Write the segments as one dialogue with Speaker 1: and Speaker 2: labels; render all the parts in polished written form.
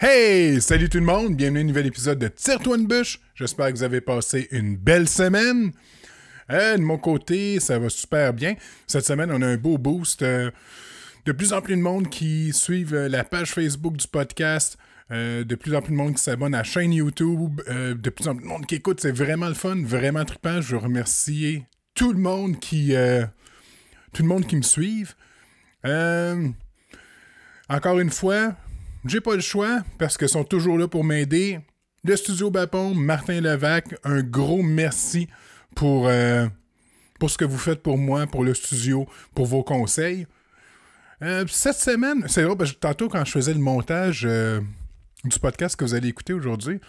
Speaker 1: Hey! Salut tout le monde! Bienvenue à un nouvel épisode de Tire-toi une bûche. J'espère que vous avez passé une belle semaine. De mon côté, ça va super bien. Cette semaine, on a un beau boost. De plus en plus de monde qui suivent la page Facebook du podcast. De plus en plus de monde qui s'abonne à la chaîne YouTube. De plus en plus de monde qui écoute. C'est vraiment le fun, vraiment trippant. Je veux remercier tout le monde qui me suive. Encore une fois, j'ai pas le choix parce qu'ils sont toujours là pour m'aider. Le Studio Bapon, Martin Levac, un gros merci pour ce que vous faites pour moi, pour le studio, pour vos conseils. Cette semaine, c'est drôle parce que tantôt quand je faisais le montage du podcast que vous allez écouter aujourd'hui,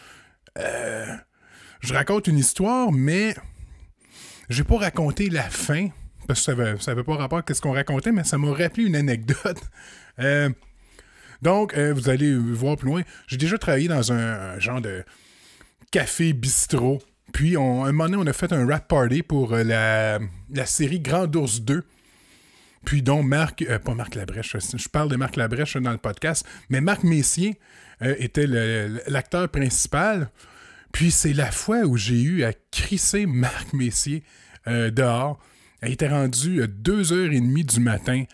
Speaker 1: je raconte une histoire, mais j'ai pas raconté la fin parce que ça avait pas rapport à ce qu'on racontait, mais ça m'a rappelé une anecdote. Donc, vous allez voir plus loin. J'ai déjà travaillé dans un genre de café-bistrot. Puis, un moment donné, on a fait un rap party pour la série Grand Ours 2. Puis, donc, pas Marc Labrèche, je parle de Marc Labrèche dans le podcast, mais Marc Messier était l'acteur principal. Puis, c'est la fois où j'ai eu à crisser Marc Messier dehors. Il était rendu 2h30 du matin.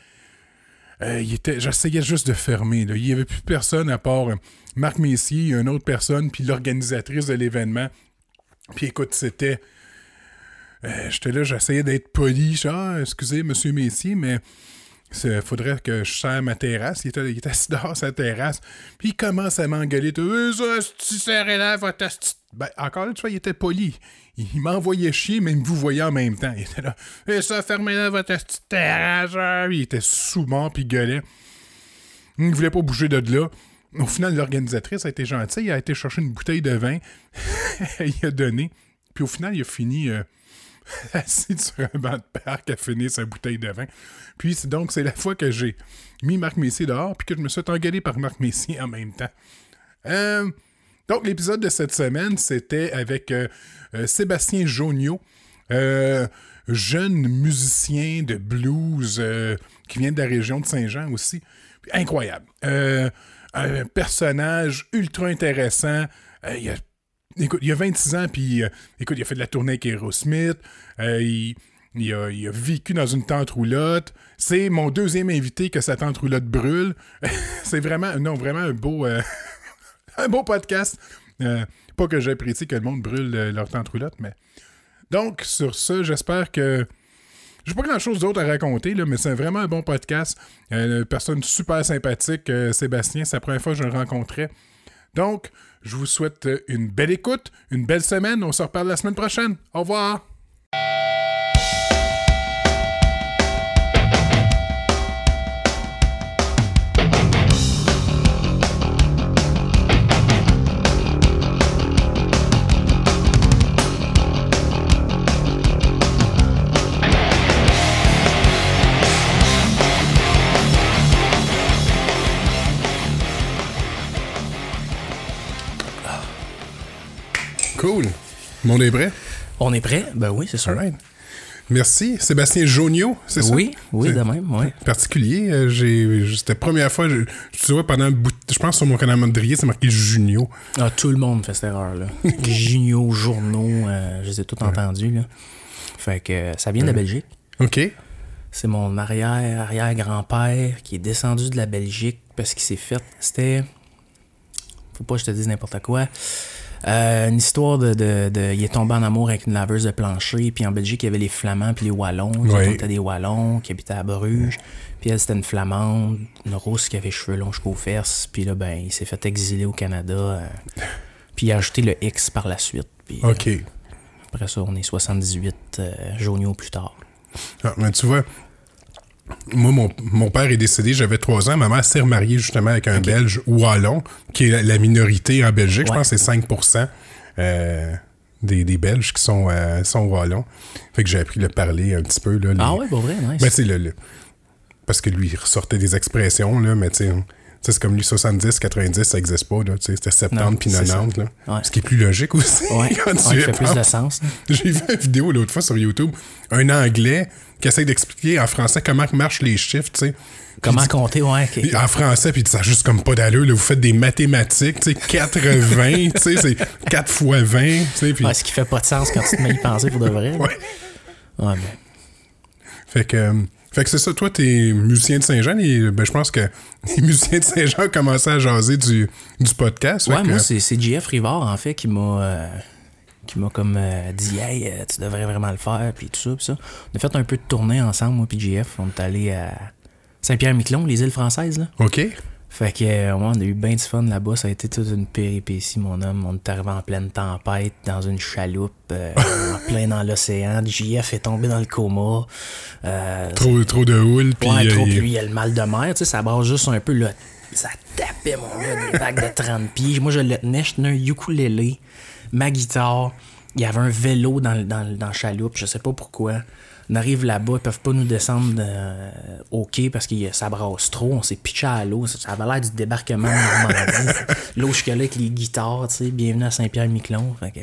Speaker 1: J'essayais juste de fermer. Là. Il n'y avait plus personne à part Marc Messier, une autre personne, puis l'organisatrice de l'événement. Puis écoute, c'était... j'étais là, j'essayais d'être poli. Excusez, monsieur Messier, mais il faudrait que je serre ma terrasse. Il était assis dehors sur la terrasse. Puis il commence à m'engueuler. Tu serrais là, votre... Ben, encore là, tu vois, il était poli. Il m'envoyait chier, même vous voyez en même temps. Il était là, ça, fermez-là votre terrasse. Il était sous-mort, puis il gueulait. Il ne voulait pas bouger de là. Au final, l'organisatrice a été gentille. Elle a été chercher une bouteille de vin. Il a donné. Puis au final, il a fini assis sur un banc de parc à finir sa bouteille de vin. Puis c'est la fois que j'ai mis Marc Messier dehors, puis que je me suis engueulé par Marc Messier en même temps. Donc, l'épisode de cette semaine, c'était avec Sébastien Joniaux, jeune musicien de blues qui vient de la région de Saint-Jean aussi. Incroyable. Un personnage ultra intéressant. Il a 26 ans, puis il a fait de la tournée avec Aerosmith. Il a vécu dans une tente roulotte. C'est mon deuxième invité que sa tente roulotte brûle. C'est vraiment un beau... un beau podcast. Pas que j'apprécie que le monde brûle leur tente roulotte, mais... Donc, sur ça, j'espère que... J'ai pas grand-chose d'autre à raconter, là, mais c'est vraiment un bon podcast. Une personne super sympathique, Sébastien. C'est la première fois que je le rencontrais. Donc, je vous souhaite une belle écoute, une belle semaine. On se reparle la semaine prochaine. Au revoir! Cool. Le monde est prêt?
Speaker 2: On est prêt? Ben oui, c'est sûr.
Speaker 1: All right. Merci. Sébastien Joniaux, c'est ça?
Speaker 2: Oui, de même, oui.
Speaker 1: Particulier. C'était la première fois, tu vois, pendant un bout je pense sur mon calendrier, c'est marqué Junio.
Speaker 2: Ah, tout le monde fait cette erreur-là. Junio, journaux, je les ai tous entendus, là. Fait que ça vient de la Belgique.
Speaker 1: OK.
Speaker 2: C'est mon arrière-grand-père qui est descendu de la Belgique parce qu'il s'est fait... C'était... Faut pas que je te dise n'importe quoi. Une histoire il est tombé en amour avec une laveuse de plancher, puis en Belgique, il y avait les Flamands puis les Wallons, qui étaient des Wallons, qui habitaient à Bruges, puis elle, c'était une Flamande, une Rousse qui avait les cheveux longs jusqu'aux fesses, puis là, ben, il s'est fait exiler au Canada, puis il a ajouté le X par la suite, puis
Speaker 1: OK.
Speaker 2: Après ça, on est 78 Joniaux plus tard.
Speaker 1: Ah, mais tu vois, moi, mon père est décédé, j'avais 3 ans. Ma mère s'est remariée justement avec un Belge wallon, qui est la minorité en Belgique. Je pense que c'est 5% des Belges qui sont wallons. Fait que j'ai appris à le parler un petit peu. Là,
Speaker 2: Ah ouais, pour vrai, nice.
Speaker 1: Ben, c'est parce que lui, il ressortait des expressions, là, mais tu C'est comme lui, 70, 90, ça n'existe pas. C'était 70 puis 90. Là.
Speaker 2: Ouais.
Speaker 1: Ce qui est plus logique aussi.
Speaker 2: Ouais,
Speaker 1: quand
Speaker 2: ça fait plus de sens. Là.
Speaker 1: J'ai vu une vidéo l'autre fois sur YouTube, un Anglais qui essaie d'expliquer en français comment marchent les chiffres, tu sais.
Speaker 2: Comment compter, ouais. Okay.
Speaker 1: En français, puis ça a juste comme pas d'allure. Là, vous faites des mathématiques, tu sais, 80, tu sais, c'est 4 fois 20, tu sais. Puis...
Speaker 2: Ouais, ce qui fait pas de sens quand tu te mets à y penser pour de vrai.
Speaker 1: Ouais.
Speaker 2: Ouais,
Speaker 1: Fait que c'est ça, toi, t'es musicien de Saint-Jean et je pense que les musiciens de Saint-Jean ont commencé à jaser du podcast.
Speaker 2: Ouais, moi, c'est JF Rivard, en fait, qui m'a comme dit « Hey, tu devrais vraiment le faire », puis tout ça, puis ça. On a fait un peu de tournée ensemble, moi puis JF. On est allé à Saint-Pierre-Miquelon, les îles françaises, là.
Speaker 1: OK.
Speaker 2: Fait que on a eu bien du fun là-bas. Ça a été toute une péripétie, mon homme. On est arrivé en pleine tempête, dans une chaloupe, en plein dans l'océan. JF est tombé dans le coma.
Speaker 1: Trop de houle. Puis
Speaker 2: ouais, trop, puis il y a le mal de mer. Tu sais, ça brasse juste un peu, là. Ça tapait, mon gars, des vagues de 30 pieds. Moi, je le tenais, je tenais un ukulélé, ma guitare. Il y avait un vélo dans la chaloupe, je sais pas pourquoi. On arrive là-bas, ils peuvent pas nous descendre au quai parce que ça brasse trop. On s'est pitché à l'eau. Ça avait l'air du débarquement de Normandie. L'eau, je suis là avec les guitares, tu sais. Bienvenue à Saint-Pierre-Miquelon. Fait que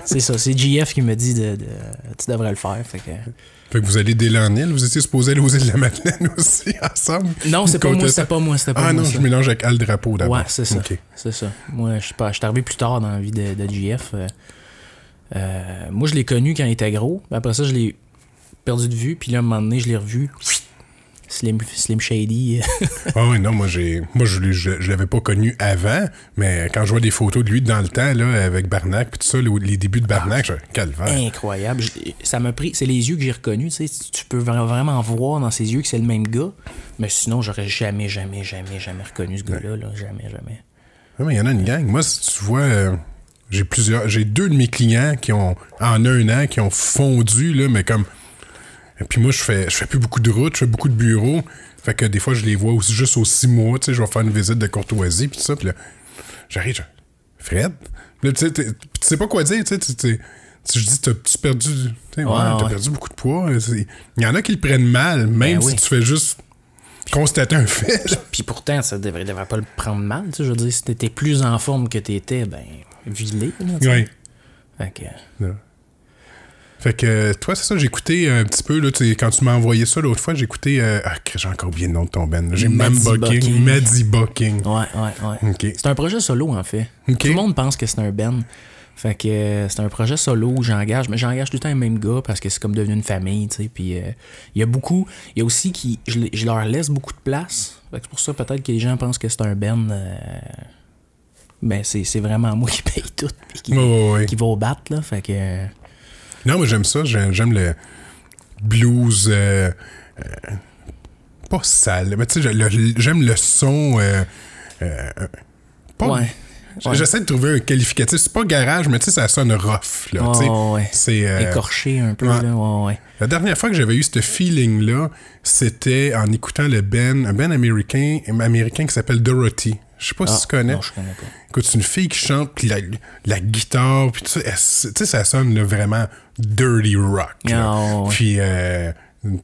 Speaker 2: c'est ça. C'est JF qui me dit tu devrais le faire. Fait que
Speaker 1: vous allez dès l'an île. Vous étiez supposé aller aux îles de la Madeleine aussi, ensemble?
Speaker 2: Non, c'était pas moi.
Speaker 1: Ah non, je mélange avec Al Drapeau d'abord.
Speaker 2: Ouais, c'est ça.
Speaker 1: Okay.
Speaker 2: C'est ça. Moi, je suis arrivé plus tard dans la vie de JF. Moi, je l'ai connu quand il était gros. Après ça, je l'ai perdu de vue. Puis là, à un moment donné, je l'ai revu. Slim Shady.
Speaker 1: Ah oui, non, moi je l'avais pas connu avant, mais quand je vois des photos de lui dans le temps, là, avec Barnac, puis tout ça, les débuts de Barnac, je calvaire.
Speaker 2: Incroyable. Ça m'a pris. C'est les yeux que j'ai reconnus. Tu sais, tu peux vraiment voir dans ses yeux que c'est le même gars. Mais sinon, j'aurais jamais reconnu ce gars-là. Là. Jamais.
Speaker 1: Oui, mais il y en a une gang. Moi, si tu vois. J'ai 2 de mes clients qui ont, en 1 an, qui ont fondu, là, mais comme. Et puis moi, je fais plus beaucoup de routes, je fais beaucoup de bureaux. Fait que des fois, je les vois aussi juste aux 6 mois, tu sais, je vais faire une visite de courtoisie, puis tout ça, puis là, j'arrive, Fred? Là, tu sais pas quoi dire, tu sais, je dis, t'as-tu perdu, t'as perdu beaucoup de poids. Il y en a qui le prennent mal, même si tu fais juste constater un fait.
Speaker 2: Puis pourtant, ça devrait pas le prendre mal, tu sais, je veux dire, si t'étais plus en forme que t'étais, ben, vilé, là, tu sais.
Speaker 1: Oui. Fait que, toi, c'est ça, j'ai écouté un petit peu, là, quand tu m'as envoyé ça l'autre fois, j'ai écouté... j'ai encore oublié le nom de ton band. J'ai Maddie Bucking.
Speaker 2: Ouais.
Speaker 1: Okay.
Speaker 2: C'est un projet solo, en fait. Okay. Tout le monde pense que c'est un band. Fait que c'est un projet solo où j'engage tout le temps les mêmes gars parce que c'est comme devenu une famille, tu sais. Puis il y a aussi qui... Je leur laisse beaucoup de place. Fait que c'est pour ça, peut-être que les gens pensent que c'est un band... Ben, c'est vraiment moi qui paye tout et qui va au bat, là. Fait que...
Speaker 1: Non, moi j'aime ça. J'aime le blues pas sale, mais tu sais, j'aime le son pas... Ouais. J'essaie de trouver un qualificatif. C'est pas garage, mais tu sais, ça sonne rough, là. C'est
Speaker 2: écorché un peu, là. Ouais.
Speaker 1: La dernière fois que j'avais eu ce feeling-là, c'était en écoutant un band américain qui s'appelle Dorothy. Je sais pas si tu connais.
Speaker 2: Non, je connais pas.
Speaker 1: Écoute, c'est une fille qui chante, puis la guitare, puis tout ça, tu sais, ça sonne là, vraiment dirty rock. Puis,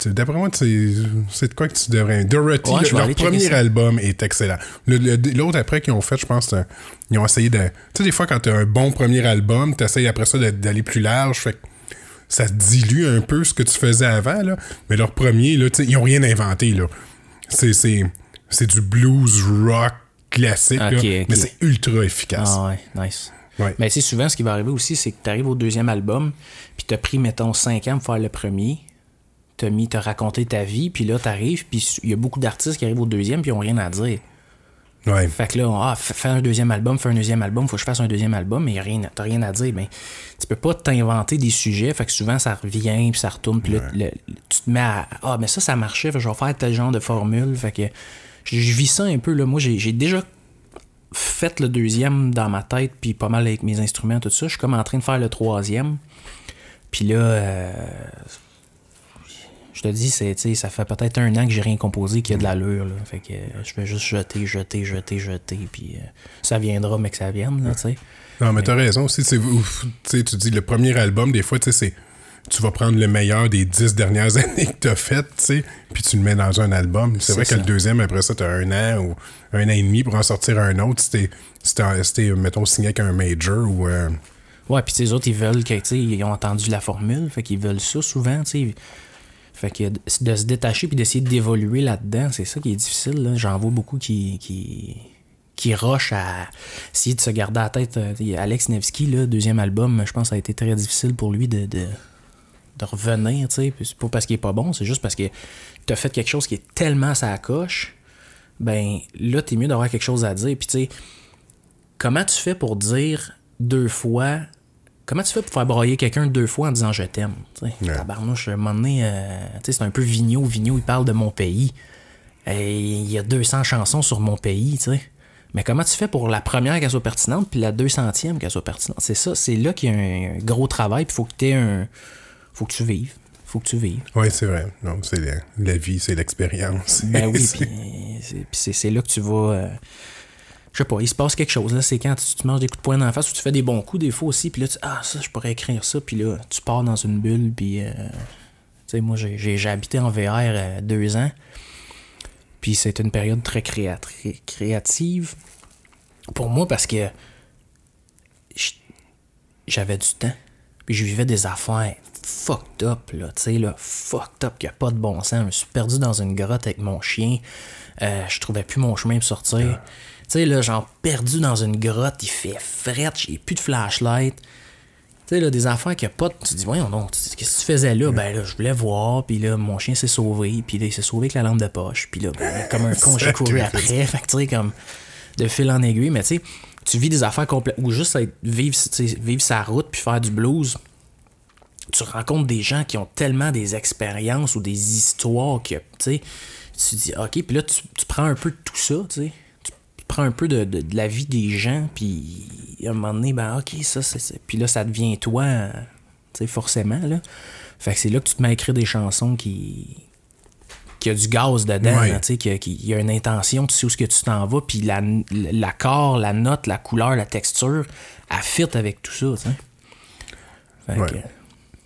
Speaker 1: d'après moi, c'est de quoi que tu devrais... Dorothy, leur premier album est excellent. L'autre après qu'ils ont fait, je pense, ils ont essayé de... Tu sais, des fois, quand t'as un bon premier album, t'essayes après ça d'aller plus large, fait que ça dilue un peu ce que tu faisais avant, là. Mais leur premier, là, tu sais, ils ont rien inventé, là. C'est du blues rock classique, mais c'est ultra efficace.
Speaker 2: Ah ouais, nice.
Speaker 1: Ouais.
Speaker 2: Mais tu sais, souvent, ce qui va arriver aussi, c'est que tu arrives au deuxième album, puis t'as pris, mettons, 5 ans pour faire le premier, t'as raconté ta vie, puis là, t'arrives, puis il y a beaucoup d'artistes qui arrivent au deuxième, puis ils ont rien à dire.
Speaker 1: Ouais.
Speaker 2: Fait que là, fais un deuxième album, faut que je fasse un deuxième album, mais t'as rien à dire. Ben, tu peux pas t'inventer des sujets, fait que souvent, ça revient, puis ça retourne, puis là, tu te mets à... mais ça marchait, fait que je vais faire tel genre de formule, fait que... Je vis ça un peu, là. Moi, j'ai déjà fait le deuxième dans ma tête, puis pas mal avec mes instruments, tout ça. Je suis comme en train de faire le troisième. Puis là, je te dis, ça fait peut-être 1 an que j'ai rien composé qui a de l'allure, là. Fait que je vais juste jeter, puis ça viendra, mais que ça vienne, là, tu sais.
Speaker 1: Non, mais t'as raison aussi. Tu dis, le premier album, des fois, tu sais, tu vas prendre le meilleur des 10 dernières années que t'as faites, tu sais, puis tu le mets dans un album. C'est vrai que le deuxième, après ça, t'as 1 an ou 1 an et demi pour en sortir un autre. C'était mettons, signé avec un major ou...
Speaker 2: Ouais, puis les autres, ils veulent que, tu sais, ils ont entendu la formule, fait qu'ils veulent ça souvent, tu sais. Fait que de se détacher puis d'essayer d'évoluer là-dedans, c'est ça qui est difficile, là. J'en vois beaucoup qui rushent à essayer de se garder à la tête. Alex Nevsky, là, deuxième album, je pense que ça a été très difficile pour lui de revenir, tu sais. C'est pas parce qu'il est pas bon, c'est juste parce que t'as fait quelque chose qui est tellement à sa coche, ben là, t'es mieux d'avoir quelque chose à dire. Puis tu sais, comment tu fais pour dire 2 fois... Comment tu fais pour faire broyer quelqu'un 2 fois en disant « je t'aime » ? Tabarnouche, à un moment donné, c'est un peu Vigneault. Vigneault, il parle de mon pays. Il y a 200 chansons sur mon pays, tu sais. Mais comment tu fais pour la première qu'elle soit pertinente puis la 200e qu'elle soit pertinente? C'est ça, c'est là qu'il y a un gros travail, puis faut que tu vives. Faut que tu vives.
Speaker 1: Oui, c'est vrai. Non, c'est la vie, c'est l'expérience.
Speaker 2: Ben oui, puis c'est là que tu vas... je sais pas, il se passe quelque chose, là. C'est quand tu manges des coups de poing dans la face ou tu fais des bons coups des fois aussi, puis là, ça, je pourrais écrire ça, puis là, tu pars dans une bulle, puis... tu sais, moi, j'ai habité en VR 2 ans, puis c'est une période très créative pour moi parce que j'avais du temps, puis je vivais des affaires fucked up, là, tu sais, là, fucked up, qu'il n'y a pas de bon sens. Je me suis perdu dans une grotte avec mon chien, je trouvais plus mon chemin pour sortir. Tu sais, là, genre, perdu dans une grotte, il fait fret, j'ai plus de flashlight. Tu sais, là, des affaires qu'il n'y a pas de... Tu te dis, voyons donc, qu'est-ce que tu faisais là? Ben là, je voulais voir, puis là, mon chien s'est sauvé, puis là, il s'est sauvé avec la lampe de poche, puis là, ben, comme un con, j'ai couru après. Fait que, tu sais, comme de fil en aiguille, mais tu sais, tu vis des affaires complètes, ou juste vivre sa route, puis faire du blues. Tu rencontres des gens qui ont tellement des expériences ou des histoires que, tu sais, tu te dis, OK, puis là, tu prends un peu de tout ça, tu sais. Prends un peu de la vie des gens, puis à un moment donné, ben ok, ça, c'est... Puis là, ça devient toi, tu sais, forcément, là. Fait que c'est là que tu te mets à écrire des chansons qui a du gaz dedans, tu sais, qui y a une intention, tu sais où est-ce que tu t'en vas, puis l'accord, la note, la couleur, la texture, elle fit avec tout ça, tu sais. Fait que...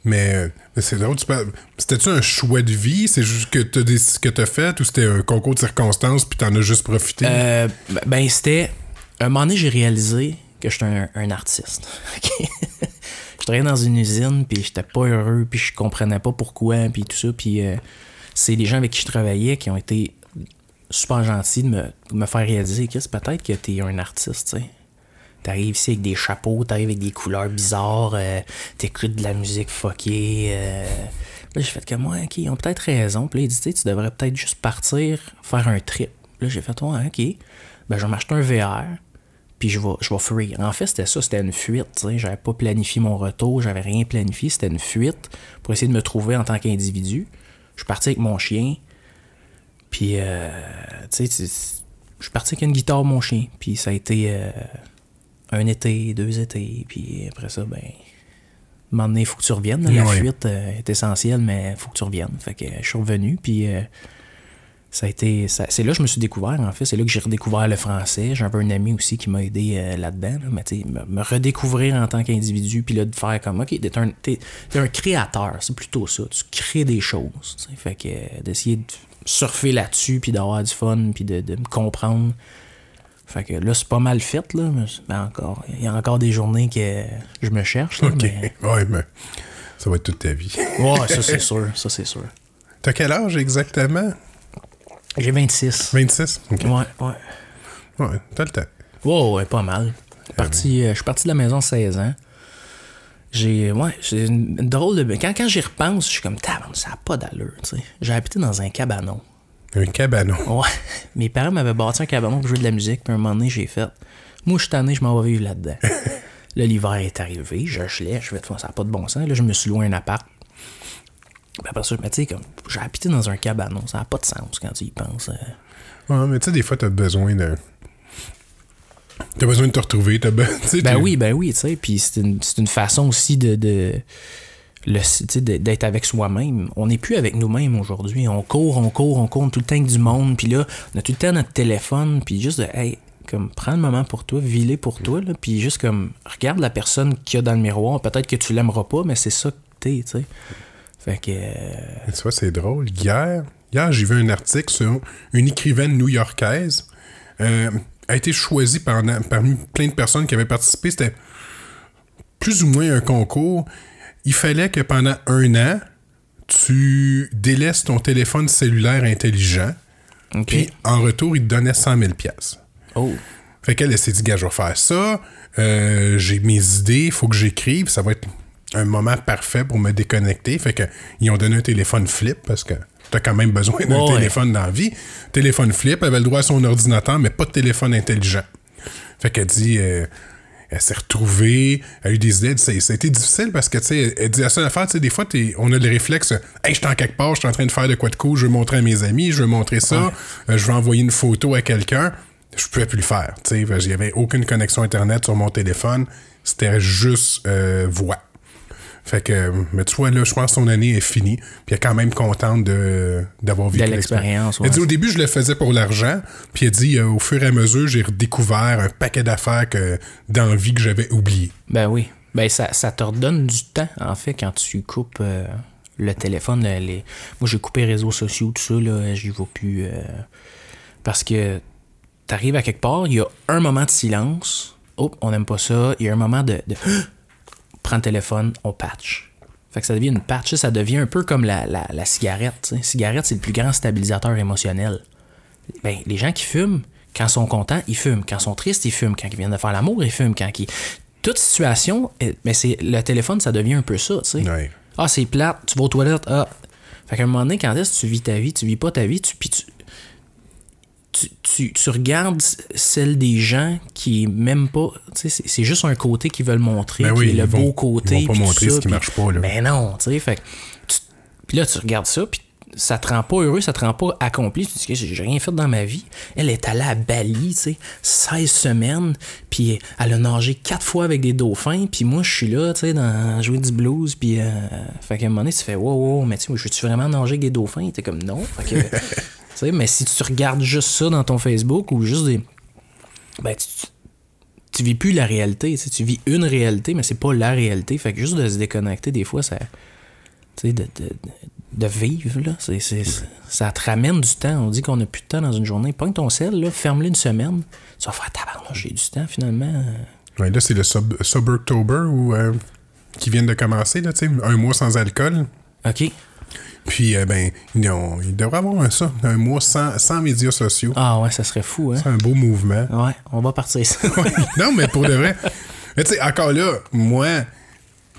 Speaker 1: Mais c'est drôle, c'était-tu un choix de vie? C'est juste que t'as fait ou c'était un concours de circonstances puis t'en as juste profité?
Speaker 2: Ben c'était... Un moment donné, j'ai réalisé que j'étais un artiste. Je travaillais dans une usine puis j'étais pas heureux puis je comprenais pas pourquoi puis tout ça. Puis c'est les gens avec qui je travaillais qui ont été super gentils de me faire réaliser que c'est peut-être que t'es un artiste, tu sais. T'arrives ici avec des chapeaux, t'arrives avec des couleurs bizarres, t'écoutes de la musique fuckée. Là, j'ai fait comme, ouais, ok, ils ont peut-être raison. Puis là, il dit, tu devrais peut-être juste partir, faire un trip. Là, j'ai fait, ouais, ok. Ben, je vais m'acheter un VR, puis je vais fuir. En fait, c'était une fuite, tu sais. J'avais pas planifié mon retour, j'avais rien planifié. C'était une fuite pour essayer de me trouver en tant qu'individu. Je suis parti avec mon chien, puis, tu sais, je suis parti avec une guitare, mon chien, puis ça a été... 1 été, 2 étés, puis après ça, ben, à un moment donné, il faut que tu reviennes. La fuite est essentielle, mais il faut que tu reviennes. Fait que je suis revenu, puis ça a été... c'est là que je me suis découvert, en fait. C'est là que j'ai redécouvert le français. J'avais un ami aussi qui m'a aidé là-dedans. Là, mais tu sais, me redécouvrir en tant qu'individu, puis là, de faire comme, OK, t'es un créateur, c'est plutôt ça. Tu crées des choses. T'sais. Fait que d'essayer de surfer là-dessus, puis d'avoir du fun, puis de me comprendre... Fait que là, c'est pas mal fait, là. Mais il y a encore des journées que je me cherche. Là,
Speaker 1: OK.
Speaker 2: Mais...
Speaker 1: Ouais, mais ça va être toute ta vie.
Speaker 2: Ouais, ça, c'est sûr. Ça, c'est sûr.
Speaker 1: T'as quel âge exactement?
Speaker 2: J'ai 26.
Speaker 1: 26? OK.
Speaker 2: Ouais.
Speaker 1: Ouais, t'as le temps.
Speaker 2: Ouais, pas mal. Je suis parti de la maison à 16 ans. J'ai une drôle de... Quand j'y repense, je suis comme, ça n'a pas d'allure, tu sais. J'ai habité dans un cabanon.
Speaker 1: Un cabanon?
Speaker 2: Ouais. Mes parents m'avaient bâti un cabanon pour jouer de la musique, puis un moment donné, j'ai fait... Moi, je suis tanné, je m'en vais vivre là-dedans. Là, l'hiver est arrivé, je gelais, je fais, ça n'a pas de bon sens. Là, je me suis loué un appart. Puis après ça, tu sais, comme, j'ai habité dans un cabanon, ça n'a pas de sens quand tu y penses.
Speaker 1: Ouais, mais tu sais, des fois, t'as besoin de... T'as besoin de te retrouver,
Speaker 2: Ben oui, tu sais, puis c'est une façon aussi d'être avec soi-même. On n'est plus avec nous-mêmes aujourd'hui. On court tout le temps avec du monde, puis là, on a tout le temps notre téléphone, puis juste de, hey, comme, prends le moment pour toi, vis-le pour toi, là, puis juste comme, regarde la personne qu'il y a dans le miroir, peut-être que tu l'aimeras pas, mais c'est ça réalité, tu sais. Fait que...
Speaker 1: Tu vois, c'est drôle. Hier, j'ai vu un article sur une écrivaine new-yorkaise a été choisie parmi plein de personnes qui avaient participé. C'était plus ou moins un concours. Il fallait que pendant 1 an, tu délaisses ton téléphone cellulaire intelligent.
Speaker 2: Okay.
Speaker 1: Puis, en retour, il te donnait 100 000 $.
Speaker 2: Oh.
Speaker 1: Fait qu'elle s'est dit, gars, je vais faire ça. J'ai mes idées, il faut que j'écrive. Ça va être un moment parfait pour me déconnecter. Fait que ils ont donné un téléphone flip parce que t'as quand même besoin d'un téléphone dans la vie. Téléphone flip, elle avait le droit à son ordinateur, mais pas de téléphone intelligent. Fait qu'elle dit... elle s'est retrouvée, elle a eu des idées. Ça a été difficile parce que, tu sais, elle dit la seule affaire, tu sais, des fois, on a le réflexe, hey, je suis en quelque part, je suis en train de faire de quoi de cool, je veux montrer à mes amis, je veux montrer ça, je veux envoyer une photo à quelqu'un. Je pouvais plus le faire, tu sais. Il n'y avait aucune connexion Internet sur mon téléphone. C'était juste voix. Fait que, mais tu vois, là, je pense que son année est finie. Puis elle est quand même contente d'avoir vécu
Speaker 2: l'expérience.
Speaker 1: Elle dit, au début, je le faisais pour l'argent. Puis elle dit, au fur et à mesure, j'ai redécouvert un paquet d'affaires d'envie que j'avais oublié.
Speaker 2: Ben oui. Ben ça te redonne du temps, en fait, quand tu coupes le téléphone. Moi, j'ai coupé les réseaux sociaux, tout ça, là, j'y vais plus. Parce que t'arrives à quelque part, il y a un moment de silence. Oh, on n'aime pas ça. Il y a un moment de prends le téléphone, on patch. Fait que ça devient une patch, ça devient un peu comme la cigarette. T'sais. La cigarette, c'est le plus grand stabilisateur émotionnel. Ben, les gens qui fument, quand ils sont contents, ils fument. Quand ils sont tristes, ils fument. Quand ils viennent de faire l'amour, ils fument. Toute situation, mais c'est le téléphone, ça devient un peu ça, tu sais.
Speaker 1: Ouais.
Speaker 2: Ah, c'est plate, tu vas aux toilettes, ah. Fait qu'à un moment donné, quand est-ce que tu vis ta vie, tu vis pas ta vie, tu regardes celle des gens qui même pas, tu sais, c'est juste un côté qu'ils veulent montrer,
Speaker 1: ben oui,
Speaker 2: qui est le beau côté.
Speaker 1: Ils vont pas montrer ça, ce qui marche pas, là.
Speaker 2: Ben non, tu sais, fait puis là, tu regardes ça, puis ça te rend pas heureux, ça te rend pas accompli. Tu te dis que j'ai rien fait dans ma vie. Elle est allée à Bali, tu sais, 16 semaines, puis elle a nagé 4 fois avec des dauphins, puis moi, je suis là, tu sais, dans jouer du blues, puis fait qu'à un moment donné, tu fais wow, mais tu sais, je veux-tu vraiment nager avec des dauphins? T'es comme non, fait que... Tu sais, mais si tu regardes juste ça dans ton Facebook ou juste des... Ben, tu vis plus la réalité. Tu vis une réalité, mais c'est pas la réalité. Fait que juste de se déconnecter, des fois, ça... Tu sais, de vivre, là, ça te ramène du temps. On dit qu'on a plus de temps dans une journée. Pogne ton sel, là, ferme-le une semaine. Tu vas faire tabarnak, j'ai du temps, finalement.
Speaker 1: Ouais, là, c'est le Sobertober qui vient de commencer, là, tu sais, 1 mois sans alcool.
Speaker 2: OK.
Speaker 1: Puis, il devrait avoir un mois sans médias sociaux.
Speaker 2: Ah ouais, ça serait fou, hein?
Speaker 1: C'est un beau mouvement.
Speaker 2: Ouais, on va partir ça.
Speaker 1: Non, mais pour de vrai. Mais tu sais, encore là, moi,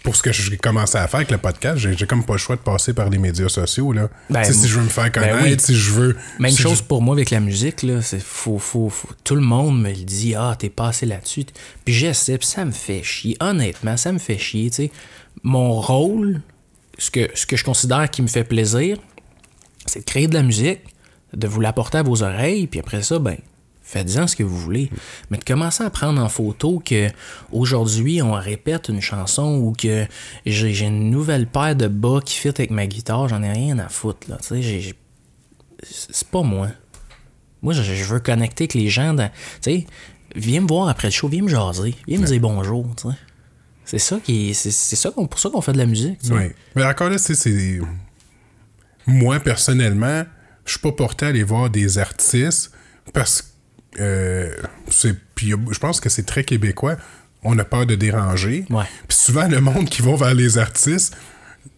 Speaker 1: pour ce que j'ai commencé à faire avec le podcast, j'ai comme pas le choix de passer par les médias sociaux, là. Ben, si je veux me faire connaître, oui. Si je veux...
Speaker 2: Même chose pour moi avec la musique, là. Faut, tout le monde me le dit, ah, t'es passé là-dessus. Puis j'essaie, puis ça me fait chier. Honnêtement, ça me fait chier, tu sais. Mon rôle... Ce que je considère qui me fait plaisir, c'est de créer de la musique, de vous l'apporter à vos oreilles, puis après ça, ben, faites-en ce que vous voulez. Mais de commencer à prendre en photo que aujourd'hui on répète une chanson ou que j'ai une nouvelle paire de bas qui fit avec ma guitare, j'en ai rien à foutre, là. Tu sais, c'est pas moi. Moi, je veux connecter avec les gens. Tu sais, viens me voir après le show, viens me jaser, viens me dire bonjour, tu sais. C'est ça pour ça qu'on fait de la musique.
Speaker 1: Oui. Mais encore là, c'est... Moi, personnellement, je suis pas porté à aller voir des artistes parce que puis je pense que c'est très québécois. On a peur de déranger.
Speaker 2: Ouais.
Speaker 1: Puis souvent, le monde qui va vers les artistes,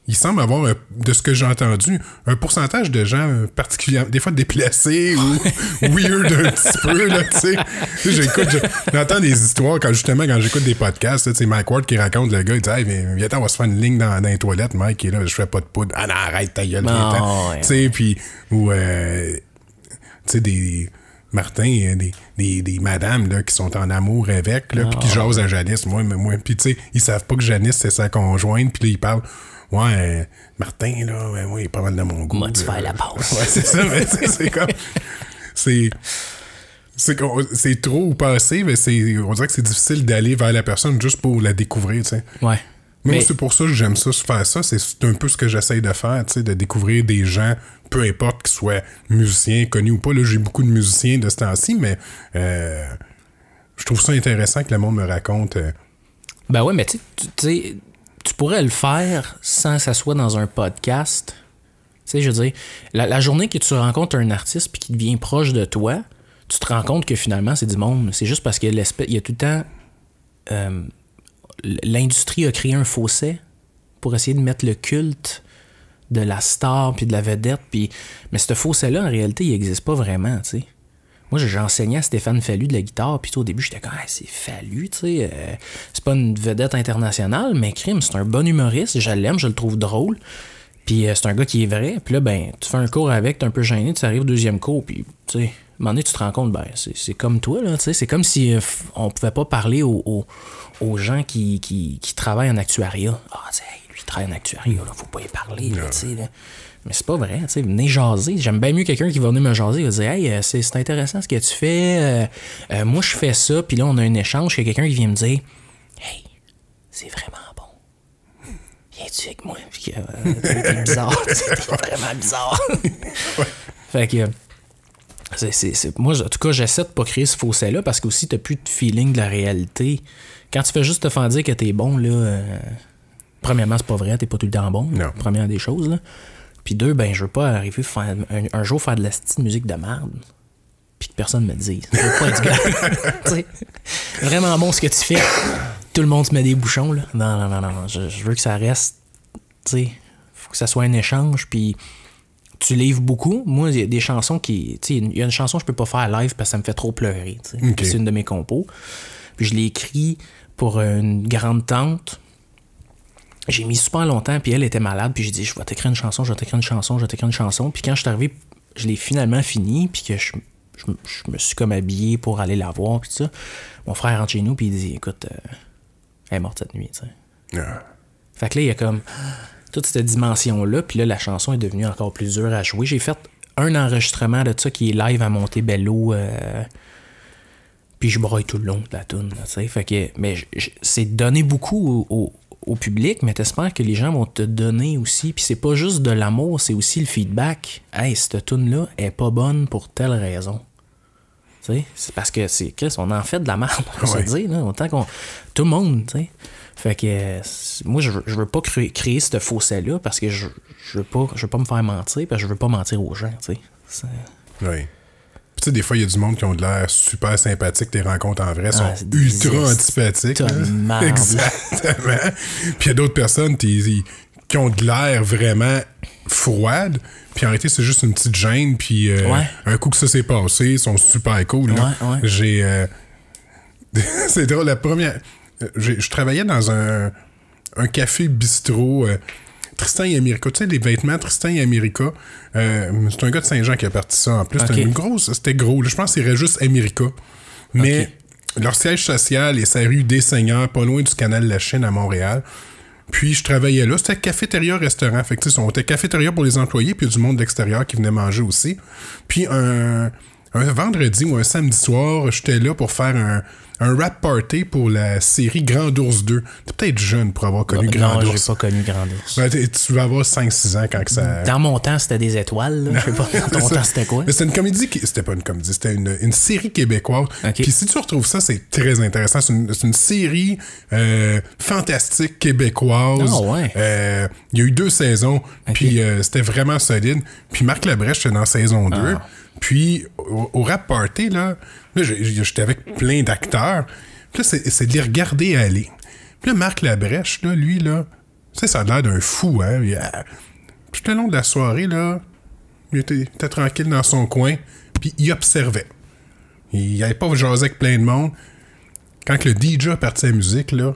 Speaker 1: il semble avoir, de ce que j'ai entendu, un pourcentage de gens particulièrement, des fois déplacés ou weird un petit peu, là, tu sais. J'entends des histoires quand j'écoute des podcasts, tu sais, Mike Ward qui raconte, le gars, il dit, hey, viens, on va se faire une ligne dans les toilettes, Mike, qui est là, je fais pas de poudre. Ah non, arrête ta gueule,
Speaker 2: ouais.
Speaker 1: Tu sais, puis, ou, tu sais, des... Martin, des madames là, qui sont en amour avec, là, puis qui jasent à Janice, moi, puis tu sais, ils savent pas que Janice, c'est sa conjointe, puis là, ils parlent. Ouais, Martin, là, ouais, il est pas mal de mon goût.
Speaker 2: Moi, tu fais la pause.
Speaker 1: Ouais, c'est ça, mais c'est comme... C'est trop ou pas assez, mais on dirait que c'est difficile d'aller vers la personne juste pour la découvrir, tu sais.
Speaker 2: Ouais.
Speaker 1: Moi, c'est pour ça que j'aime ça, faire ça. C'est un peu ce que j'essaye de faire, tu sais, de découvrir des gens, peu importe qu'ils soient musiciens, connus ou pas. Là, j'ai beaucoup de musiciens de ce temps-ci, mais je trouve ça intéressant que le monde me raconte.
Speaker 2: Ben ouais, mais tu sais, tu pourrais le faire sans que ça soit dans un podcast. Tu sais, je veux dire, la journée que tu rencontres un artiste puis qui devient proche de toi, tu te rends compte que finalement, c'est du monde. C'est juste parce que il y a tout le temps... l'industrie a créé un fossé pour essayer de mettre le culte de la star puis de la vedette. Puis... Mais ce fossé-là, en réalité, il n'existe pas vraiment, tu sais. Moi, j'ai enseigné à Stéphane Fallu de la guitare, puis au début, j'étais comme, c'est Fallu, tu sais. C'est pas une vedette internationale, mais crime, c'est un bon humoriste. Je l'aime, je le trouve drôle. Puis c'est un gars qui est vrai. Puis là, ben, tu fais un cours avec, t'es un peu gêné, tu arrives au deuxième cours, puis, tu sais, à un moment donné, tu te rends compte, ben, c'est comme toi, là, tu sais. C'est comme si on pouvait pas parler aux gens qui travaillent en actuariat. Ah, tu sais, lui, il travaille en actuariat, là, faut pas y parler, là, tu sais, là. Mais c'est pas vrai, tu sais, venez jaser. J'aime bien mieux quelqu'un qui va venir me jaser. Il va dire, hey, c'est intéressant ce que tu fais. Moi, je fais ça. Puis là, on a un échange. Il y a quelqu'un qui vient me dire, hey, c'est vraiment bon. Viens-tu avec moi? Puis t'es bizarre. T'es vraiment bizarre. Fait que, moi, en tout cas, j'essaie de pas créer ce fossé-là parce que aussi, t'as plus de feeling de la réalité. Quand tu fais juste te faire dire que t'es bon, là, premièrement, c'est pas vrai. T'es pas tout le temps bon.
Speaker 1: Non.
Speaker 2: Première des choses, là. Puis deux, ben, je veux pas arriver faire un jour faire de la petite musique de merde. Puis que personne me dise. Je veux pas être gars. Vraiment bon ce que tu fais. Tout le monde se met des bouchons, là. Non. Je veux que ça reste. Tu sais, faut que ça soit un échange. Puis tu livres beaucoup. Moi, il y a des chansons qui. Tu sais, il y a une chanson que je peux pas faire live parce que ça me fait trop pleurer. Okay. C'est une de mes compos. Puis je l'ai écrit pour une grande tante. J'ai mis super longtemps, puis elle était malade, puis j'ai dit, je vais t'écrire une chanson. Puis quand je suis arrivé, je l'ai finalement fini, puis que je me suis comme habillé pour aller la voir, puis tout ça. Mon frère rentre chez nous, puis il dit, écoute, elle est morte cette nuit, tu sais. Fait que là, il y a comme toute cette dimension-là, puis là, la chanson est devenue encore plus dure à jouer. J'ai fait un enregistrement de ça qui est live à Montebello, puis je broille tout le long de la toune, tu sais. Fait que, mais c'est donné beaucoup au public, mais t'espères que les gens vont te donner aussi. Puis c'est pas juste de l'amour, c'est aussi le feedback. Hey, cette tune-là est pas bonne pour telle raison. Tu sais, c'est parce que c'est Chris, on en fait de la merde, on va se dire, là, autant qu'on. Tout le monde, tu sais. Fait que moi, je veux pas créer ce fossé-là parce que je veux pas me faire mentir, parce que je veux pas mentir aux gens, tu sais.
Speaker 1: Oui. Tu sais, des fois, il y a du monde qui ont de l'air super sympathique. Tes rencontres en vrai sont ultra antipathiques. Exactement. Puis il y a d'autres personnes qui ont de l'air vraiment froide. Puis en réalité, c'est juste une petite gêne. Puis un coup que ça s'est passé, ils sont super cool. Là. J'ai... c'est drôle, la première... Je travaillais dans un café bistrot... Tristan et America, tu sais, les vêtements Tristan et America, c'est un gars de Saint-Jean qui a parti ça en plus. C'était gros. Là, je pense que c'est juste America. Mais leur siège social est sa rue des Seigneurs, pas loin du canal La Chine à Montréal. Puis je travaillais là. C'était cafétéria-restaurant. Fait que on était cafétéria pour les employés, puis il y a du monde d'extérieur qui venait manger aussi. Puis un vendredi ou un samedi soir, j'étais là pour faire un rap party pour la série Grand Ours 2. T'es peut-être jeune pour avoir connu Grand Ours.
Speaker 2: Non, j'ai pas connu Grand Ours.
Speaker 1: Ben, tu vas avoir 5-6 ans quand que ça...
Speaker 2: Dans mon temps, c'était des étoiles. Là. Je sais pas, dans ton temps, c'était quoi?
Speaker 1: C'était une comédie... C'était pas une comédie, c'était une série québécoise. Puis si tu retrouves ça, c'est très intéressant. C'est une série fantastique québécoise. Il y a eu 2 saisons, puis c'était vraiment solide. Puis Marc Labrèche, c'était dans saison 2. Puis au rap party, là j'étais avec plein d'acteurs. Puis là, c'est de les regarder aller. Puis là, Marc Labrèche, là, lui, là, tu sais, ça a l'air d'un fou, hein. Puis tout le long de la soirée, là, il était tranquille dans son coin, puis il observait. Il n'avait pas jasé avec plein de monde. Quand le DJ a parti sa musique, là,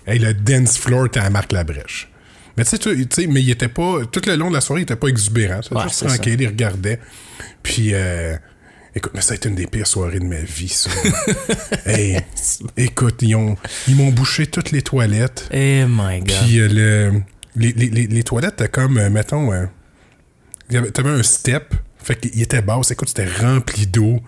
Speaker 1: le dance floor était à Marc Labrèche. Mais tu sais, mais il était pas... Tout le long de la soirée, il était pas exubérant. C'était juste tranquille, il regardait. Puis... écoute, mais ça a été une des pires soirées de ma vie, ça. Hey, écoute, ils m'ont bouché toutes les toilettes.
Speaker 2: Oh my God.
Speaker 1: Puis les toilettes, t'as comme, mettons, t'avais un step, fait qu'il était basse. Écoute, c'était rempli d'eau.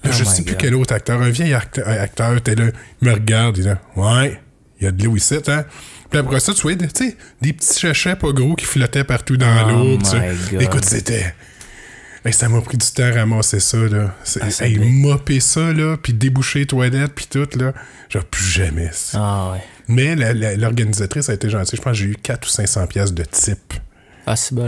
Speaker 1: Là, je sais plus quel autre acteur, un vieil acteur, t'es là, il me regarde, il dit, ouais, il y a de l'eau ici, hein. Puis après ça, tu vois, tu sais, des petits chachets pas gros qui flottaient partout dans l'eau. Écoute, c'était... Hey, ça m'a pris du temps à ramasser ça, là. Mopper ça, là, puis déboucher les toilettes, puis tout, là. Genre, plus jamais.
Speaker 2: Ah ouais.
Speaker 1: Mais l'organisatrice a été gentille. Je pense que j'ai eu 400 ou 500 pièces de type.
Speaker 2: Ah, c'est bon,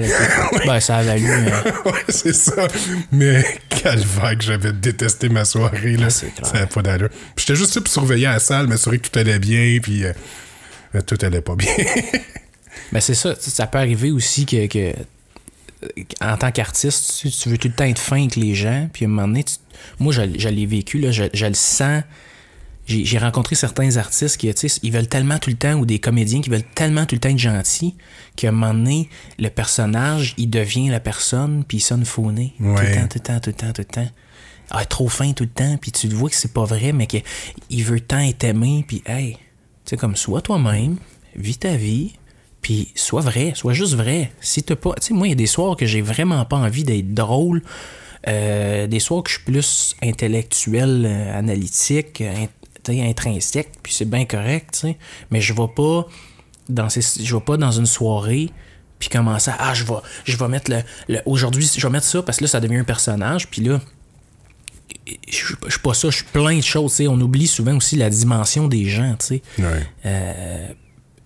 Speaker 2: ben, ça a valu.
Speaker 1: Ouais, c'est ça. Mais calvaire que j'avais détesté ma soirée, là.
Speaker 2: C'est clair.
Speaker 1: Ça n'avait pas d'allure. Puis j'étais juste là pour surveiller la salle, m'assurer que tout allait bien, puis tout allait pas bien.
Speaker 2: Ben, c'est ça. Ça peut arriver aussi que en tant qu'artiste, tu veux tout le temps être fin avec les gens, puis à un moment donné, moi, je l'ai vécu, là, je le sens. J'ai rencontré certains artistes qui, tu sais, ils veulent tellement tout le temps, ou des comédiens qui veulent tellement tout le temps être gentils, qu'à un moment donné, le personnage, il devient la personne, puis il sonne fauné.
Speaker 1: Ouais.
Speaker 2: Tout le temps. Ah, trop fin tout le temps, puis tu le vois que c'est pas vrai, mais qu'il veut tant être aimé, puis hey, tu sais, comme sois toi-même, vis ta vie, puis sois vrai, sois juste vrai. Si t'as pas... Tu sais, moi, il y a des soirs que j'ai vraiment pas envie d'être drôle, des soirs que je suis plus intellectuel, analytique, intrinsèque, puis c'est bien correct, tu sais. Mais je vais pas dans une soirée puis commencer à je vais mettre aujourd'hui je vais mettre ça parce que là ça devient un personnage, puis là je suis pas ça, je suis plein de choses, tu sais. On oublie souvent aussi la dimension des gens, tu sais.
Speaker 1: Ouais.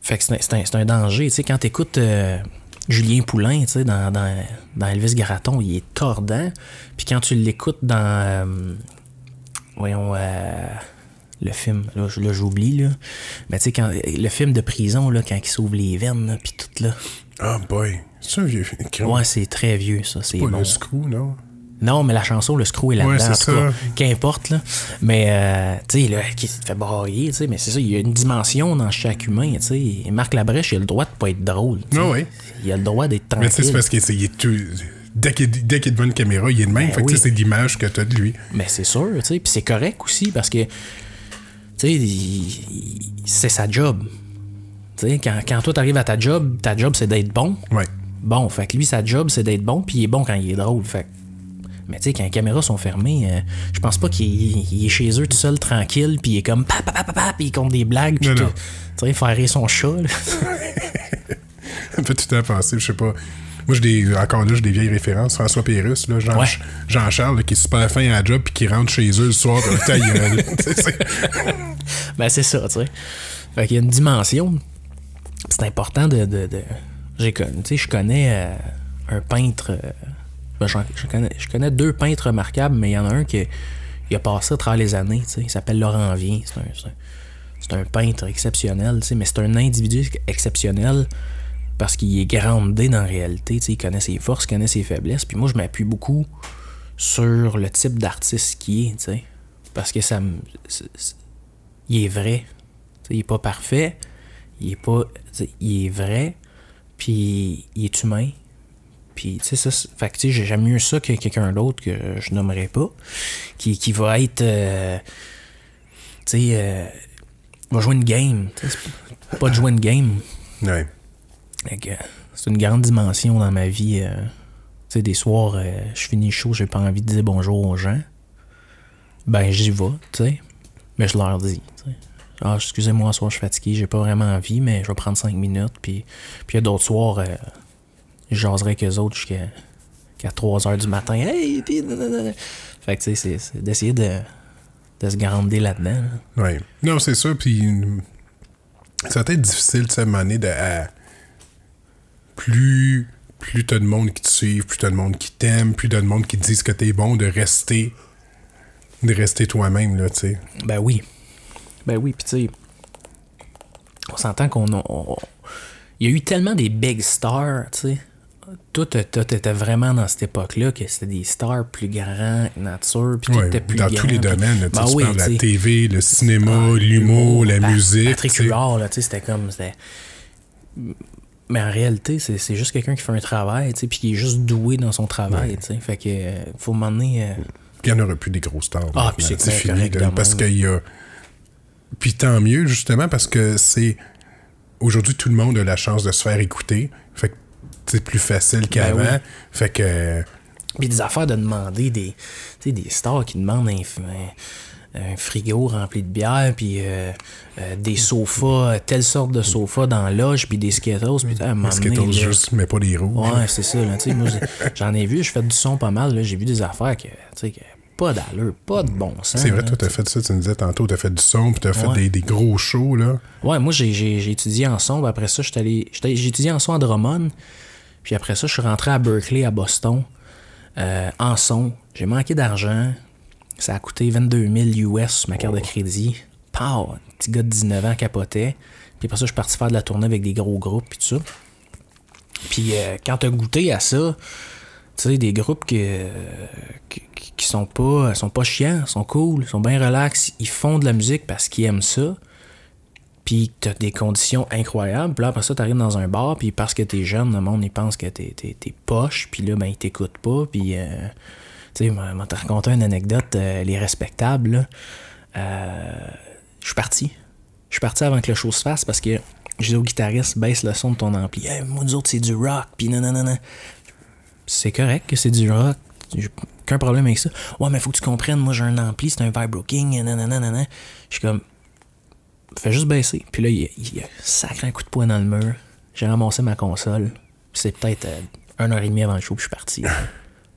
Speaker 2: Fait que c'est un danger, tu sais, quand t'écoutes Julien Poulain, tu sais, dans Elvis Garaton, il est tordant, puis quand tu l'écoutes dans le film, là j'oublie, là. Mais tu sais, quand le film de prison, là, quand il s'ouvre les veines, là, pis tout, là.
Speaker 1: Ah, boy. C'est un vieux film.
Speaker 2: Ouais, c'est très vieux, ça. C'est
Speaker 1: pas
Speaker 2: bon.
Speaker 1: le Screw, non?
Speaker 2: Non, mais la chanson, le Screw est là-dedans,
Speaker 1: ouais,
Speaker 2: en
Speaker 1: c'est
Speaker 2: tout cas.
Speaker 1: ça.
Speaker 2: Qu'importe, là. Mais, tu sais, là, qui te fait brailler, tu sais. Mais c'est ça, il y a une dimension dans chaque humain, tu sais. Et Marc Labrèche, il a le droit de pas être drôle.
Speaker 1: Ah, ouais.
Speaker 2: Il a le droit d'être tranquille.
Speaker 1: Mais tu sais, c'est parce qu'il est tout... Dès qu'il est devant une caméra, il est de même.
Speaker 2: Ben
Speaker 1: fait que
Speaker 2: oui.
Speaker 1: c'est l'image que t'as de lui.
Speaker 2: Mais c'est sûr, tu sais. Puis c'est correct aussi parce que, tu sais, c'est sa job. Tu sais, quand toi t'arrives à ta job c'est d'être bon.
Speaker 1: Ouais.
Speaker 2: Bon, fait que lui, sa job, c'est d'être bon, puis il est bon quand il est drôle. Fait que, mais tu sais, quand les caméras sont fermées, je pense pas qu'il est chez eux tout seul, tranquille, puis il est comme pa, puis il compte des blagues, puis tu sais, faire rire son chat.
Speaker 1: Ça me fait tout le temps penser, je sais pas. Moi, encore là, j'ai des vieilles références. François Pérusse, là, Jean-Charles, là, qui est super fin à la job, puis qui rentre chez eux le soir, puis ta gueule.
Speaker 2: Ben, c'est ça, tu sais. Fait qu'il y a une dimension. C'est important de je connais un peintre. Je connais 2 peintres remarquables, mais il y en a un qui a passé à travers les années. Il s'appelle Laurent Vien. C'est un peintre exceptionnel, mais c'est un individu exceptionnel parce qu'il est groundé dans la réalité. Il connaît ses forces, il connaît ses faiblesses. Puis moi, je m'appuie beaucoup sur le type d'artiste qu'il est. T'sais, parce que il est vrai. T'sais, il est pas parfait. Il est vrai. Puis il est humain. Puis, tu sais, ça, fait que, tu sais, j'aime mieux ça que quelqu'un d'autre que je nommerai pas, qui va être, tu sais, va jouer une game. C'est pas de jouer une game.
Speaker 1: Ouais.
Speaker 2: Fait que, c'est une grande dimension dans ma vie. Tu sais, des soirs, je finis chaud, j'ai pas envie de dire bonjour aux gens. Ben, j'y vais, tu sais. Mais je leur dis, tu sais. Ah, excusez-moi, ce soir, je suis fatigué, j'ai pas vraiment envie, mais je vais prendre 5 minutes. Puis il y a d'autres soirs, je jaserai avec eux autres jusqu'à 3h du matin. Hey, puis... Fait que, tu sais, c'est d'essayer de se grandir là-dedans. Là.
Speaker 1: Ouais. Non, c'est sûr, puis ça va être difficile, tu sais, à un moment donné, plus t'as de monde qui te suit, plus t'as de monde qui t'aime, plus t'as de monde qui te disent que t'es bon, de rester toi-même, là, tu sais.
Speaker 2: Ben oui, puis tu sais, on s'entend il y a eu tellement des big stars, tu sais. Toi, t'étais vraiment dans cette époque-là que c'était des stars plus grands que nature, puis t'étais plus
Speaker 1: dans
Speaker 2: grand,
Speaker 1: tous les domaines, là, tu parles de la
Speaker 2: t'sais.
Speaker 1: TV, le cinéma, l'humour, la musique.
Speaker 2: Patrick Huard, là, tu sais, c'était comme... Mais en réalité, c'est juste quelqu'un qui fait un travail, tu sais, puis qui est juste doué dans son travail, tu sais. Fait que, faut m'emmener...
Speaker 1: Il n'y en aura plus des gros stars.
Speaker 2: Ah, puis c'est
Speaker 1: fini, là, parce qu'il y a... Puis tant mieux, justement, parce que c'est... Aujourd'hui, tout le monde a la chance de se faire écouter. Fait que c'est plus facile qu'avant.
Speaker 2: Ben oui.
Speaker 1: Fait que...
Speaker 2: Puis des affaires de demander des stars qui demandent un frigo rempli de bière, puis des sofas, telle sorte de sofas dans la loge, puis des Skittles, puis à un moment donné,
Speaker 1: Skittles juste, mais pas des rouges.
Speaker 2: Ouais, c'est ça. Là, moi, j'en ai vu, je fais du son pas mal. Là, j'ai vu des affaires que pas d'allure, pas de bon sens.
Speaker 1: C'est vrai, toi, t'as fait ça, tu me disais tantôt, t'as fait du son, puis t'as fait des gros shows, là.
Speaker 2: Ouais, moi, j'ai étudié en son, puis après ça, j'ai étudié en son à Drummond, puis après ça, je suis rentré à Berkeley, à Boston, en son. J'ai manqué d'argent, ça a coûté 22 000 US sur ma carte de crédit. Pow! Un petit gars de 19 ans capotait, puis après ça, je suis parti faire de la tournée avec des gros groupes, puis tout ça. Puis quand t'as goûté à ça, tu sais, des groupes qui sont pas chiants, sont cool, sont bien relax, ils font de la musique parce qu'ils aiment ça, puis t'as des conditions incroyables, puis là après ça t'arrives dans un bar, puis parce que t'es jeune, le monde il pense que t'es poche, puis là ben ils t'écoutent pas, puis tu sais, moi t'as raconté une anecdote, les respectables, je suis parti avant que le show se fasse parce que j'ai dit au guitariste, baisse le son de ton ampli. Hey, moi, nous autres, c'est du rock, pis nanana. C'est correct que c'est du rock. J'ai aucun problème avec ça. Ouais, mais faut que tu comprennes, moi, j'ai un ampli, c'est un Vibro King, nanana. Je suis comme, fais juste baisser. Puis là, il a sacré un coup de poing dans le mur. J'ai ramassé ma console. C'est peut-être 1h30 avant le show, puis je suis parti.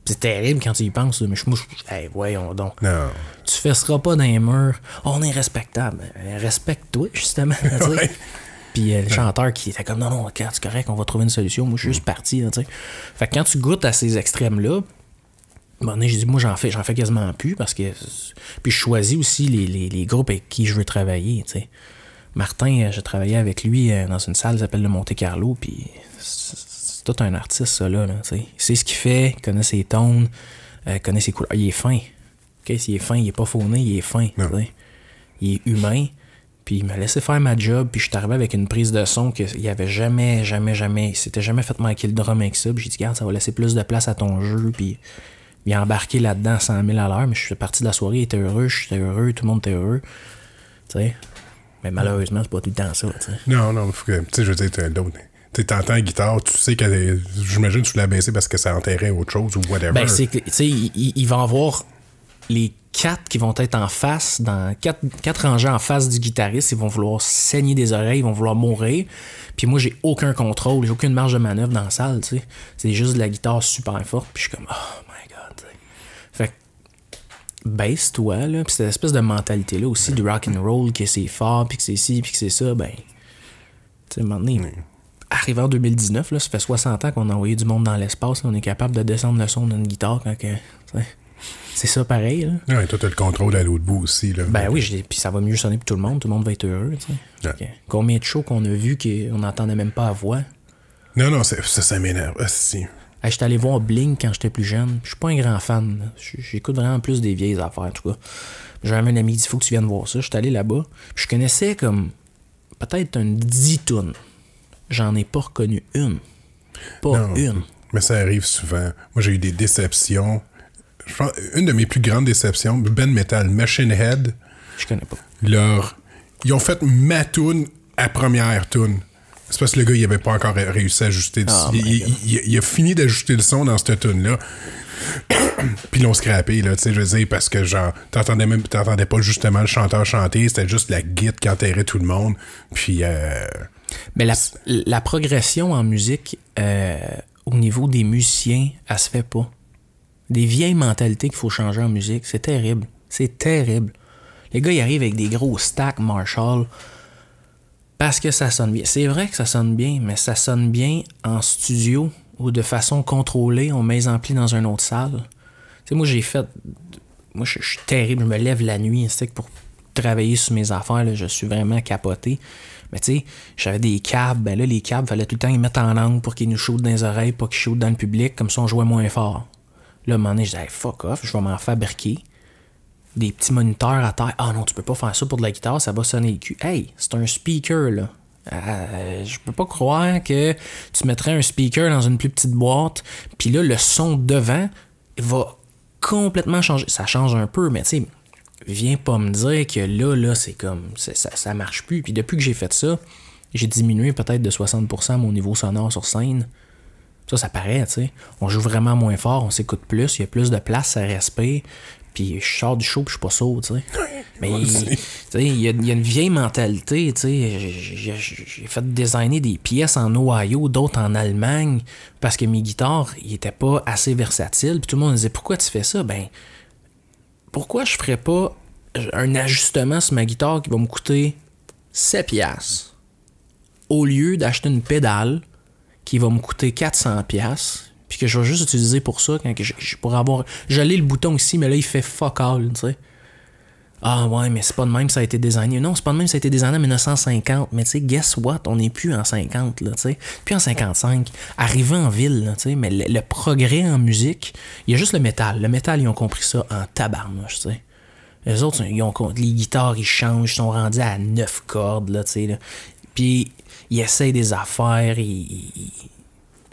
Speaker 2: C'est terrible quand tu y penses, mais hey, voyons donc.
Speaker 1: Non.
Speaker 2: Tu fesseras pas dans les murs. Oh, on est respectable. Respecte-toi, justement.
Speaker 1: Ouais.
Speaker 2: Puis le chanteur qui était comme non, c'est correct, on va trouver une solution. Moi, je suis juste parti. Là, fait que quand tu goûtes à ces extrêmes-là, j'ai dit, moi, j'en fais quasiment plus parce que. Puis je choisis aussi les groupes avec qui je veux travailler. T'sais. Martin, j'ai travaillé avec lui dans une salle qui s'appelle le Monte Carlo. Puis c'est tout un artiste, ça, là. Il sait ce qu'il fait, il connaît ses tones, connaît ses couleurs. Il est fin. Okay? S'il est fin, il est pas fauné, il est fin. Il est humain. Puis il m'a laissé faire ma job, puis je suis arrivé avec une prise de son qu'il avait jamais, il s'était jamais fait manquer le drum avec ça. Puis j'ai dit, regarde, ça va laisser plus de place à ton jeu, puis il a embarqué là-dedans 100 000 à l'heure, mais je suis parti de la soirée, il était heureux, j'étais heureux, tout le monde était heureux. Tu sais. Mais malheureusement, c'est pas tout le temps ça, tu sais.
Speaker 1: Non, faut que, tu sais, je veux dire, t'entends la guitare, tu sais que, j'imagine que tu l'as baissé parce que ça enterrait autre chose ou whatever.
Speaker 2: Ben, c'est que, tu sais, il va avoir les 4 qui vont être en face, dans 4 rangées en face du guitariste, ils vont vouloir saigner des oreilles, ils vont vouloir mourir. Puis moi, j'ai aucun contrôle, j'ai aucune marge de manœuvre dans la salle, tu sais. C'est juste de la guitare super forte, puis je suis comme, oh my god, t'sais. Fait que, baisse-toi, là. Puis cette espèce de mentalité-là aussi, du rock and roll, que c'est fort, puis que c'est ci, puis que c'est ça, ben, tu sais, à un moment donné, arrivé en 2019, là, ça fait 60 ans qu'on a envoyé du monde dans l'espace, là, on est capable de descendre le son d'une guitare quand que, t'sais. C'est ça pareil, là.
Speaker 1: Ouais, toi, t'as le contrôle à l'autre bout aussi, là.
Speaker 2: Ben oui, puis ça va mieux sonner pour tout le monde va être heureux, tu sais. Ouais. Combien de shows qu'on a vu qu'on n'entendait même pas la voix?
Speaker 1: Non, ça m'énerve. Si.
Speaker 2: Hey, j'étais allé voir Blink quand j'étais plus jeune. Je suis pas un grand fan. J'écoute vraiment plus des vieilles affaires, en tout cas. J'ai un ami qui dit, faut que tu viennes voir ça. J'étais allé là-bas. Je connaissais comme peut-être 10 tunes. J'en ai pas reconnu une. Une.
Speaker 1: Mais ça arrive souvent. Moi, j'ai eu des déceptions. Je pense, une de mes plus grandes déceptions, Ben Metal, Machine Head.
Speaker 2: Je connais pas.
Speaker 1: Ils ont fait ma toune à première toune. C'est parce que le gars, il avait pas encore réussi à ajuster. Il a fini d'ajuster le son dans cette toune-là. Puis ils l'ont scrappé, là, tu sais, je veux dire, parce que genre, t'entendais pas justement le chanteur chanter, c'était juste la guitare qui enterrait tout le monde. Puis.
Speaker 2: Mais la progression en musique, au niveau des musiciens, elle se fait pas. Des vieilles mentalités qu'il faut changer en musique, c'est terrible. C'est terrible. Les gars, ils arrivent avec des gros stacks Marshall parce que ça sonne bien. C'est vrai que ça sonne bien, mais ça sonne bien en studio ou de façon contrôlée. On met les amplis dans une autre salle. Tu sais, moi, je suis terrible. Je me lève la nuit, c'est que pour travailler sur mes affaires, là, je suis vraiment capoté. Mais tu sais, j'avais des câbles. Ben là, les câbles, fallait tout le temps les mettre en angle pour qu'ils nous shootent dans les oreilles, pas qu'ils shootent dans le public. Comme ça, on jouait moins fort. Là, à un moment donné, je disais, hey, fuck off, je vais m'en fabriquer des petits moniteurs à terre. Ah non, tu peux pas faire ça pour de la guitare, ça va sonner le cul. Hey, c'est un speaker, là. Je peux pas croire que tu mettrais un speaker dans une plus petite boîte, puis là, le son devant va complètement changer. Ça change un peu, mais tu sais, viens pas me dire que là, c'est comme, ça marche plus. Puis depuis que j'ai fait ça, j'ai diminué peut-être de 60% mon niveau sonore sur scène. Ça paraît, tu sais. On joue vraiment moins fort, on s'écoute plus, il y a plus de place, ça respire. Puis je sors du show puis je suis pas sourd, tu sais. Mais il y a une vieille mentalité, tu sais. J'ai fait designer des pièces en Ohio, d'autres en Allemagne, parce que mes guitares, ils étaient pas assez versatiles. Puis tout le monde me disait, pourquoi tu fais ça? Ben, pourquoi je ferais pas un ajustement sur ma guitare qui va me coûter 7$ au lieu d'acheter une pédale qui va me coûter 400$, puis que je vais juste utiliser pour ça quand je pourrais avoir... J'allais le bouton ici, mais là, il fait fuck all, tu sais. Ah ouais, mais c'est pas de même ça a été designé. Non, c'est pas de même ça a été designé en 1950. Mais tu sais, guess what? On n'est plus en 50, là, tu sais. Puis en 55. Arrivé en ville, là, tu sais. Mais le progrès en musique, il y a juste le métal. Le métal, ils ont compris ça en tabarnouche, tu sais. Les autres, les guitares, ils changent, ils sont rendus à 9 cordes, là, tu sais. Là. Puis ils essayent des affaires,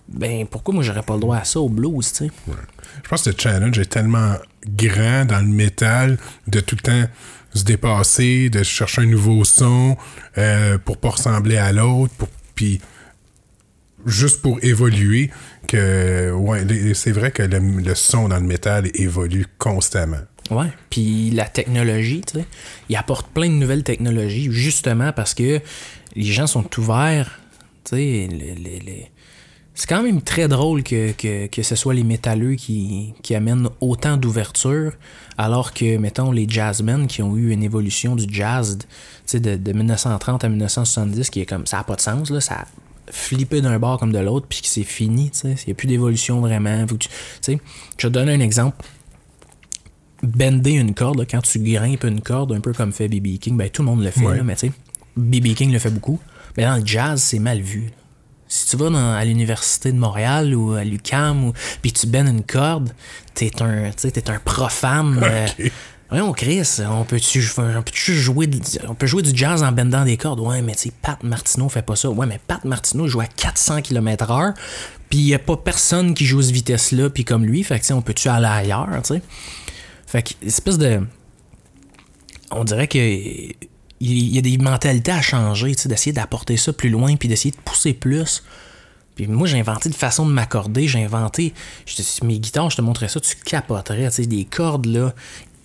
Speaker 2: ben, pourquoi moi j'aurais pas le droit à ça au blues, tu sais?
Speaker 1: Ouais. Je pense que le challenge est tellement grand dans le métal de tout le temps se dépasser, de chercher un nouveau son pour pas ressembler à l'autre, puis juste pour évoluer, que ouais, c'est vrai que le son dans le métal évolue constamment.
Speaker 2: Ouais, puis la technologie, tu sais, il apporte plein de nouvelles technologies, justement parce que les gens sont ouverts, tu sais, c'est quand même très drôle que ce soit les métalleux qui amènent autant d'ouverture, alors que, mettons, les jazzmen qui ont eu une évolution du jazz, tu sais, de 1930 à 1970, qui est comme, ça n'a pas de sens, là, ça a flippé d'un bord comme de l'autre, puis que c'est fini, tu sais, il n'y a plus d'évolution vraiment. Tu sais, je vais te donner un exemple. Bender une corde, là, quand tu grimpes une corde, un peu comme fait B.B. King, ben tout le monde le fait, là, mais tu sais, B.B. King le fait beaucoup. Mais dans le jazz, c'est mal vu. Si tu vas à l'université de Montréal ou à l'UQAM, puis tu bendes une corde, t'es un profane.
Speaker 1: Okay.
Speaker 2: Voyons, Chris, on peut jouer du jazz en bendant des cordes? Ouais, mais tu sais, Pat Martineau fait pas ça. Ouais, mais Pat Martineau joue à 400 km/h, puis il y a pas personne qui joue à cette vitesse-là, puis comme lui, fait que on peut-tu aller ailleurs, tu sais? Fait que, espèce de... On dirait que... Il y a des mentalités à changer, tu sais, d'essayer d'apporter ça plus loin, puis d'essayer de pousser plus. Puis moi, j'ai inventé une façon de m'accorder, mes guitares, je te montrais ça, tu capoterais, tu sais, des cordes, là,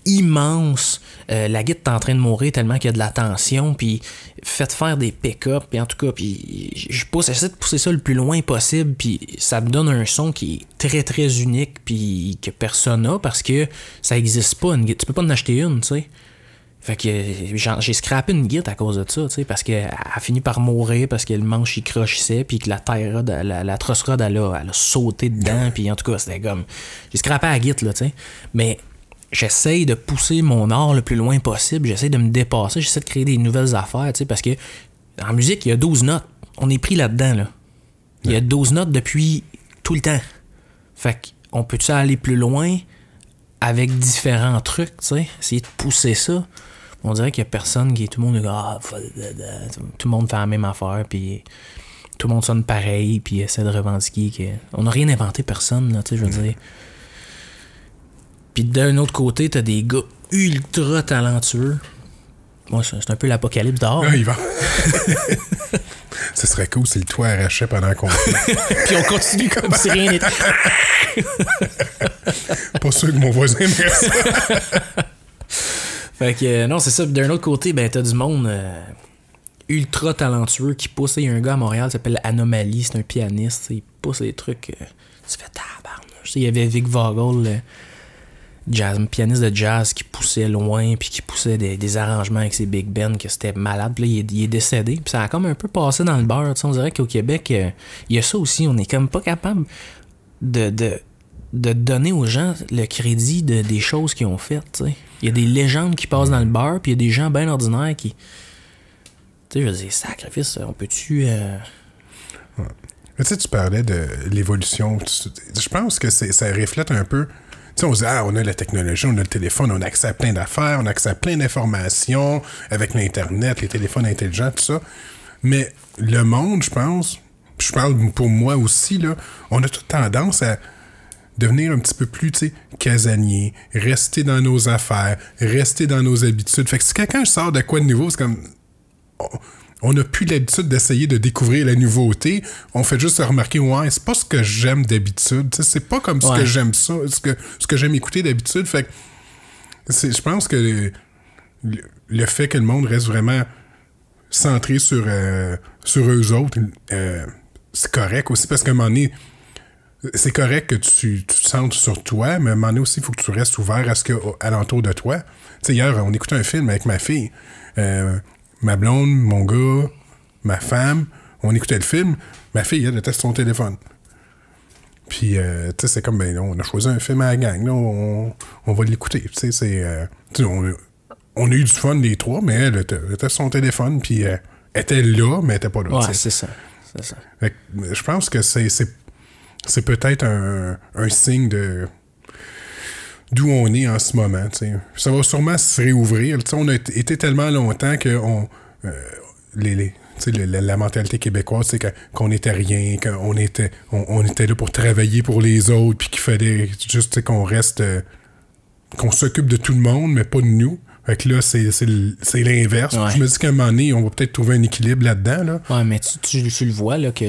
Speaker 2: immenses. La guitare est en train de mourir tellement qu'il y a de la tension, puis faites faire des pick-up, puis en tout cas, puis j'essaie de pousser ça le plus loin possible, puis ça me donne un son qui est très, très unique, puis que personne n'a, parce que ça existe pas, tu peux pas en acheter une, tu sais. Fait que j'ai scrappé une guitare à cause de ça, tu sais, parce qu'elle a fini par mourir parce que le manche il crochissait, puis que la terre rod, la truss rod, elle a sauté dedans, puis en tout cas, c'était comme... J'ai scrappé la guitare, là, tu sais. Mais j'essaye de pousser mon art le plus loin possible, j'essaie de me dépasser, j'essaie de créer des nouvelles affaires, tu sais, parce que en musique, il y a 12 notes. On est pris là-dedans, là. Il y a 12 notes depuis tout le temps. Fait qu'on peut-tu aller plus loin avec différents trucs, tu sais, essayer de pousser ça? On dirait qu'il y a personne tout le monde tout le monde fait la même affaire, puis tout le monde sonne pareil, puis essaie de revendiquer on n'a rien inventé, personne, là, tu sais, je veux dire. Puis d'un autre côté, t'as des gars ultra talentueux. Moi, c'est un peu l'apocalypse dehors.
Speaker 1: Ah, il va. Ce serait cool si le toit arrachait pendant qu'on fait.
Speaker 2: Puis on continue comme si rien n'était.
Speaker 1: Pas sûr que mon voisin aimerait ça.
Speaker 2: Fait que, non, c'est ça. D'un autre côté, ben, t'as du monde ultra talentueux qui pousse. Il y a un gars à Montréal qui s'appelle Anomaly, c'est un pianiste. Il pousse des trucs. Tu fais tabarnouche. Il y avait Vic Vogel, pianiste de jazz, qui poussait loin, puis qui poussait des arrangements avec ses big bands, que c'était malade. Puis là, il est décédé. Puis ça a comme un peu passé dans le beurre. On dirait qu'au Québec, il y a ça aussi. On est comme pas capable de donner aux gens le crédit des choses qu'ils ont faites, tu sais. Il y a des légendes qui passent dans le beurre, puis il y a des gens bien ordinaires qui... Tu sais, je veux dire, sacrifice, on peut-tu...
Speaker 1: Ouais. Tu sais, tu parlais de l'évolution. Je pense que ça reflète un peu... Tu sais, on se dit, on a la technologie, on a le téléphone, on a accès à plein d'affaires, on a accès à plein d'informations avec l'Internet, les téléphones intelligents, tout ça. Mais le monde, je pense, je parle pour moi aussi, là, on a toute tendance à devenir un petit peu plus, tu sais, casanier, rester dans nos affaires, rester dans nos habitudes. Fait que si quelqu'un sort de quoi de nouveau, c'est comme... On n'a plus l'habitude d'essayer de découvrir la nouveauté. On fait juste se remarquer, ouais, c'est pas ce que j'aime d'habitude. Tu sais, c'est pas comme ce que j'aime ça, ce que j'aime écouter d'habitude. Fait que je pense que le fait que le monde reste vraiment centré sur eux autres, c'est correct aussi, parce qu'à un moment donné, c'est correct que tu te sentes sur toi, mais à un moment donné aussi, il faut que tu restes ouvert à ce qu'il y a alentour de toi. Tu sais, hier, on écoutait un film avec ma fille. Ma blonde, mon gars, ma femme, on écoutait le film. Ma fille, elle était sur son téléphone. Puis, tu sais, c'est comme, ben, là, on a choisi un film à la gang, là, on va l'écouter. Tu sais, on a eu du fun les trois, mais elle était sur son téléphone, puis elle était là, mais elle était pas là.
Speaker 2: Ouais, c'est ça.
Speaker 1: Fait que, je pense que c'est peut-être un signe de d'où on est en ce moment. T'sais. Ça va sûrement se réouvrir. T'sais, on a été tellement longtemps que la mentalité québécoise, c'est qu'on n'était rien, qu'on était, on était là pour travailler pour les autres, puis qu'il fallait juste qu'on reste, qu'on s'occupe de tout le monde, mais pas de nous. Fait que là, c'est l'inverse.
Speaker 2: Ouais.
Speaker 1: Je me dis qu'à un moment donné, on va peut-être trouver un équilibre là-dedans. Là.
Speaker 2: Ouais, mais tu le vois, là, que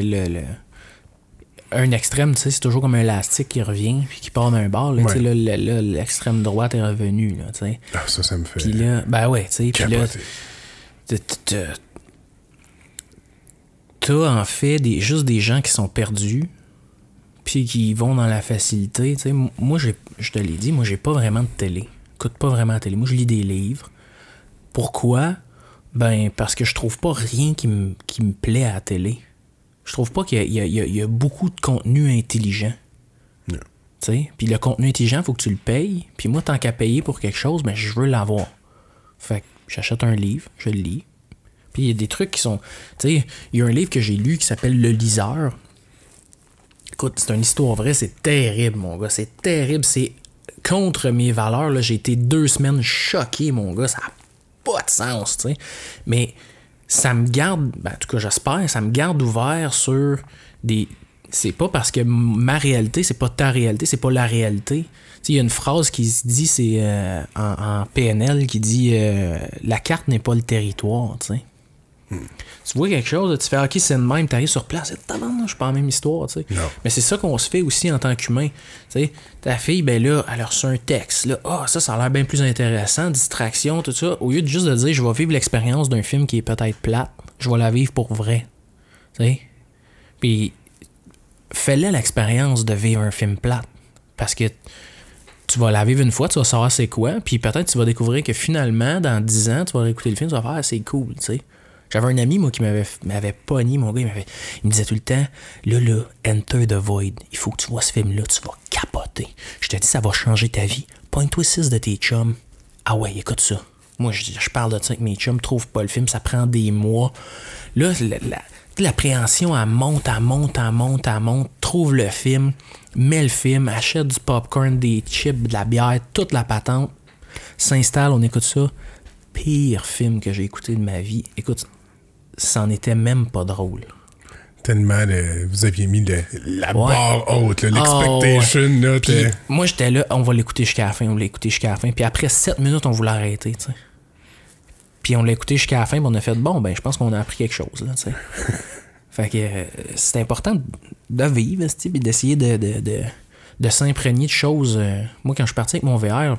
Speaker 2: un extrême, tu sais, c'est toujours comme un élastique qui revient puis qui part d'un bord. Là,
Speaker 1: Ouais.
Speaker 2: tu sais, là, l'extrême droite est revenu, là, tu sais.
Speaker 1: Ah, ça me fait...
Speaker 2: Puis là, ben ouais, tu sais, puis là, t'as en fait juste des gens qui sont perdus puis qui vont dans la facilité, tu sais. Moi, je te l'ai dit, moi, j'ai pas vraiment de télé. J'écoute pas vraiment la télé. Moi, je lis des livres. Pourquoi? Ben, parce que je trouve pas rien qui me plaît à la télé. Je trouve pas qu'il y a beaucoup de contenu intelligent.
Speaker 1: Non.
Speaker 2: Tu sais? Puis le contenu intelligent, il faut que tu le payes. Puis moi, tant qu'à payer pour quelque chose, ben, je veux l'avoir. Fait que j'achète un livre, je le lis. Puis il y a des trucs qui sont... Tu sais, il y a un livre que j'ai lu qui s'appelle Le Liseur. Écoute, c'est une histoire vraie, c'est terrible, mon gars. C'est terrible, c'est contre mes valeurs. Là. J'ai été 2 semaines choqué, mon gars. Ça n'a pas de sens, tu sais. Mais... ça me garde, ben, en tout cas j'espère, ça me garde ouvert sur des... C'est pas parce que ma réalité, c'est pas ta réalité, c'est pas la réalité. Il y a une phrase qui se dit, c'est en PNL, qui dit la carte n'est pas le territoire, tu sais. Tu vois quelque chose, tu fais ok, c'est de même, t'arrives sur place, je suis pas la même histoire, tu sais. Mais c'est ça qu'on se fait aussi en tant qu'humain. Tu sais, ta fille, ben là, elle a reçu un texte, là, ça a l'air bien plus intéressant, distraction, tout ça. Au lieu de juste de dire, je vais vivre l'expérience d'un film qui est peut-être plate, je vais la vivre pour vrai. Tu sais. Puis, fais-le l'expérience de vivre un film plate. Parce que tu vas la vivre une fois, tu vas savoir c'est quoi, puis peut-être tu vas découvrir que finalement, dans 10 ans, tu vas réécouter le film, tu vas faire, c'est cool, tu sais. J'avais un ami, moi, qui m'avait pogné, mon gars, il me disait tout le temps, là, Enter the Void, il faut que tu vois ce film-là, tu vas capoter. Je te dis, ça va changer ta vie. Pointe-toi 6 de tes chums. Ah ouais, écoute ça. Moi, je parle de ça avec mes chums, trouve pas le film, ça prend des mois. Là, l'appréhension, elle monte, trouve le film, met le film, achète du popcorn, des chips, de la bière, toute la patente, s'installe, on écoute ça. Pire film que j'ai écouté de ma vie. Écoute, c'en était même pas drôle.
Speaker 1: Tellement vous aviez mis la barre haute, l'expectation.
Speaker 2: Ouais.
Speaker 1: Là,
Speaker 2: puis, moi, j'étais là, on va l'écouter jusqu'à la fin, Puis après 7 minutes, on voulait arrêter, tu sais. Puis on l'a écouté jusqu'à la fin, puis on a fait, bon, ben je pense qu'on a appris quelque chose, là, tu sais. Fait que c'est important de vivre, puis d'essayer de s'imprégner de choses. Moi, quand je suis parti avec mon VR,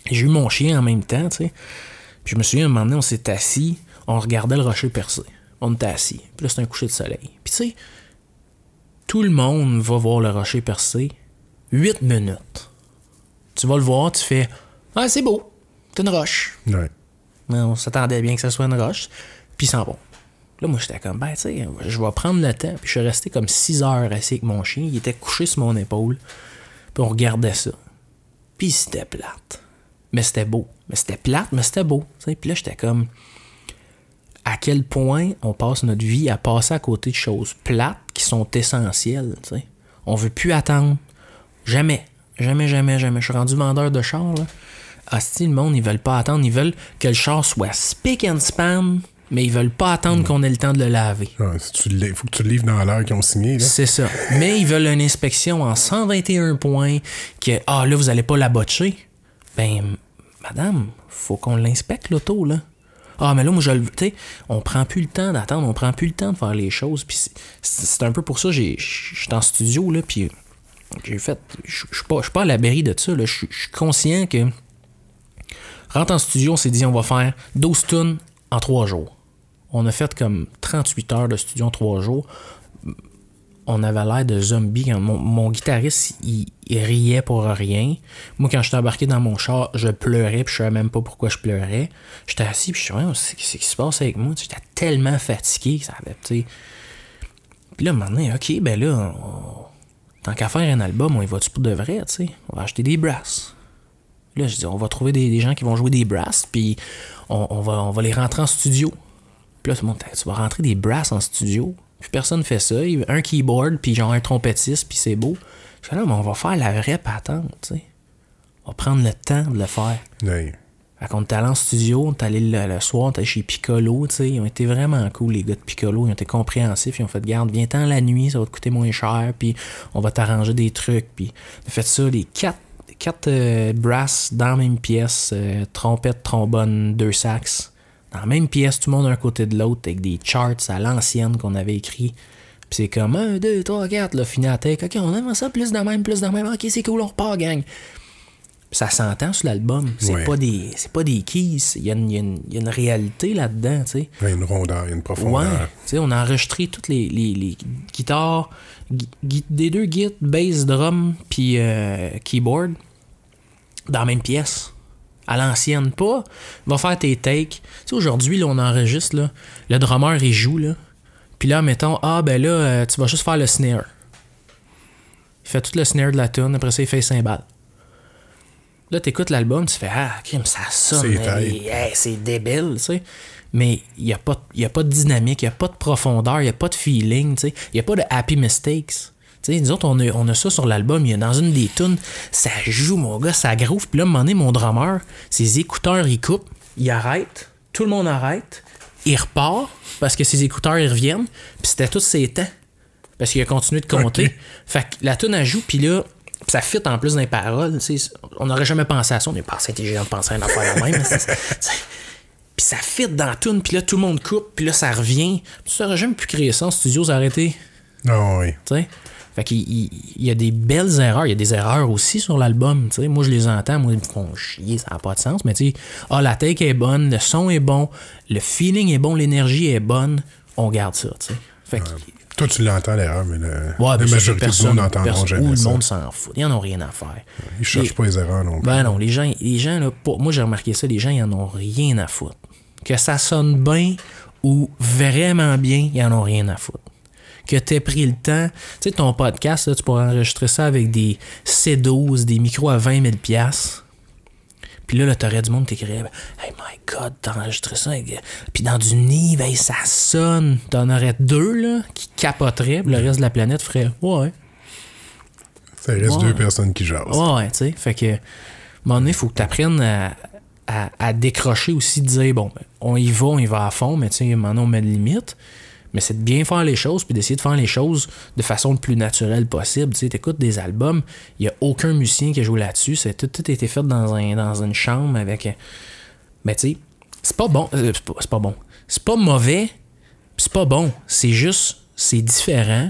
Speaker 2: j'ai eu mon chien en même temps, tu sais. Puis je me souviens, à un moment donné, on s'est assis, on regardait le rocher percé. On était assis. Puis là, c'était un coucher de soleil. Puis tu sais, tout le monde va voir le rocher percé 8 minutes. Tu vas le voir, tu fais « Ah, c'est beau, c'est une roche. »
Speaker 1: Ouais.
Speaker 2: On s'attendait bien que ça soit une roche. Puis il sent bon. Là, moi, j'étais comme, ben, tu sais, je vais prendre le temps. Puis je suis resté comme 6 heures assis avec mon chien. Il était couché sur mon épaule. Puis on regardait ça. Puis c'était plate. Mais c'était beau. Mais c'était plate, mais c'était beau. T'sais. Puis là, j'étais comme, à quel point on passe notre vie à passer à côté de choses plates qui sont essentielles. T'sais. On veut plus attendre. Jamais. Jamais. Je suis rendu vendeur de chars, là. Asti, le monde, ils veulent pas attendre. Ils veulent que le char soit spick and span, mais ils veulent pas attendre qu'on ait le temps de le laver.
Speaker 1: Il faut que tu le livres dans l'heure qu'ils ont signé. Là.
Speaker 2: C'est ça. Mais ils veulent une inspection en 121 points que, là, vous allez pas la botcher. Ben, madame, faut qu'on l'inspecte, l'auto, là. Mais là, moi, tu sais, on prend plus le temps d'attendre, on prend plus le temps de faire les choses. Puis c'est un peu pour ça, je suis en studio, là, puis j'ai fait... Je suis pas à l'abri de ça, là. Je suis conscient que... Rentre en studio, on s'est dit, on va faire 12 tunes en 3 jours. On a fait comme 38 heures de studio en 3 jours. on avait l'air de zombies. Mon guitariste, il riait pour rien. Moi, quand j'étais embarqué dans mon char, je pleurais, puis je savais même pas pourquoi je pleurais. J'étais assis, puis je me disais, qu'est-ce qui se passe avec moi? J'étais tellement fatigué, ça avait, tu sais. Puis là, à un moment donné, OK, ben là, tant qu'à faire un album, on y va-tu pour de vrai, tu sais? On va acheter des brasses. Là, je dis, on va trouver des gens qui vont jouer des brasses, puis on va les rentrer en studio. Puis là, tout le monde, tu vas rentrer des brasses en studio? Puis personne fait ça. Il y a un keyboard, puis genre un trompettiste, puis c'est beau. Je dis, non, mais on va faire la vraie patente, tu sais. On va prendre le temps de le faire.
Speaker 1: Oui.
Speaker 2: Fait qu'on est allé en studio, on est allé le soir, on est allé chez Piccolo, tu sais. Ils ont été vraiment cool, les gars de Piccolo. Ils ont été compréhensifs. Ils ont fait, garde, viens-t'en la nuit, ça va te coûter moins cher, puis on va t'arranger des trucs. Puis on a fait ça, les quatre brasses dans la même pièce, trompette, trombone, 2 sax. Dans la même pièce, tout le monde d'un côté de l'autre, avec des charts à l'ancienne qu'on avait écrit. Puis c'est comme 1, 2, 3, 4, là, fini à la tech. OK, on aime ça, plus de même. OK, c'est cool, on repart, gang. Puis ça s'entend sur l'album. C'est
Speaker 1: ouais.
Speaker 2: pas des keys. Il y a une réalité là-dedans, tu sais.
Speaker 1: Il y a une rondeur, il y a une profondeur.
Speaker 2: Ouais. Tu sais, on a enregistré toutes les guitares, des 2 guides, bass, drum, puis keyboard, dans la même pièce. À l'ancienne, pas. Va faire tes takes. Tu sais, aujourd'hui, là, on enregistre, là. Le drummer, il joue, là. Puis là, mettons, ben là, tu vas juste faire le snare. Il fait tout le snare de la tune. Après ça, il fait les cymbales. Là, t'écoutes l'album, tu fais, crime, ça sonne. C'est débile, tu sais. Mais il n'y a pas de dynamique, il n'y a pas de profondeur, il n'y a pas de feeling, tu sais. Il n'y a pas de happy mistakes. T'sais, nous autres, on a ça sur l'album. Il y a dans une des tunes, ça joue, mon gars, ça groove. Puis là, à un moment donné, mon drummer, ses écouteurs, il coupe, il arrête, tout le monde arrête, il repart parce que ses écouteurs, ils reviennent. Puis c'était tous ses temps. Parce qu'il a continué de compter. Okay. Fait que la tune, elle joue, puis là, ça fit en plus dans les paroles. On n'aurait jamais pensé à ça. On n'est pas assez intelligent de penser à une affaire la même. Puis ça fit dans la tune, puis là, tout le monde coupe, puis là, ça revient. Tu n'aurais jamais pu créer ça en studio, ça aurait été.
Speaker 1: Ah oui.
Speaker 2: Tu sais? Fait qu'il y a des belles erreurs. Il y a des erreurs aussi sur l'album. T'sais. Moi, je les entends. Moi, ils me font chier. Ça n'a pas de sens. Mais tu sais, la take est bonne, le son est bon, le feeling est bon, l'énergie est bonne. On garde ça. T'sais. Fait que,
Speaker 1: toi, tu l'entends l'erreur, mais
Speaker 2: la
Speaker 1: majorité du monde n'entendront jamais
Speaker 2: le
Speaker 1: ça.
Speaker 2: monde s'en fout. Ils n'en ont rien à faire.
Speaker 1: Ils ne cherchent pas les erreurs non plus.
Speaker 2: Ben non, les gens là, moi, j'ai remarqué ça. Les gens, ils n'en ont rien à foutre. Que ça sonne bien ou vraiment bien, ils n'en ont rien à foutre. Que tu aies pris le temps. Tu sais, ton podcast, là, tu pourrais enregistrer ça avec des C12, des micros à 20 000 $. Puis là, t'aurais du monde qui t'écrirait « Hey my God, t'as enregistré ça avec... » Puis dans du Neve, hey, ça sonne. T'en aurais 2 là, qui capoteraient, puis le reste de la planète ferait « Ouais. »
Speaker 1: Ça reste 2 personnes qui jasent.
Speaker 2: Ouais, tu sais. Fait que, à un moment donné, il faut que t'apprennes à décrocher aussi, de dire « Bon, on y va à fond, mais tu sais, maintenant on met de limite. » Mais c'est de bien faire les choses, puis d'essayer de faire les choses de façon le plus naturelle possible. Tu sais, t'écoutes des albums, il n'y a aucun musicien qui a joué là-dessus. Tout a été fait dans une chambre avec... Mais tu sais, c'est pas bon. C'est pas bon. C'est pas mauvais, c'est pas bon. C'est juste, c'est différent.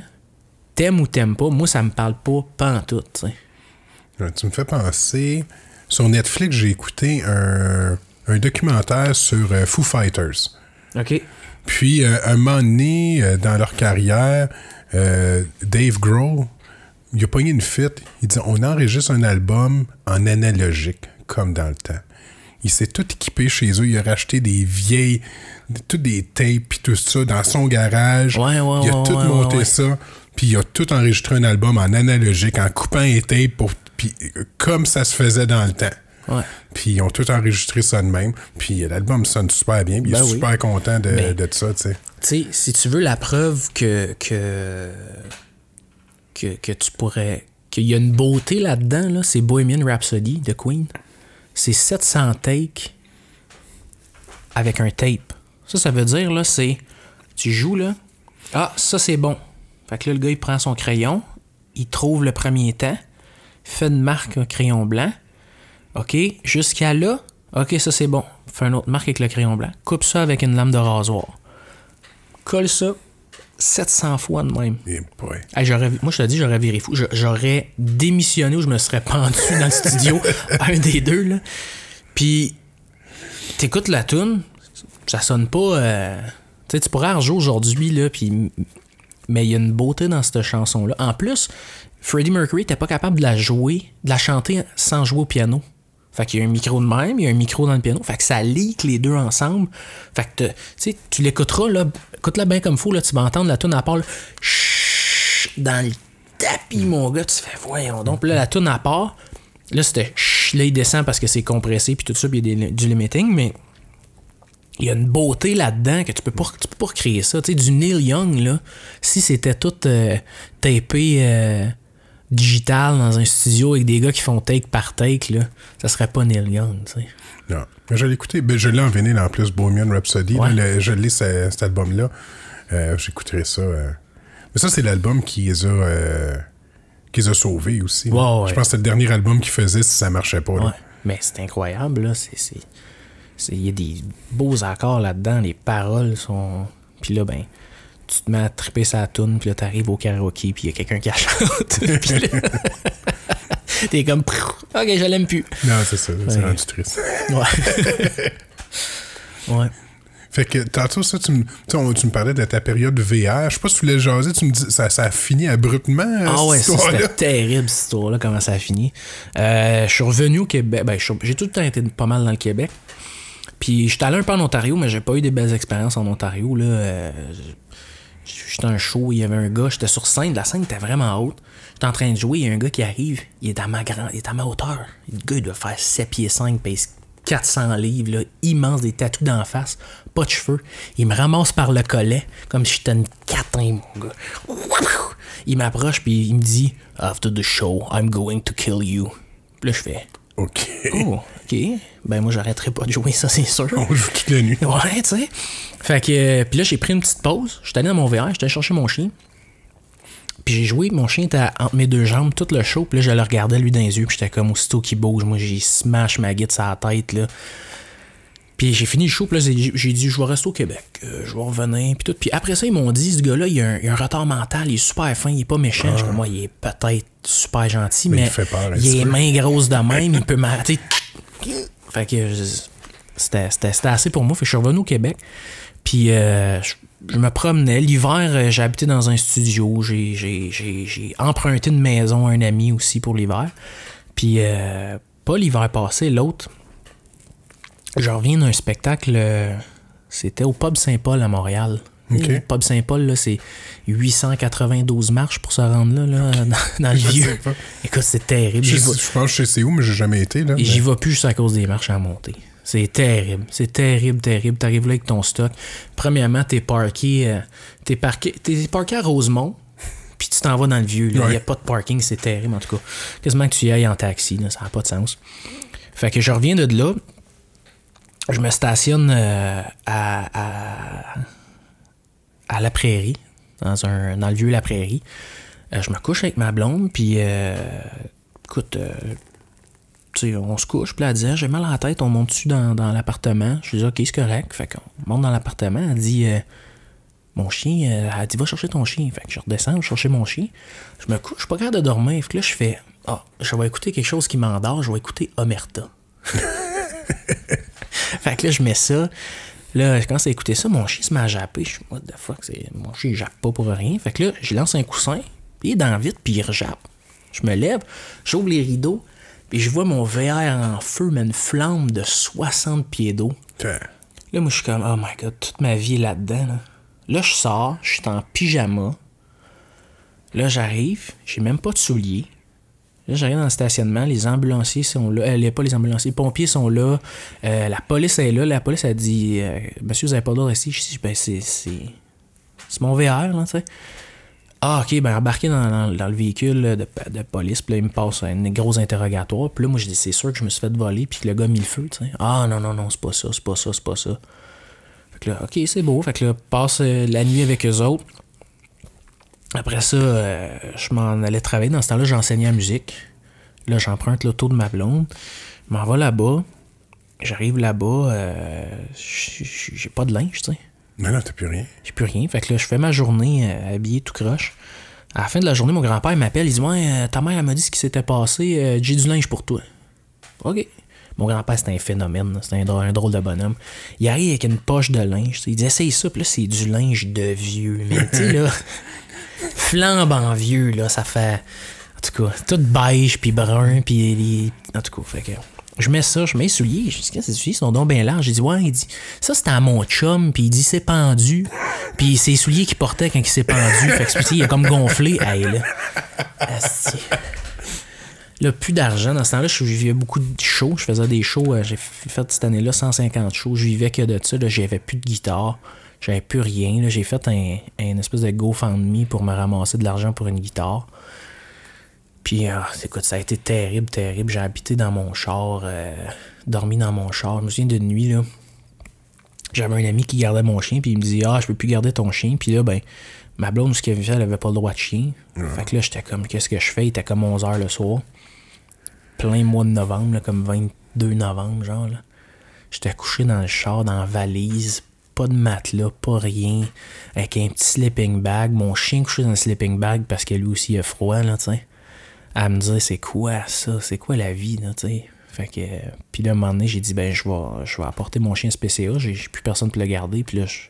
Speaker 2: T'aimes ou t'aimes pas. Moi, ça me parle pas pantoute, tu sais.
Speaker 1: Tu me fais penser... Sur Netflix, j'ai écouté un documentaire sur Foo Fighters.
Speaker 2: OK.
Speaker 1: Puis, un moment donné, dans leur carrière, Dave Grohl, il a pogné une fuite. Il dit, on enregistre un album en analogique, comme dans le temps. Il s'est tout équipé chez eux. Il a racheté des vieilles, toutes des tapes puis tout ça dans son garage.
Speaker 2: Ouais,
Speaker 1: il a tout monté ça. Puis il a tout enregistré un album en analogique, en coupant les tapes, comme ça se faisait dans le temps.
Speaker 2: Ouais.
Speaker 1: Puis ils ont tout enregistré ça de même. Puis l'album sonne super bien. Puis il est super content de ça, tu sais.
Speaker 2: Tu sais, si tu veux la preuve que tu pourrais... qu'il y a une beauté là-dedans, là, c'est Bohemian Rhapsody de Queen. C'est 700 takes avec un tape. Ça veut dire, là, c'est... Tu joues, là. Ça, c'est bon. Fait que là, le gars, il prend son crayon. Il trouve le premier temps. Il fait une marque, un crayon blanc. OK, jusqu'à là, OK, ça c'est bon. Fais une autre marque avec le crayon blanc. Coupe ça avec une lame de rasoir. Colle ça 700 fois de même.
Speaker 1: Hey,
Speaker 2: moi, je te dis, j'aurais viré fou. J'aurais démissionné ou je me serais pendu dans le studio. Un des deux, là. Puis, t'écoutes la toune, ça sonne pas... tu sais, tu pourrais en rejouer aujourd'hui, là, puis mais il y a une beauté dans cette chanson-là. En plus, Freddie Mercury était pas capable de la jouer, de la chanter sans jouer au piano. Fait qu'il y a un micro de même, il y a un micro dans le piano. Fait que ça leak les deux ensemble. Fait que tu l'écouteras, là, écoute-la bien comme faut, là, tu vas entendre la toune à part, là, dans le tapis, mon gars, tu fais, voyons donc. Puis là, la toune à part, là, c'était, là, il descend parce que c'est compressé, puis tout ça, puis il y a du limiting, mais il y a une beauté là-dedans que tu peux pas recréer ça. Tu sais, du Neil Young, là, si c'était tout tapé digital dans un studio avec des gars qui font take par take, là, ça serait pas Neil Young, tu sais.
Speaker 1: Non. Je l'ai écouté, je l'ai en vinyle en plus, Bohemian Rhapsody.
Speaker 2: Ouais.
Speaker 1: Là, je l'ai cet album-là. J'écouterai ça. Mais ça, c'est l'album qui les a sauvés aussi.
Speaker 2: Ouais, ouais.
Speaker 1: Je pense que c'était le dernier album qu'ils faisaient si ça marchait pas. Là.
Speaker 2: Ouais. Mais c'est incroyable, là. Il y a des beaux accords là-dedans, les paroles sont. Puis là, ben, tu te mets à triper sa toune, puis là, t'arrives au karaoké, puis il y a quelqu'un qui la chante. Puis là, t'es comme, ok, je l'aime plus.
Speaker 1: Non, c'est ça, c'est rendu triste.
Speaker 2: Ouais. Ouais.
Speaker 1: Fait que tantôt, ça, tu me parlais de ta période VR. Je sais pas si tu voulais jaser, tu me dis ça a fini abruptement.
Speaker 2: Ah ouais,
Speaker 1: cette histoire-là.
Speaker 2: c'était terrible cette histoire-là, comment ça a fini. Je suis revenu au Québec. Ben, j'ai tout le temps été pas mal dans le Québec. Puis j'étais allé un peu en Ontario, mais j'ai pas eu des belles expériences en Ontario. Là. J'étais à un show, il y avait un gars, j'étais sur scène, la scène était vraiment haute. J'étais en train de jouer, il y a un gars qui arrive, il est à ma hauteur. Le gars, il doit faire 7 pieds 5, pèse 400 livres, là, immense, des tatous d'en face, pas de cheveux. Il me ramasse par le collet, comme si j'étais une catin, mon gars. Il m'approche, puis il me dit « After the show, I'm going to kill you. » Puis là, je fais «
Speaker 1: OK.
Speaker 2: Oh, OK. Ben moi, j'arrêterai pas de jouer, ça, c'est sûr. »
Speaker 1: On joue toute la nuit.
Speaker 2: Ouais, tu sais. Fait que, puis là, j'ai pris une petite pause. J'étais allé dans mon VR, j'étais allé chercher mon chien. Puis j'ai joué, mon chien était entre mes deux jambes, tout le show. Puis là, je le regardais, lui, dans les yeux. Puis j'étais comme, aussitôt qu'il bouge, moi, j'ai smash ma guide sur la tête, là. Puis j'ai fini le show, puis là, j'ai dit, je vais rester au Québec. Je vais revenir, puis tout. Puis après ça, ils m'ont dit, ce gars-là, il a un retard mental, il est super fin, il est pas méchant. Je dis, moi, il est peut-être super gentil, mais
Speaker 1: il fait peur,
Speaker 2: il a les mains grosses de même, il peut m'arrêter. Fait que c'était assez pour moi. Fait que je suis revenu au Québec. Puis je me promenais. L'hiver, j'ai habité dans un studio. J'ai emprunté une maison à un ami aussi pour l'hiver. Puis pas l'hiver passé, l'autre. Je reviens d'un spectacle. C'était au Pub Saint-Paul à Montréal.
Speaker 1: Okay.
Speaker 2: Le Pub Saint-Paul, là, c'est 892 marches pour se rendre là dans le vieux. Écoute, c'est terrible.
Speaker 1: Je pense que je sais c'est où, mais j'ai jamais été. Là,
Speaker 2: J'y vais plus juste à cause des marches à monter. C'est terrible. C'est terrible, terrible. T'arrives là avec ton stock. Premièrement, t'es parké à Rosemont, puis tu t'en vas dans le vieux. Il n'y a pas de parking, c'est terrible en tout cas. Quasiment que tu y ailles en taxi, là, ça n'a pas de sens. Fait que je reviens de là. Je me stationne à la Prairie, dans le vieux La Prairie. Je me couche avec ma blonde, puis écoute, tu sais, on se couche, puis elle dit, j'ai mal à la tête, on monte dessus dans l'appartement. Je dis, ok, c'est correct. Fait qu'on monte dans l'appartement, elle dit, mon chien, elle dit, va chercher ton chien. Fait que je redescends, je chercher mon chien. Je me couche, je suis pas capable de dormir. Fait que là, je fais, je vais écouter quelque chose qui m'endort, je vais écouter Omerta. Fait que là, je mets ça. Là, je commence à écouter ça, mon chien se met à japper. Je suis, what the fuck, mon chien, il jappe pas pour rien. Fait que là, je lance un coussin, puis il est dans vite, puis il rejappe. Je me lève, j'ouvre les rideaux, puis je vois mon VR en feu, mais une flamme de 60 pieds d'eau. Là, moi, je suis comme, oh my god, toute ma vie est là-dedans. Là, je sors, je suis en pyjama. Là, j'arrive, j'ai même pas de souliers. Là, j'arrive dans le stationnement, les ambulanciers sont là. Pas les ambulanciers, les pompiers sont là. La police est là. La police a dit, monsieur, vous n'avez pas d'ordre ici. Je dis, ben, c'est mon VR, là, tu sais. Ah, ok, ben, embarqué dans le véhicule de police. Puis là, il me passe un gros interrogatoire. Puis là, moi, je dis, c'est sûr que je me suis fait voler. Puis que le gars a mis le feu, tu sais. Ah, non, c'est pas ça. Fait que là, ok, c'est beau. Fait que là, passe la nuit avec eux autres. Après ça, je m'en allais travailler. Dans ce temps-là, j'enseignais la musique. Là, j'emprunte l'auto de ma blonde. Je m'en vais là-bas. J'arrive là-bas. J'ai pas de linge, tu sais.
Speaker 1: Non, t'as plus rien.
Speaker 2: J'ai plus rien. Fait que là, je fais ma journée habillé tout croche. À la fin de la journée, mon grand-père m'appelle. Il dit, ouais, ta mère, elle m'a dit ce qui s'était passé. J'ai du linge pour toi. OK. Mon grand-père, c'était un phénomène. C'était un drôle de bonhomme. Il arrive avec une poche de linge. Il dit, essaye ça. Puis là, c'est du linge de vieux. Mais tu sais, là... flambant vieux, là. Ça fait... En tout cas, tout beige, puis brun, puis... En tout cas, fait que... Je mets ça, je mets les souliers. Je dis, qu'est-ce que ces souliers sont donc bien larges? J'ai dit, ouais, il dit, ça c'était à mon chum, puis il dit, c'est pendu. Puis c'est les souliers qu'il portait quand il s'est pendu. Fait que il a comme gonflé. Hey, là. Asti. Là, plus d'argent. Dans ce temps-là, je vivais beaucoup de shows. Je faisais des shows. J'ai fait cette année-là 150 shows. Je vivais que de ça. Là, j'avais plus de guitare. J'avais plus rien. Là, j'ai fait un espèce de GoFundMe pour me ramasser de l'argent pour une guitare. Puis, écoute, ça a été terrible, terrible. J'ai habité dans mon char, dormi dans mon char. Je me souviens d'une nuit, là, j'avais un ami qui gardait mon chien, puis il me dit « Ah, je peux plus garder ton chien. » Puis là, ben, ma blonde, ce qu'elle avait fait, elle avait pas le droit de chien. Fait que là, j'étais comme « Qu'est-ce que je fais? » Il était comme 11h le soir. Plein mois de novembre, là, comme 22 novembre, genre, là. J'étais couché dans le char, dans la valise, pas de matelas, pas rien, avec un petit sleeping bag. Mon chien couché dans le sleeping bag parce que lui aussi, il a froid, là, tu sais. À me dire, c'est quoi ça? C'est quoi la vie, là, tu sais? Fait que... Puis là, un moment donné, j'ai dit, ben, je vais apporter mon chien SPCA. J'ai plus personne pour le garder. Puis là, je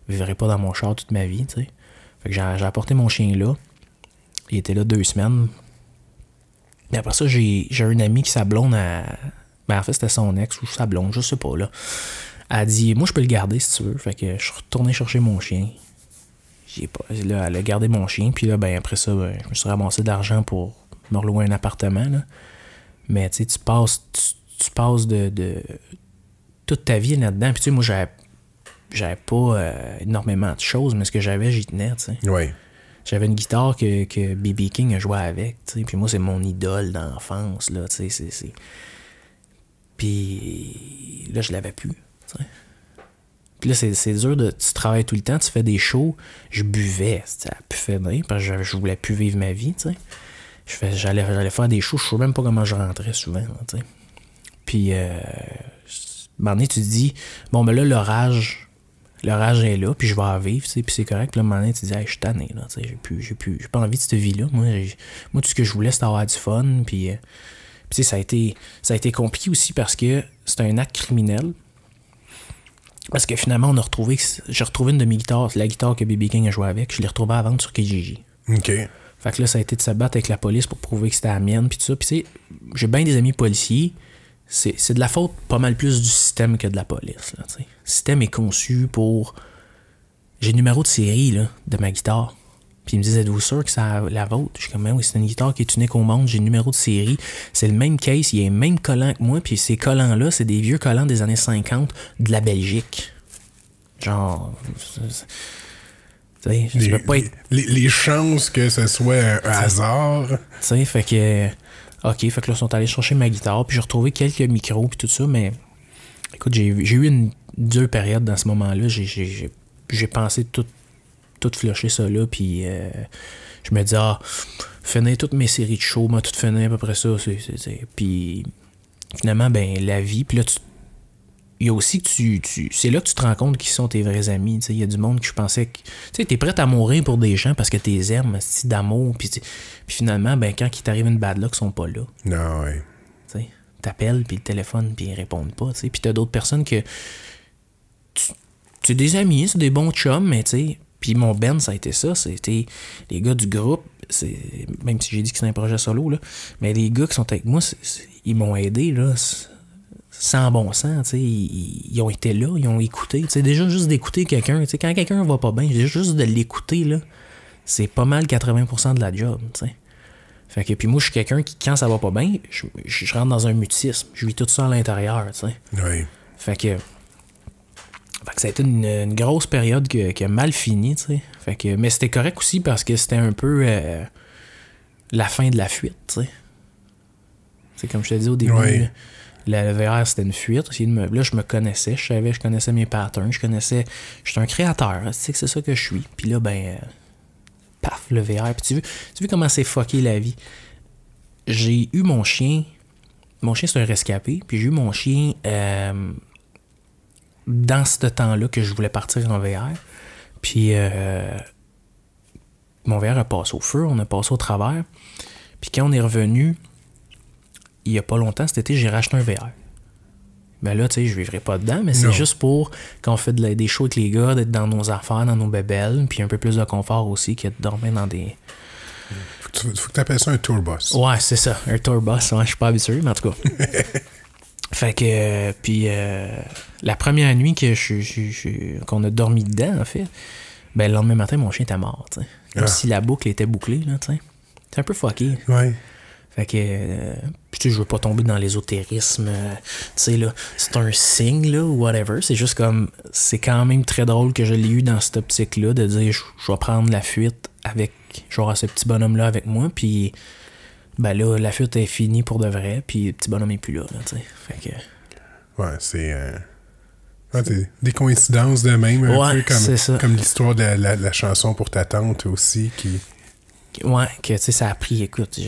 Speaker 2: vivrai pas dans mon char toute ma vie, tu sais. Fait que j'ai apporté mon chien là. Il était là 2 semaines. Et après ça, j'ai un ami qui, sa blonde, ben, en fait, c'était son ex ou sa blonde, je sais pas, là. Elle a dit, moi, je peux le garder si tu veux. Fait que je suis retourné chercher mon chien. Là, elle a gardé mon chien, puis là, ben, après ça, ben, je me suis ramassé de l'argent pour me relouer un appartement, là. Mais, tu sais, tu passes de toute ta vie là-dedans. Puis, tu sais, moi, j'avais pas énormément de choses, mais ce que j'avais, j'y tenais, tu sais.
Speaker 1: Oui.
Speaker 2: J'avais une guitare que B.B. King a joué avec, tu sais. Puis moi, c'est mon idole d'enfance, là, tu sais, c'est... Puis là, je l'avais plus, tu sais. Puis là, c'est dur tu travailles tout le temps, tu fais des shows. Je buvais, ça a pu finir, parce que je voulais plus vivre ma vie, tu sais. J'allais faire des shows, je sais même pas comment je rentrais souvent, tu sais. Puis, à un moment donné, tu te dis, bon, ben là, l'orage est là, puis je vais en vivre, tu sais, puis c'est correct. Puis là, à un moment donné, tu te dis, hey, je suis tanné, là, tu sais, j'ai pas envie de cette vie-là. Moi, tout ce que je voulais, c'était avoir du fun, puis tu sais, ça a été compliqué aussi parce que c'est un acte criminel. Parce que finalement, j'ai retrouvé une de mes guitares, la guitare que B.B. King a joué avec, je l'ai retrouvée à vendre sur Kijiji.
Speaker 1: OK.
Speaker 2: Fait que là, ça a été de se battre avec la police pour prouver que c'était la mienne, puis tout ça. Puis tu sais, j'ai bien des amis policiers, c'est de la faute pas mal plus du système que de la police, là, tu sais. Le système est conçu pour... J'ai le numéro de série, là, de ma guitare. Puis ils me disent, êtes-vous sûr que c'est la vôtre? Je suis comme, oui, c'est une guitare qui est unique au monde, j'ai le numéro de série, c'est le même case, il y a les mêmes collants que moi, puis ces collants-là, c'est des vieux collants des années 50 de la Belgique. Genre... Tu peux pas être...
Speaker 1: les chances que ce soit un hasard.
Speaker 2: Tu sais, fait que... OK, fait que là, ils sont allés chercher ma guitare, puis j'ai retrouvé quelques micros, puis tout ça, mais... Écoute, j'ai eu une dure période dans ce moment-là. J'ai pensé tout flusher ça là, puis je me dis, finir toutes mes séries de shows, moi, tout finir à peu près ça, puis finalement, ben, la vie, puis là, il y a aussi que c'est là que tu te rends compte qui sont tes vrais amis, tu sais, il y a du monde que je pensais que, tu sais, t'es prêt à mourir pour des gens parce que t'es aimes, d'amour, puis finalement, ben, quand il t'arrive une bad luck, ils sont pas là.
Speaker 1: Non, ouais.
Speaker 2: Tu sais, t'appelles, puis le téléphone, puis ils répondent pas, tu sais, puis t'as d'autres personnes que, tu des amis, c'est des bons chums, mais tu sais, puis mon band, ça a été ça. C'était les gars du groupe. Même si j'ai dit que c'est un projet solo, là. Mais les gars qui sont avec moi, ils m'ont aidé, là. Sans bon sens, tu sais. Ils ont été là, ils ont écouté. Tu sais, déjà, juste d'écouter quelqu'un. Tu sais, quand quelqu'un va pas bien, juste de l'écouter, là, c'est pas mal 80% de la job, tu sais. Fait que, puis moi, je suis quelqu'un qui, quand ça va pas bien, je rentre dans un mutisme. Je vis tout ça à l'intérieur, tu sais.
Speaker 1: Oui.
Speaker 2: Fait que ça a été une grosse période qui a mal fini, tu sais. Fait que, mais c'était correct aussi parce que c'était un peu la fin de la fuite, tu sais. C'est comme je te dis au début,
Speaker 1: oui.
Speaker 2: Le VR, c'était une fuite. Là, je me connaissais, je connaissais mes patterns, j'étais un créateur, tu sais que c'est ça que je suis. Puis là, ben, paf, le VR. Puis tu veux comment c'est fucké la vie. J'ai eu mon chien c'est un rescapé, puis j'ai eu mon chien... dans ce temps-là que je voulais partir en VR. Puis mon VR a passé au feu, on a passé au travers. Puis quand on est revenu, il y a pas longtemps, cet été, j'ai racheté un VR. ben là, tu sais, je vivrai pas dedans, mais c'est juste pour, quand on fait des shows avec les gars, d'être dans nos affaires, dans nos bébelles, puis un peu plus de confort aussi que de dormir dans des...
Speaker 1: Faut que tu appelles ça un tour bus.
Speaker 2: Ouais, c'est ça, un tour bus. Ouais, je suis pas habitué, mais en tout cas. Fait que, puis la première nuit qu'on a dormi dedans, en fait, ben le lendemain matin, mon chien était mort, tu sais. Comme si la boucle était bouclée, là, tu sais. C'est un peu fucké.
Speaker 1: Ouais.
Speaker 2: Fait que, tu sais, je veux pas tomber dans l'ésotérisme, tu sais, là, c'est un signe, là, ou whatever. C'est juste comme, c'est quand même très drôle que je l'ai eu dans cette optique-là, de dire, je vais prendre la fuite avec, genre, ce petit bonhomme-là avec moi, puis, ben là, la fuite est finie pour de vrai, puis le petit bonhomme est plus là, tu sais. Fait que...
Speaker 1: Ouais, c'est... des coïncidences de même, un peu comme l'histoire de la chanson pour ta tante aussi, qui...
Speaker 2: Ouais, que, tu sais, ça a pris, écoute,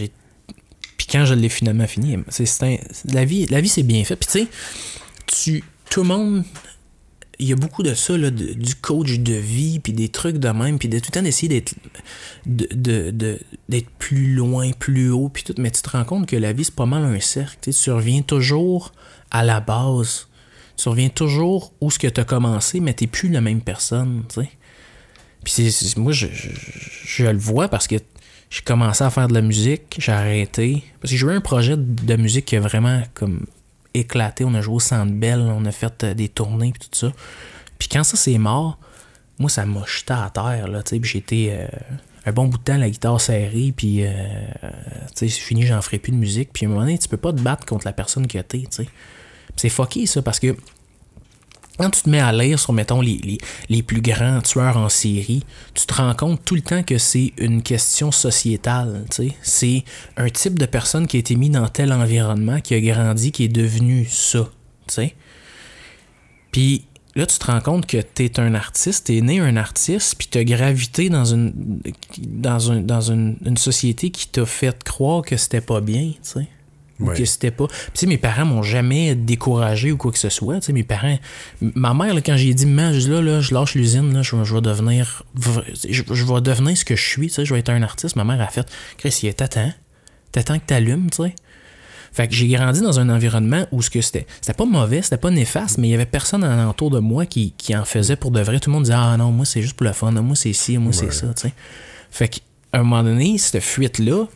Speaker 2: puis quand je l'ai finalement fini, la vie c'est bien fait. Puis tu sais, tout le monde, il y a beaucoup de ça, là, du coach de vie, puis des trucs de même, puis de tout le temps d'essayer d'être plus loin, plus haut, puis tout. Mais tu te rends compte que la vie, c'est pas mal un cercle. Tu reviens toujours à la base. Tu reviens toujours où ce que tu as commencé, mais t'es plus la même personne, tu sais. Puis moi, je le vois parce que j'ai commencé à faire de la musique, j'ai arrêté. Parce que j'ai eu un projet de musique qui a vraiment comme éclaté. On a joué au Centre Bell, on a fait des tournées et tout ça. Puis quand ça c'est mort, moi ça m'a jeté à terre, là, tu sais. Puis j'ai été un bon bout de temps la guitare serrée, puis tu sais, c'est fini, j'en ferai plus de musique. Puis à un moment donné, tu peux pas te battre contre la personne que t'es, tu sais. Puis c'est fucké ça, parce que quand tu te mets à lire sur, mettons, les plus grands tueurs en série, tu te rends compte tout le temps que c'est une question sociétale, tu sais. C'est un type de personne qui a été mis dans tel environnement, qui a grandi, qui est devenu ça, tu sais. Puis là, tu te rends compte que t'es un artiste, t'es né un artiste, puis t'as gravité dans une société qui t'a fait croire que c'était pas bien, tu sais. Ouais. Que c'était pas. Puis, tu sais, mes parents m'ont jamais découragé ou quoi que ce soit. Tu sais, mes parents. Ma mère, là, quand j'ai dit, maman, je lâche l'usine, là, je vais devenir. Je vais devenir ce que je suis, tu sais, je vais être un artiste. Ma mère a fait, Chris, il est t'attends que t'allumes, tu sais. Fait que j'ai grandi dans un environnement où c'était pas mauvais, c'était pas néfaste, mais il y avait personne alentour de moi qui en faisait pour de vrai. Tout le monde disait, ah non, moi, c'est juste pour le fun, moi, c'est ci, moi, c'est ça, tu sais. Fait qu'à un moment donné, cette fuite-là,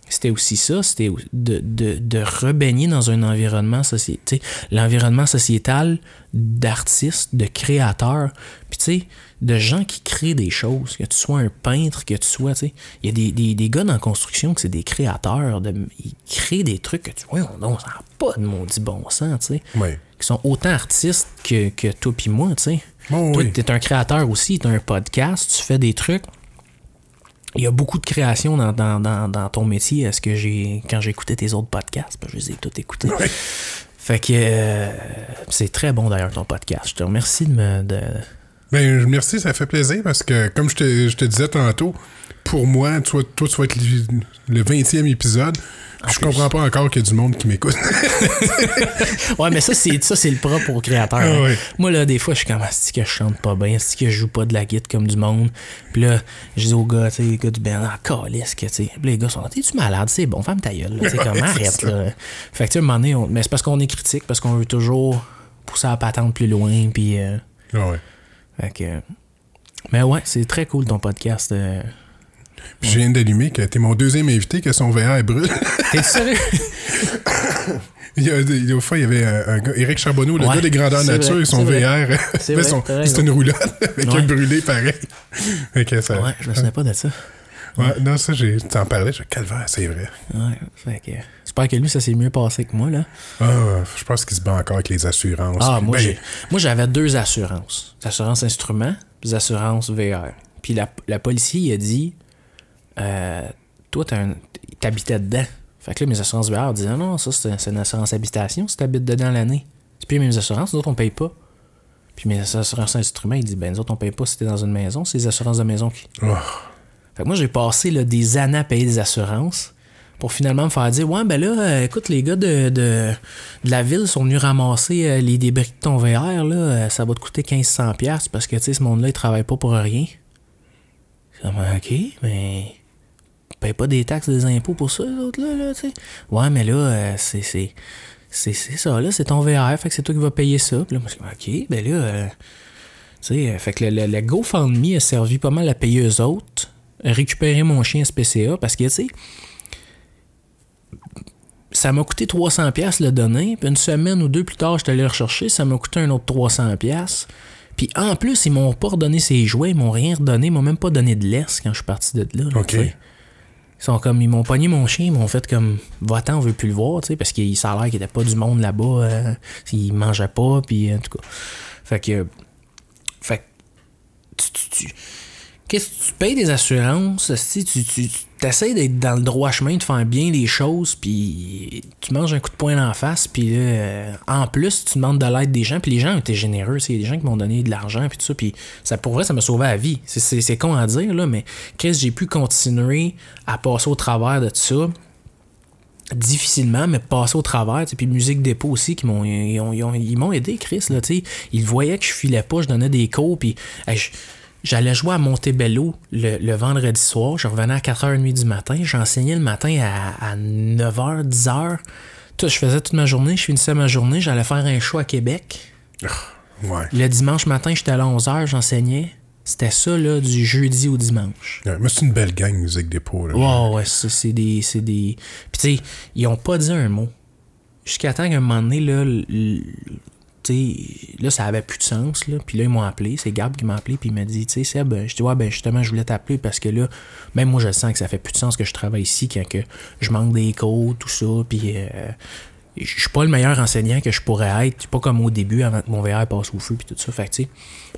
Speaker 2: c'était aussi ça, c'était de rebaigner dans un environnement sociétal, l'environnement sociétal d'artistes, de créateurs, puis tu sais, de gens qui créent des choses, que tu sois un peintre, que tu sois, tu sais, il y a des gars dans la construction que c'est des créateurs, ils créent des trucs que tu vois, non, ça n'a pas de maudit bon sens, tu sais, qui sont autant artistes que toi pis moi, tu sais.
Speaker 1: Oh,
Speaker 2: toi, t'es un créateur aussi, t'as un podcast, tu fais des trucs. Il y a beaucoup de création dans ton métier. Est-ce que quand j'écoutais tes autres podcasts, je les ai tous écoutés. Ouais. Fait que c'est très bon d'ailleurs ton podcast. Je te remercie
Speaker 1: Ben merci, ça fait plaisir parce que comme je te disais tantôt, pour moi, toi tu vas être le 20e épisode. Je comprends pas encore qu'il y a du monde qui m'écoute.
Speaker 2: Ouais, mais ça, c'est le propre au créateur.
Speaker 1: Ah,
Speaker 2: hein.
Speaker 1: ouais.
Speaker 2: Moi, là, des fois, je suis comme, est-ce que je chante pas bien? Est-ce que je joue pas de la guitare comme du monde? Puis là, je dis aux gars, tu sais, les gars du band, calisse, tu sais. Puis les gars sont, t'es-tu malade? C'est bon, ferme ta gueule, tu sais, comme, arrête, là. Fait que, tu sais, à un moment donné, mais c'est parce qu'on est critique, parce qu'on veut toujours pousser la patente plus loin, puis.
Speaker 1: Ah ouais.
Speaker 2: Fait que. Mais ouais, c'est très cool ton podcast.
Speaker 1: Puis je viens d'allumer que t'es mon deuxième invité que son VR brûle.
Speaker 2: T'es sérieux?
Speaker 1: Il y a avait un gars, Éric Charbonneau, le gars des grandeurs nature, et son VR. C'était une roulotte avec un brûlé pareil. Ça,
Speaker 2: ouais, je me souviens pas de ça.
Speaker 1: Ouais, non, ça, t'en parlais, je calvaire, c'est vrai.
Speaker 2: Ouais, fait que. J'espère que lui, ça s'est mieux passé que moi, là.
Speaker 1: Ah, je pense qu'il se bat encore avec les assurances.
Speaker 2: Ah, moi, j'avais 2 assurances. Assurance instrument, puis assurance VR. Puis la policier, il a dit, toi, t'habitais dedans. Fait que là, mes assurances VR disaient, non, ça, c'est une assurance habitation, si t'habites dedans l'année. C'est plus mes assurances, nous autres, on paye pas. Puis mes assurances instruments, ils disent, ben, nous autres, on paye pas si t'es dans une maison, c'est les assurances de maison qui.
Speaker 1: Oh.
Speaker 2: Fait que moi, j'ai passé là, des années à payer des assurances pour finalement me faire dire, ouais, ben là, écoute, les gars de la ville sont venus ramasser les débris de ton VR, là, ça va te coûter 1500$ parce que, tu sais, ce monde-là, il travaille pas pour rien. Je suis comme, OK, mais paye pas des taxes, des impôts pour ça, les autres, là, tu sais. Ouais, mais là, c'est ça, là, c'est ton VR, fait que c'est toi qui vas payer ça. Puis là, moi, je dis, OK, ben là, tu sais, fait que le GoFundMe a servi pas mal à payer eux autres, à récupérer mon chien SPCA, parce que, tu sais, ça m'a coûté 300$ le donner, puis une semaine ou deux plus tard, je suis allé le rechercher, ça m'a coûté un autre 300$. Puis en plus, ils m'ont pas redonné ses jouets, ils m'ont rien redonné, ils m'ont même pas donné de laisse quand je suis parti de là.
Speaker 1: OK.
Speaker 2: Ils m'ont pogné mon chien, ils m'ont fait comme, va-t'en, on veut plus le voir, tu sais, parce qu'il ça a l'air qu'il était pas du monde là-bas, il mangeait pas, puis en tout cas. Fait que qu'est-ce que tu payes des assurances, si tu essaies d'être dans le droit chemin, de faire bien les choses, puis tu manges un coup de poing dans la face, puis là, en plus, tu demandes de l'aide des gens, puis les gens étaient généreux, il y a des gens qui m'ont donné de l'argent, puis tout ça, puis ça, pour vrai, ça m'a sauvé la vie. C'est con à dire, là, mais qu'est-ce que j'ai pu continuer à passer au travers de tout ça, difficilement, mais passer au travers, puis Musique Dépôt aussi, ils m'ont aidé, Chris, là, tu sais, ils voyaient que je filais pas, je donnais des cours, puis j'allais jouer à Montebello le vendredi soir. Je revenais à 4h30 du matin. J'enseignais le matin à 9h, 10h. Je faisais toute ma journée. Je finissais ma journée. J'allais faire un show à Québec.
Speaker 1: Ouais.
Speaker 2: Le dimanche matin, j'étais à 11h. J'enseignais. C'était ça, là, du jeudi au dimanche.
Speaker 1: Ouais, mais c'est une belle gang, Musique Dépôt. Là.
Speaker 2: Ouais, c'est des... Puis tu sais, ils ont pas dit un mot. Jusqu'à temps qu'à un moment donné, là... T'sais, là, ça avait plus de sens, là. Puis là, ils m'ont appelé. C'est Gab qui m'a appelé, puis il m'a dit, tu sais, Seb, je dis, ouais, ben justement, je voulais t'appeler parce que là, même moi, je sens que ça fait plus de sens que je travaille ici quand que je manque des cours, tout ça. Puis je suis pas le meilleur enseignant que je pourrais être. Pas comme au début, avant que mon VR passe au feu, puis tout ça. Fait que, tu sais,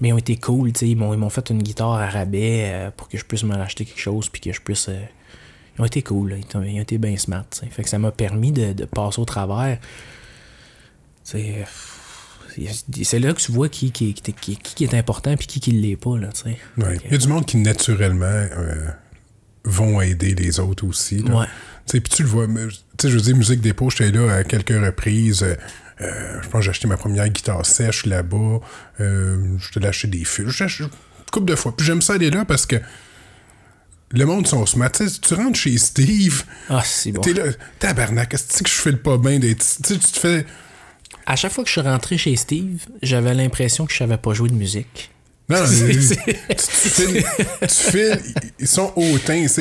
Speaker 2: mais ils ont été cool, tu sais. Ils m'ont fait une guitare à rabais pour que je puisse me racheter quelque chose, puis que je puisse. Ils ont été cool, là. Ils ont été bien smart, t'sais. Fait que ça m'a permis de passer au travers. C'est là que tu vois qui est important puis qui l'est pas, là, tu sais.
Speaker 1: Ouais. Il y a du monde qui, naturellement, vont aider les autres aussi, là.
Speaker 2: Ouais.
Speaker 1: Tu sais, puis tu le vois, tu sais, je veux dire, Musique Dépôt, j'étais là à quelques reprises. Je pense que j'ai acheté ma première guitare sèche là-bas. J'étais allé acheter des fils. J'ai acheté une couple de fois. Puis j'aime ça aller là parce que le monde sont smart. Tu rentres chez Steve.
Speaker 2: Ah, c'est bon.
Speaker 1: T'es là, tabarnak, est-ce que je fais le pas bien d'être. Tu te fais.
Speaker 2: À chaque fois que je suis rentré chez Steve, j'avais l'impression que je savais pas jouer de musique.
Speaker 1: Non, tu files, ils sont hautains. C'est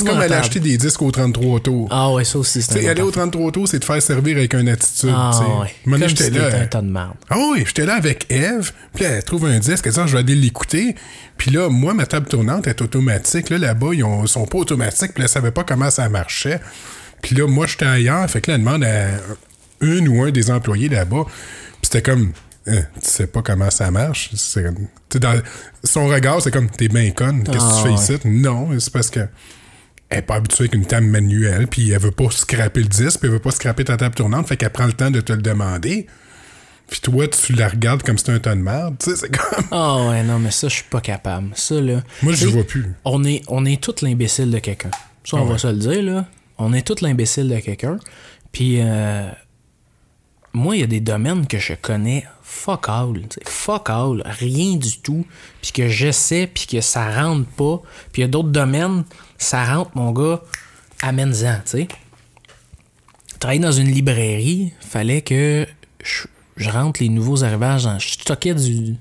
Speaker 1: comme aller acheter des disques au 33 tours.
Speaker 2: Ah ouais, ça aussi, c'est
Speaker 1: aller au 33 tours, c'est te faire servir avec une attitude.
Speaker 2: Ah ouais, comme
Speaker 1: j'étais
Speaker 2: si
Speaker 1: là,
Speaker 2: t'étais un tas de merde.
Speaker 1: Ah oui, j'étais là avec Eve, puis là, elle trouve un disque, elle dit, je vais aller l'écouter. Puis là, moi, ma table tournante est automatique. Là-bas, ils sont pas automatiques, puis là, elle savait pas comment ça marchait. Puis là, moi, j'étais ailleurs, fait que là, elle demande à une ou un des employés là-bas, puis c'était comme... tu sais pas comment ça marche. Dans son regard, c'est comme, t'es bien conne. Qu'est-ce que tu fais ici? Non, c'est parce que elle est pas habituée avec une table manuelle, puis elle veut pas scraper le disque, puis elle veut pas scraper ta table tournante, fait qu'elle prend le temps de te le demander. Puis toi, tu la regardes comme si c'était un tas de merde. Tu sais, c'est comme...
Speaker 2: Ah ouais, non, mais ça, je suis pas capable. Ça, là...
Speaker 1: Moi, je le vois plus.
Speaker 2: On est tous l'imbécile de quelqu'un. Ça, on va se le dire, là. On est tous l'imbécile de quelqu'un. Puis... moi, il y a des domaines que je connais fuck all, rien du tout, puis que j'essaie, puis que ça rentre pas, puis il y a d'autres domaines, ça rentre, mon gars, amène-en, tu sais. Travailler dans une librairie, fallait que je rentre les nouveaux arrivages, je stockais du...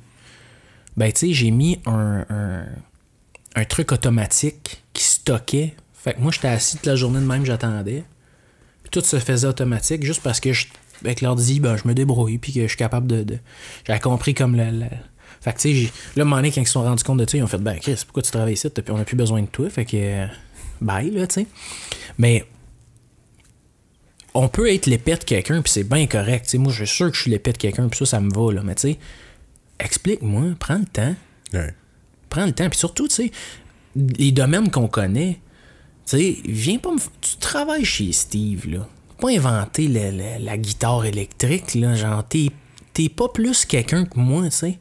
Speaker 2: Ben, tu sais, j'ai mis un truc automatique qui stockait, fait que moi, j'étais assis toute la journée de même, j'attendais, puis tout se faisait automatique, juste parce que avec l'ordi, ben, je me débrouille, puis que je suis capable de... J'avais compris comme le... Fait que, tu sais, là, à un moment donné, quand ils se sont rendus compte de ça, ils ont fait, ben, Chris, pourquoi tu travailles ici? On n'a plus besoin de toi, fait que... bye, là, tu sais. Mais... on peut être l'épée de quelqu'un, puis c'est bien correct, tu sais. Moi, je suis sûr que je suis l'épée de quelqu'un, puis ça me va, là. Mais, tu sais, explique-moi, prends le temps.
Speaker 1: Ouais.
Speaker 2: Prends le temps, puis surtout, tu sais, les domaines qu'on connaît, tu sais, viens pas me... Tu travailles chez Steve, là. Pas inventer la guitare électrique, là, genre, t'es pas plus quelqu'un que moi, tu sais.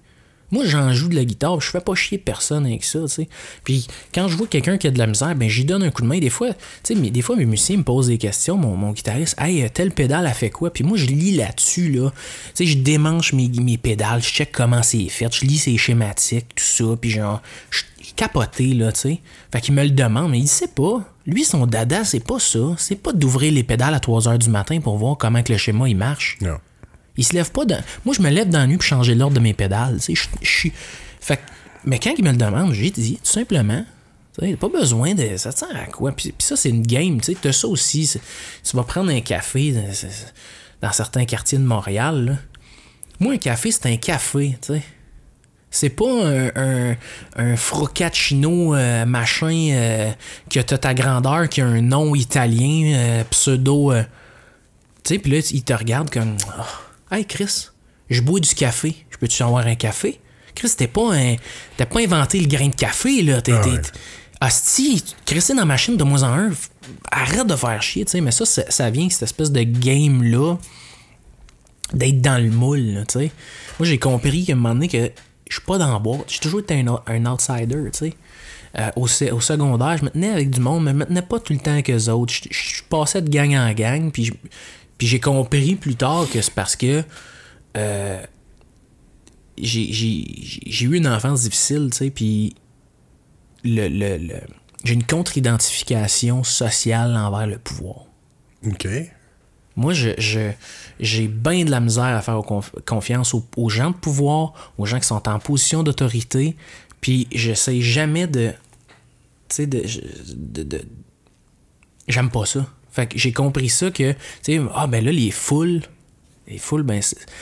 Speaker 2: Moi, j'en joue de la guitare, je fais pas chier personne avec ça, tu sais. Puis quand je vois quelqu'un qui a de la misère, ben j'y donne un coup de main. Des fois, tu sais, des fois, mes musiciens me posent des questions, mon guitariste, hey, telle pédale, elle fait quoi? Puis moi, je lis là-dessus, là. Tu sais, je démanche mes pédales, je check comment c'est fait, je lis ses schématiques, tout ça, puis genre, je suis capoté, là, tu sais. Fait qu'il me le demande, mais il sait pas. Lui, son dada, c'est pas ça. C'est pas d'ouvrir les pédales à 3h du matin pour voir comment que le schéma, il marche.
Speaker 1: Non.
Speaker 2: Il se lève pas dans... Moi, je me lève dans la nuit pour changer l'ordre de mes pédales. Tu sais, je suis... Fait que... Mais quand il me le demande, j'ai dit, tout simplement, tu sais, pas besoin de... Ça te sert à quoi? Puis ça, c'est une game, tu sais. T'as ça aussi. Tu vas prendre un café dans certains quartiers de Montréal, là. Moi, un café, c'est un café, tu sais. C'est pas un focacciano machin que t'as ta grandeur, qui a un nom italien, pseudo... tu sais, puis là, il te regarde comme... Oh, hey, Chris, je bois du café. Je peux-tu avoir un café? Chris, t'as pas inventé le grain de café, là. Asti, crisser dans la machine de moins en un, arrête de faire chier, tu sais. Mais ça vient, cette espèce de game-là, d'être dans le moule, là, tu sais. Moi, j'ai compris qu'à un moment donné, que je suis pas dans la boîte. J'ai toujours été un outsider, tu sais. Au secondaire, je me tenais avec du monde, mais je me tenais pas tout le temps avec eux autres. Je passais de gang en gang, puis j'ai compris plus tard que c'est parce que j'ai eu une enfance difficile, tu sais, puis j'ai une contre-identification sociale envers le pouvoir.
Speaker 1: OK.
Speaker 2: Moi, j'ai bien de la misère à faire confiance aux gens de pouvoir, aux gens qui sont en position d'autorité, puis j'essaie jamais de... Tu sais, j'aime pas ça. Fait que j'ai compris ça que, tu sais, ben là, les foules, ben,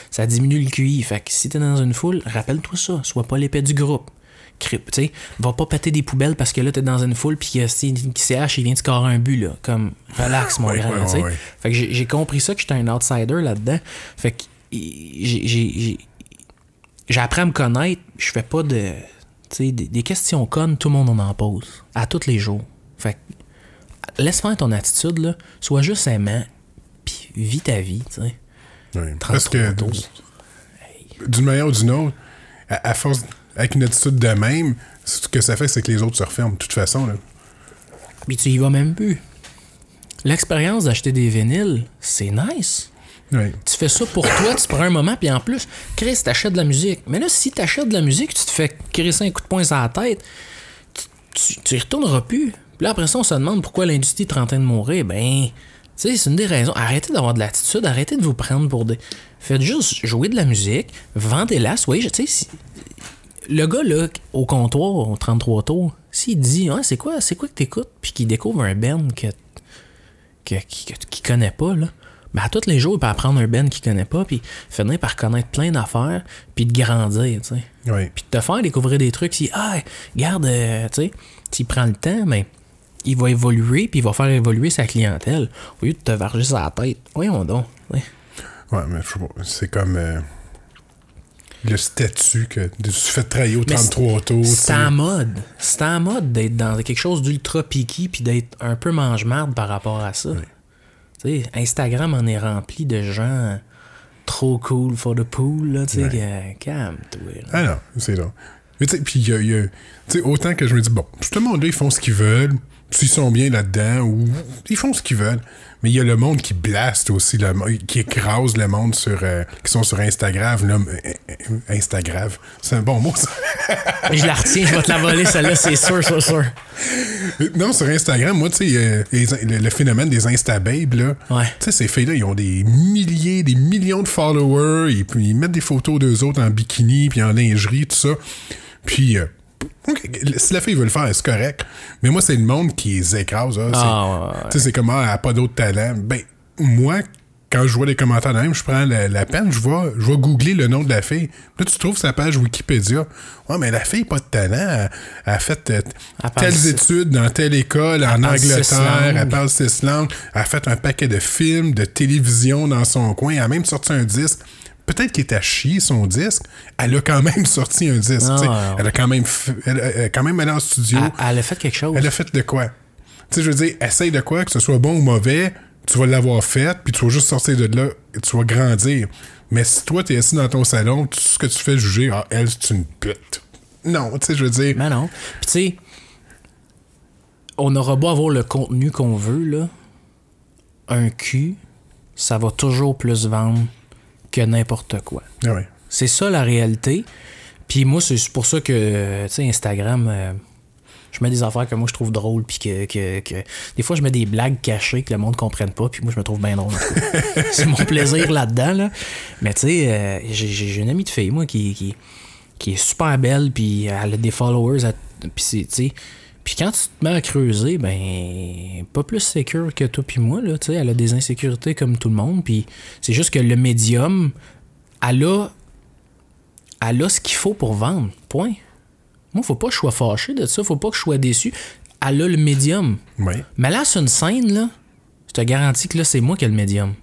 Speaker 2: ça diminue le QI. Fait que si t'es dans une foule, rappelle-toi ça. Sois pas l'épée du groupe. Tu sais, va pas péter des poubelles parce que là, t'es dans une foule pis que CH, il vient de scorer un but, là. Comme, relax, mon grand, tu sais. Fait que j'ai compris ça, que j'étais un outsider là-dedans. Fait que j'ai appris à me connaître. Je fais pas de... Tu sais, des questions connes, tout le monde en pose. À tous les jours. Fait que laisse faire ton attitude, là. Sois juste aimant, puis vis ta vie, tu sais.
Speaker 1: Oui, parce que d'une manière ou d'une autre, à force, avec une attitude de même, ce que ça fait, c'est que les autres se referment de toute façon, là.
Speaker 2: Puis tu y vas même plus. L'expérience d'acheter des vinyles, c'est nice.
Speaker 1: Oui.
Speaker 2: Tu fais ça pour toi, tu prends un moment, puis en plus, Chris, t'achètes de la musique. Mais là, si t'achètes de la musique, tu te fais crisser un coup de poing sur la tête, tu y retourneras plus. Puis là, après ça, on se demande pourquoi l'industrie est en train de mourir. Ben, tu sais, c'est une des raisons. Arrêtez d'avoir de l'attitude, arrêtez de vous prendre pour des... Faites juste jouer de la musique, vendez-la, soyez... Tu sais, le gars, là, au comptoir, au 33 tours, s'il dit, ah, c'est quoi que t'écoutes, puis qu'il découvre un band qu'il connaît pas, là, ben à tous les jours, il peut apprendre un band qu'il connaît pas, puis finir par connaître plein d'affaires, puis de grandir, tu sais.
Speaker 1: Oui.
Speaker 2: Puis de te faire découvrir des trucs, si, regarde, tu sais, s'il prend le temps, ben, il va évoluer, puis il va faire évoluer sa clientèle, au lieu de te varger sur la tête. Voyons donc. Ouais,
Speaker 1: mais c'est comme le statut que tu fais travailler au 33 tours.
Speaker 2: C'est en mode. C'est en mode d'être dans quelque chose d'ultra piqué, puis d'être un peu mange-marde par rapport à ça. Oui. Tu sais, Instagram en est rempli de gens trop cool for the pool, là, tu sais, calme-toi.
Speaker 1: Ah non, c'est là. Mais tu sais, puis il y a tu sais, autant que je me dis, bon, tout le monde là, ils font ce qu'ils veulent, s'ils sont bien là-dedans, ou ils font ce qu'ils veulent. Mais il y a le monde qui blaste aussi, qui écrase le monde qui sont sur Instagram. Là, Instagram, c'est un bon mot, ça.
Speaker 2: Je la retiens, je vais te la voler, celle-là, c'est sûr.
Speaker 1: Non, sur Instagram, moi, tu sais, le phénomène des Instababes, là, tu sais, ces filles-là, ils ont des millions de followers, ils mettent des photos d'eux autres en bikini, puis en lingerie, tout ça. Puis... si la fille veut le faire, c'est correct. Mais moi, c'est le monde qui les écrase. C'est comme, elle n'a pas d'autre talent. Ben, moi, quand je vois les commentaires de même, je prends la peine, je vais googler le nom de la fille. Là, tu trouves sa page Wikipédia. Ouais, mais la fille n'a pas de talent. Elle a fait telles études dans telle école en Angleterre. Elle parle 6 langues. Elle a fait un paquet de films, de télévision dans son coin. Elle a même sorti un disque. Peut-être qu'il est à chier son disque, elle a quand même sorti un disque. Elle a quand même allé en studio.
Speaker 2: Elle a fait quelque chose.
Speaker 1: Elle a fait de quoi? Tu sais, je veux dire, essaye de quoi, que ce soit bon ou mauvais, tu vas l'avoir fait, puis tu vas juste sortir de là, et tu vas grandir. Mais si toi, t'es assis dans ton salon, tout ce que tu fais juger, elle, c'est une pute. Non, tu sais, je veux dire...
Speaker 2: Ben non. Puis tu sais, on aura beau avoir le contenu qu'on veut, là, un cul, ça va toujours plus vendre que n'importe quoi.
Speaker 1: Ah ouais.
Speaker 2: C'est ça la réalité. Puis moi, c'est pour ça que, tu sais, Instagram, je mets des affaires que moi je trouve drôles, puis que des fois je mets des blagues cachées que le monde ne comprenne pas, puis moi je me trouve bien drôle. C'est mon plaisir là-dedans, là. Mais tu sais, j'ai une amie de fille, moi, qui est super belle, puis elle a des followers, puis tu sais... Puis quand tu te mets à creuser, ben, pas plus sécure que toi puis moi, là, tu sais, elle a des insécurités comme tout le monde, puis c'est juste que le médium, elle a ce qu'il faut pour vendre, point. Moi, faut pas que je sois fâché de ça, faut pas que je sois déçu. Elle a le médium.
Speaker 1: Oui.
Speaker 2: Mais là, sur une scène, là, je te garantis que là, c'est moi qui ai le médium.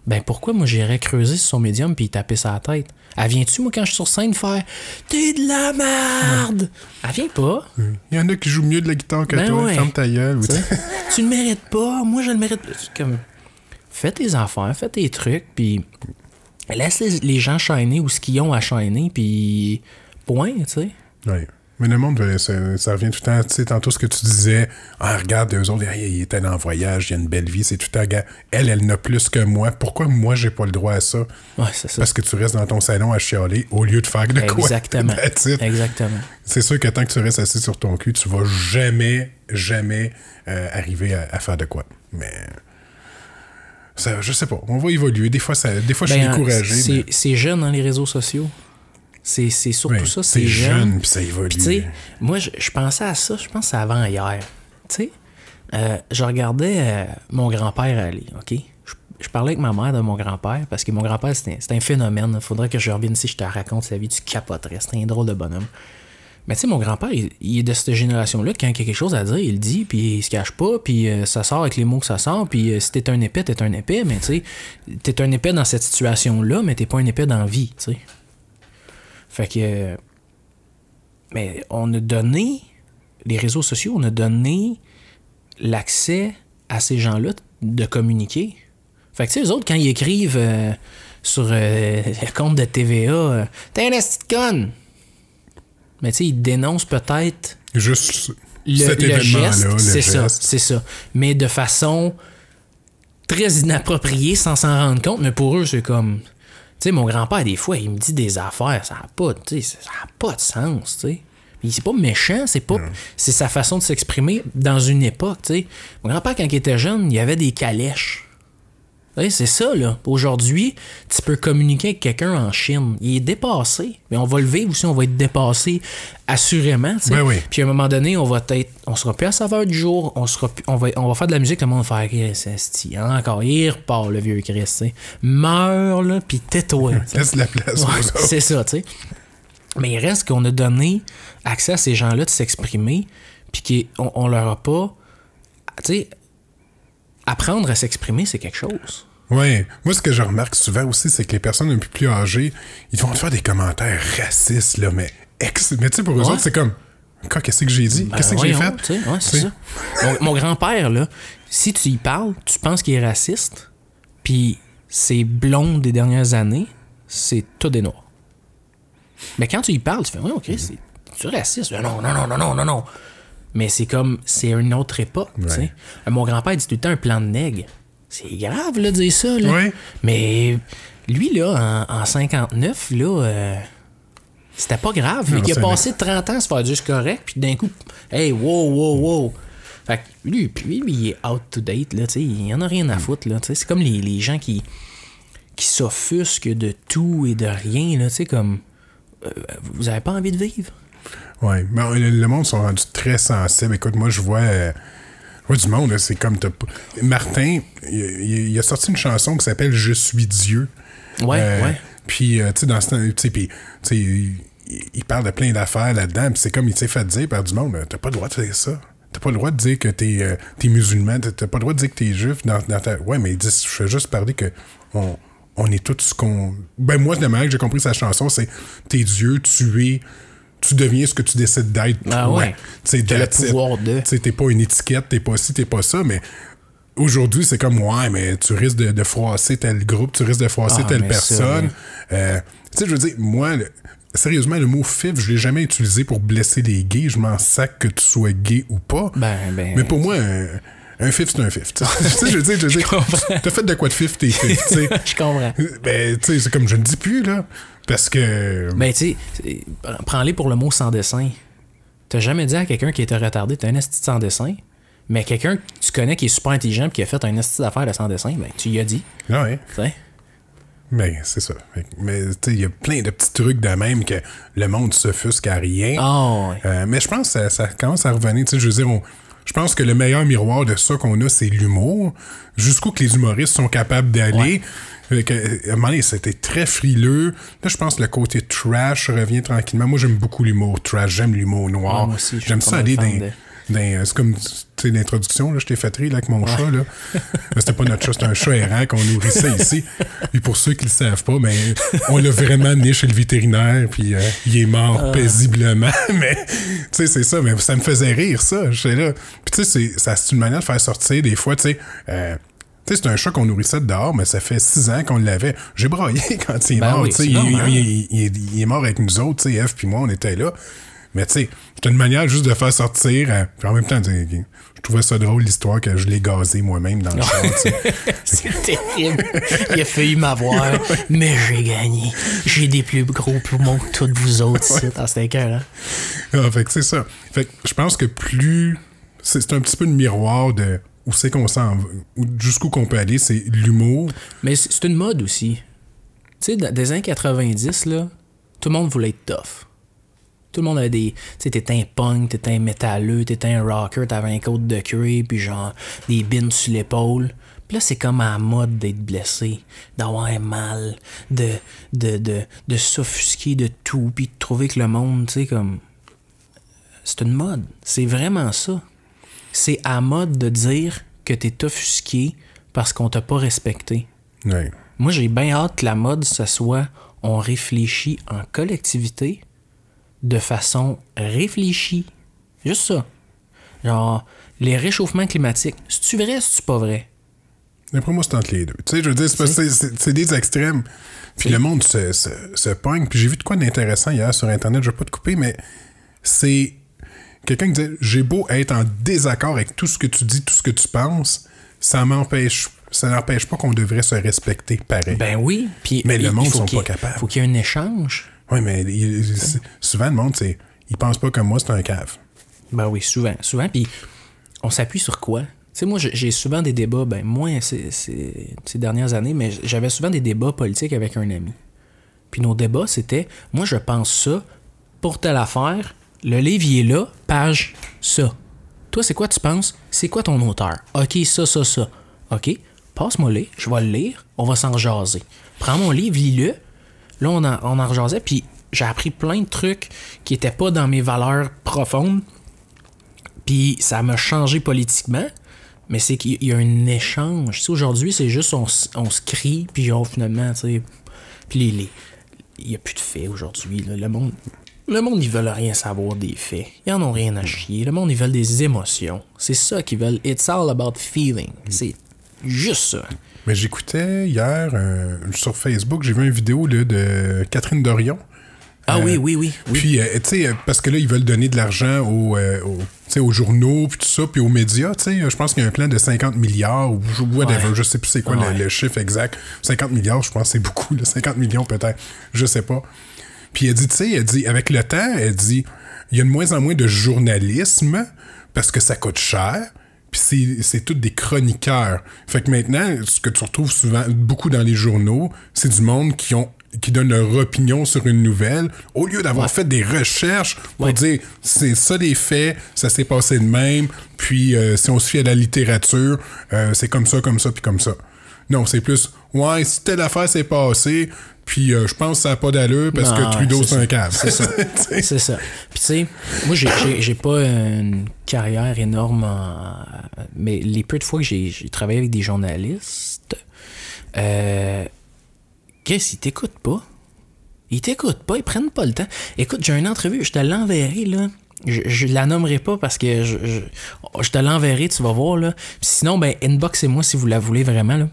Speaker 2: Ben, pourquoi moi j'irais creuser sur son médium puis taper sa tête? Elle vient-tu, moi, quand je suis sur scène, faire « T'es de la merde! » Elle vient pas.
Speaker 1: Il y en a qui jouent mieux de la guitare que toi.
Speaker 2: Ouais.
Speaker 1: Ferme ta gueule.
Speaker 2: Tu le mérites pas. Moi, je le mérite. Comme, fais tes affaires, fais tes trucs, puis laisse les gens shiner ou ce qu'ils ont à shiner, puis point, tu sais.
Speaker 1: Oui. Mais le monde, ça revient tout le temps. Tu sais, tantôt, ce que tu disais, regarde, eux autres, ils étaient en voyage, il y a une belle vie, c'est tout le temps. Elle n'a plus que moi. Pourquoi moi, j'ai pas le droit à ça?
Speaker 2: Ouais, c'est ça.
Speaker 1: Parce que tu restes dans ton salon à chialer au lieu de faire de quoi.
Speaker 2: Exactement. Exactement.
Speaker 1: C'est sûr que tant que tu restes assis sur ton cul, tu vas jamais arriver à faire de quoi. Mais ça, je sais pas. On va évoluer. Des fois, je suis découragé.
Speaker 2: C'est jeune dans les réseaux sociaux. C'est surtout ça, c'est
Speaker 1: jeune, puis ça évolue.
Speaker 2: Puis tu sais, moi, je pensais à ça, je pense que c'est avant hier. Tu sais, je regardais mon grand-père aller, OK? Je parlais avec ma mère de mon grand-père, parce que mon grand-père, c'est un phénomène. Il faudrait que je revienne ici, je te raconte sa vie, tu capoterais. C'est un drôle de bonhomme. Mais tu sais, mon grand-père, il est de cette génération-là, quand il y a quelque chose à dire, il le dit, puis il se cache pas, puis ça sort avec les mots que ça sort, puis si t'es un épais, t'es un épais, mais tu sais, t'es un épais dans cette situation-là, mais t'es pas un épais dans la vie, tu sais. Fait que... Mais on a donné... Les réseaux sociaux, on a donné l'accès à ces gens-là de communiquer. Fait que tu sais, eux autres, quand ils écrivent sur le compte de TVA « T'es un esti de conne! » Mais tu sais, ils dénoncent peut-être...
Speaker 1: Juste
Speaker 2: cet événement-là, c'est ça. Mais de façon très inappropriée, sans s'en rendre compte. Mais pour eux, c'est comme... Tu sais, mon grand-père, des fois, il me dit des affaires, ça n'a pas de sens, tu sais. C'est pas méchant, c'est sa façon de s'exprimer dans une époque, tu sais. Mon grand-père, quand il était jeune, il y avait des calèches. Tu sais, c'est ça, là. Aujourd'hui, tu peux communiquer avec quelqu'un en Chine. Il est dépassé. Mais on va le vivre aussi, on va être dépassé assurément, tu sais.
Speaker 1: Ben oui.
Speaker 2: Puis à un moment donné, on sera plus à saveur du jour, on va faire de la musique, le monde va faire Chris, encore, il repart le vieux Chris, tu sais. Meurs, là, puis tais-toi.
Speaker 1: Laisse la place aux autres.
Speaker 2: C'est ça, tu sais. Mais il reste qu'on a donné accès à ces gens-là de s'exprimer, puis qu'on leur a pas... Tu sais, apprendre à s'exprimer, c'est quelque chose.
Speaker 1: Oui. Moi, ce que je remarque souvent aussi, c'est que les personnes un peu plus âgées, ils vont te faire des commentaires racistes, là, mais tu sais, pour eux autres, c'est comme... Qu'est-ce que j'ai dit? Qu'est-ce que j'ai fait?
Speaker 2: Ouais, c'est ça. Mon grand-père, là, si tu y parles, tu penses qu'il est raciste, puis ses blondes des dernières années, c'est tout des noirs. Mais quand tu y parles, tu fais, ouais, OK, c'est raciste. Non. Mais c'est comme, c'est une autre époque, tu sais. Mon grand-père dit tout le temps un plan de nègre. C'est grave, là, de dire ça, là.
Speaker 1: Ouais.
Speaker 2: Mais lui, là, en 59, là, c'était pas grave. Non, il a passé 30 ans à se faire juste correct, puis d'un coup, hey, wow. Fait que lui, il est out to date, là, tu sais. Il y en a rien à foutre, là. Tu sais, c'est comme les gens qui s'offusquent de tout et de rien, là, tu sais, comme... vous avez pas envie de vivre?
Speaker 1: Oui, mais le monde sont rendus très sensibles. Écoute, moi, je vois du monde, là, c'est comme... Martin, il a sorti une chanson qui s'appelle « Je suis Dieu ».
Speaker 2: Ouais.
Speaker 1: Puis, tu sais, dans ce temps, il parle de plein d'affaires là-dedans, puis c'est comme il s'est fait dire par du monde, t'as pas le droit de faire ça. T'as pas le droit de dire que t'es musulman, t'as pas le droit de dire que t'es juif dans ta... Ouais, mais il dit, je fais juste parler que... On est tous ce qu'on... Ben moi, de la manière que j'ai compris sa chanson, c'est t'es Dieu, tu deviens ce que tu décides d'être.
Speaker 2: Ah ouais. T'as le pouvoir de...
Speaker 1: T'es pas une étiquette, t'es pas ci, t'es pas ça, mais aujourd'hui, c'est comme, ouais, mais tu risques de froisser tel groupe, tu risques de froisser telle personne. Tu sais, je veux dire, moi, sérieusement, le mot fif, je l'ai jamais utilisé pour blesser les gays. Je m'en sac que tu sois gay ou pas. Mais pour moi, un fif, c'est un fif. Tu sais, je veux dire, t'as fait de quoi de fif, t'es fif, tu sais.
Speaker 2: Je comprends.
Speaker 1: Ben, tu sais, c'est comme je ne dis plus, là. Parce que.
Speaker 2: Ben, tu sais, prends-les pour le mot sans dessin. T'as jamais dit à quelqu'un qui était retardé, t'as un esti de sans dessin, mais quelqu'un que tu connais qui est super intelligent et qui a fait un esti d'affaires de sans dessin, ben, tu y as dit.
Speaker 1: Ah ouais.
Speaker 2: T'sais?
Speaker 1: Ben, c'est ça. Mais, tu sais, il y a plein de petits trucs de même que le monde s'offusque à rien.
Speaker 2: Oh, ouais.
Speaker 1: Mais je pense que ça commence à revenir. Tu sais, je veux dire, je pense que le meilleur miroir de ça qu'on a, c'est l'humour. Jusqu'où que les humoristes sont capables d'aller. Ouais. À un moment donné, c'était très frileux. Là, je pense que le côté trash revient tranquillement. Moi, j'aime beaucoup l'humour trash. J'aime l'humour noir.
Speaker 2: Ouais, moi aussi,
Speaker 1: j'aime ça aller c'est comme, tu sais, l'introduction, là, je t'ai fait rire là, avec mon chat, là. C'était pas notre chat, c'était un chat errant qu'on nourrissait ici. Et pour ceux qui le savent pas, ben, on l'a vraiment amené chez le vétérinaire, puis il est mort paisiblement. Mais, tu sais, c'est ça, mais ça me faisait rire, ça. J'étais là. Puis, tu sais, c'est une manière de faire sortir, des fois, tu sais, c'est un chat qu'on nourrissait dehors, mais ça fait 6 ans qu'on l'avait. J'ai braillé quand il est mort.
Speaker 2: Oui,
Speaker 1: il est mort avec nous autres, tu sais, Eve puis moi, on était là. Mais tu sais, c'était une manière juste de faire sortir. Puis en même temps, je trouvais ça drôle, l'histoire que je l'ai gazé moi-même dans le char.
Speaker 2: C'est terrible. Il a failli m'avoir, mais j'ai gagné. J'ai des plus gros poumons que tous vous autres. C'était cœur, hein?
Speaker 1: Fait que c'est ça. Fait que je pense que plus... C'est un petit peu le miroir de où c'est qu'on s'en va, jusqu'où qu'on peut aller, c'est l'humour.
Speaker 2: Mais c'est une mode aussi. Tu sais, des années 90, là, tout le monde voulait être tough. Tout le monde avait des... Tu sais, t'étais un punk, t'étais un métalleux, t'étais un rocker, t'avais un côte de cuir, puis genre des bines sur l'épaule. Puis là, c'est comme à la mode d'être blessé, d'avoir mal, de s'offusquer de tout, puis de trouver que le monde, tu sais, comme... C'est une mode. C'est vraiment ça. C'est à la mode de dire que t'es offusqué parce qu'on t'a pas respecté.
Speaker 1: Ouais.
Speaker 2: Moi, j'ai bien hâte que la mode, ce soit on réfléchit en collectivité de façon réfléchie. Juste ça. Genre, les réchauffements climatiques, c'est-tu vrai, c'est-tu pas vrai?
Speaker 1: D'après moi, c'est entre les deux. Tu sais, je veux dire, c'est des extrêmes. Puis le monde se pogne. Puis j'ai vu de quoi d'intéressant hier sur Internet, je vais pas te couper, mais c'est quelqu'un qui disait, j'ai beau être en désaccord avec tout ce que tu dis, tout ce que tu penses, ça n'empêche pas qu'on devrait se respecter pareil.
Speaker 2: Ben oui. Puis,
Speaker 1: mais le monde ne sont pas capables.
Speaker 2: Faut qu'il y ait un échange.
Speaker 1: Oui, mais souvent, le monde, ils pensent pas comme moi, c'est un cave.
Speaker 2: Ben oui, souvent. Puis on s'appuie sur quoi? Tu sais, moi, j'ai souvent des débats, ben moins ces dernières années, mais j'avais souvent des débats politiques avec un ami. Puis nos débats, c'était, moi, je pense ça, pour telle affaire, le livre, il est là, page ça. Toi, c'est quoi tu penses? C'est quoi ton auteur? OK, ça. OK, passe-moi-le, je vais le lire, on va s'en jaser. Prends mon livre, lis-le. Là, on en rejasait, puis j'ai appris plein de trucs qui étaient pas dans mes valeurs profondes. Puis ça m'a changé politiquement, mais c'est qu'il y a un échange. Tu sais, aujourd'hui, c'est juste on se crie, puis finalement, tu sais... Puis il n'y a plus de faits aujourd'hui. Là. Le monde, ils veulent rien savoir des faits. Ils en ont rien à chier. Le monde, ils veulent des émotions. C'est ça qu'ils veulent. It's all about feeling. C'est juste ça.
Speaker 1: Mais j'écoutais hier sur Facebook, j'ai vu une vidéo là, de Catherine Dorion.
Speaker 2: Ah oui.
Speaker 1: Puis, tu sais, parce que là, ils veulent donner de l'argent aux journaux, puis tout ça, puis aux médias, tu sais. Je pense qu'il y a un plan de 50 milliards, ou whatever, je sais plus c'est quoi le chiffre exact. 50 milliards, je pense que c'est beaucoup, là, 50 millions peut-être, je sais pas. Puis elle dit, avec le temps, elle dit, il y a de moins en moins de journalisme, parce que ça coûte cher. Puis c'est tous des chroniqueurs. Fait que maintenant, ce que tu retrouves souvent, beaucoup dans les journaux, c'est du monde qui donne leur opinion sur une nouvelle, au lieu d'avoir fait des recherches pour dire, c'est ça les faits, ça s'est passé de même, puis si on se fie à la littérature, c'est comme ça, puis comme ça. Non, c'est plus, si telle affaire s'est passée, puis je pense que ça n'a pas d'allure parce que Trudeau, c'est un cave.
Speaker 2: C'est ça. C'est ça. Puis tu sais, moi, j'ai pas une carrière énorme mais les peu de fois que j'ai travaillé avec des journalistes, Chris, ils t'écoutent pas. Ils prennent pas le temps. Écoute, j'ai une entrevue, je te l'enverrai, là. Je la nommerai pas parce que je te l'enverrai, tu vas voir, là. Puis sinon, ben, inboxez-moi si vous la voulez vraiment, là.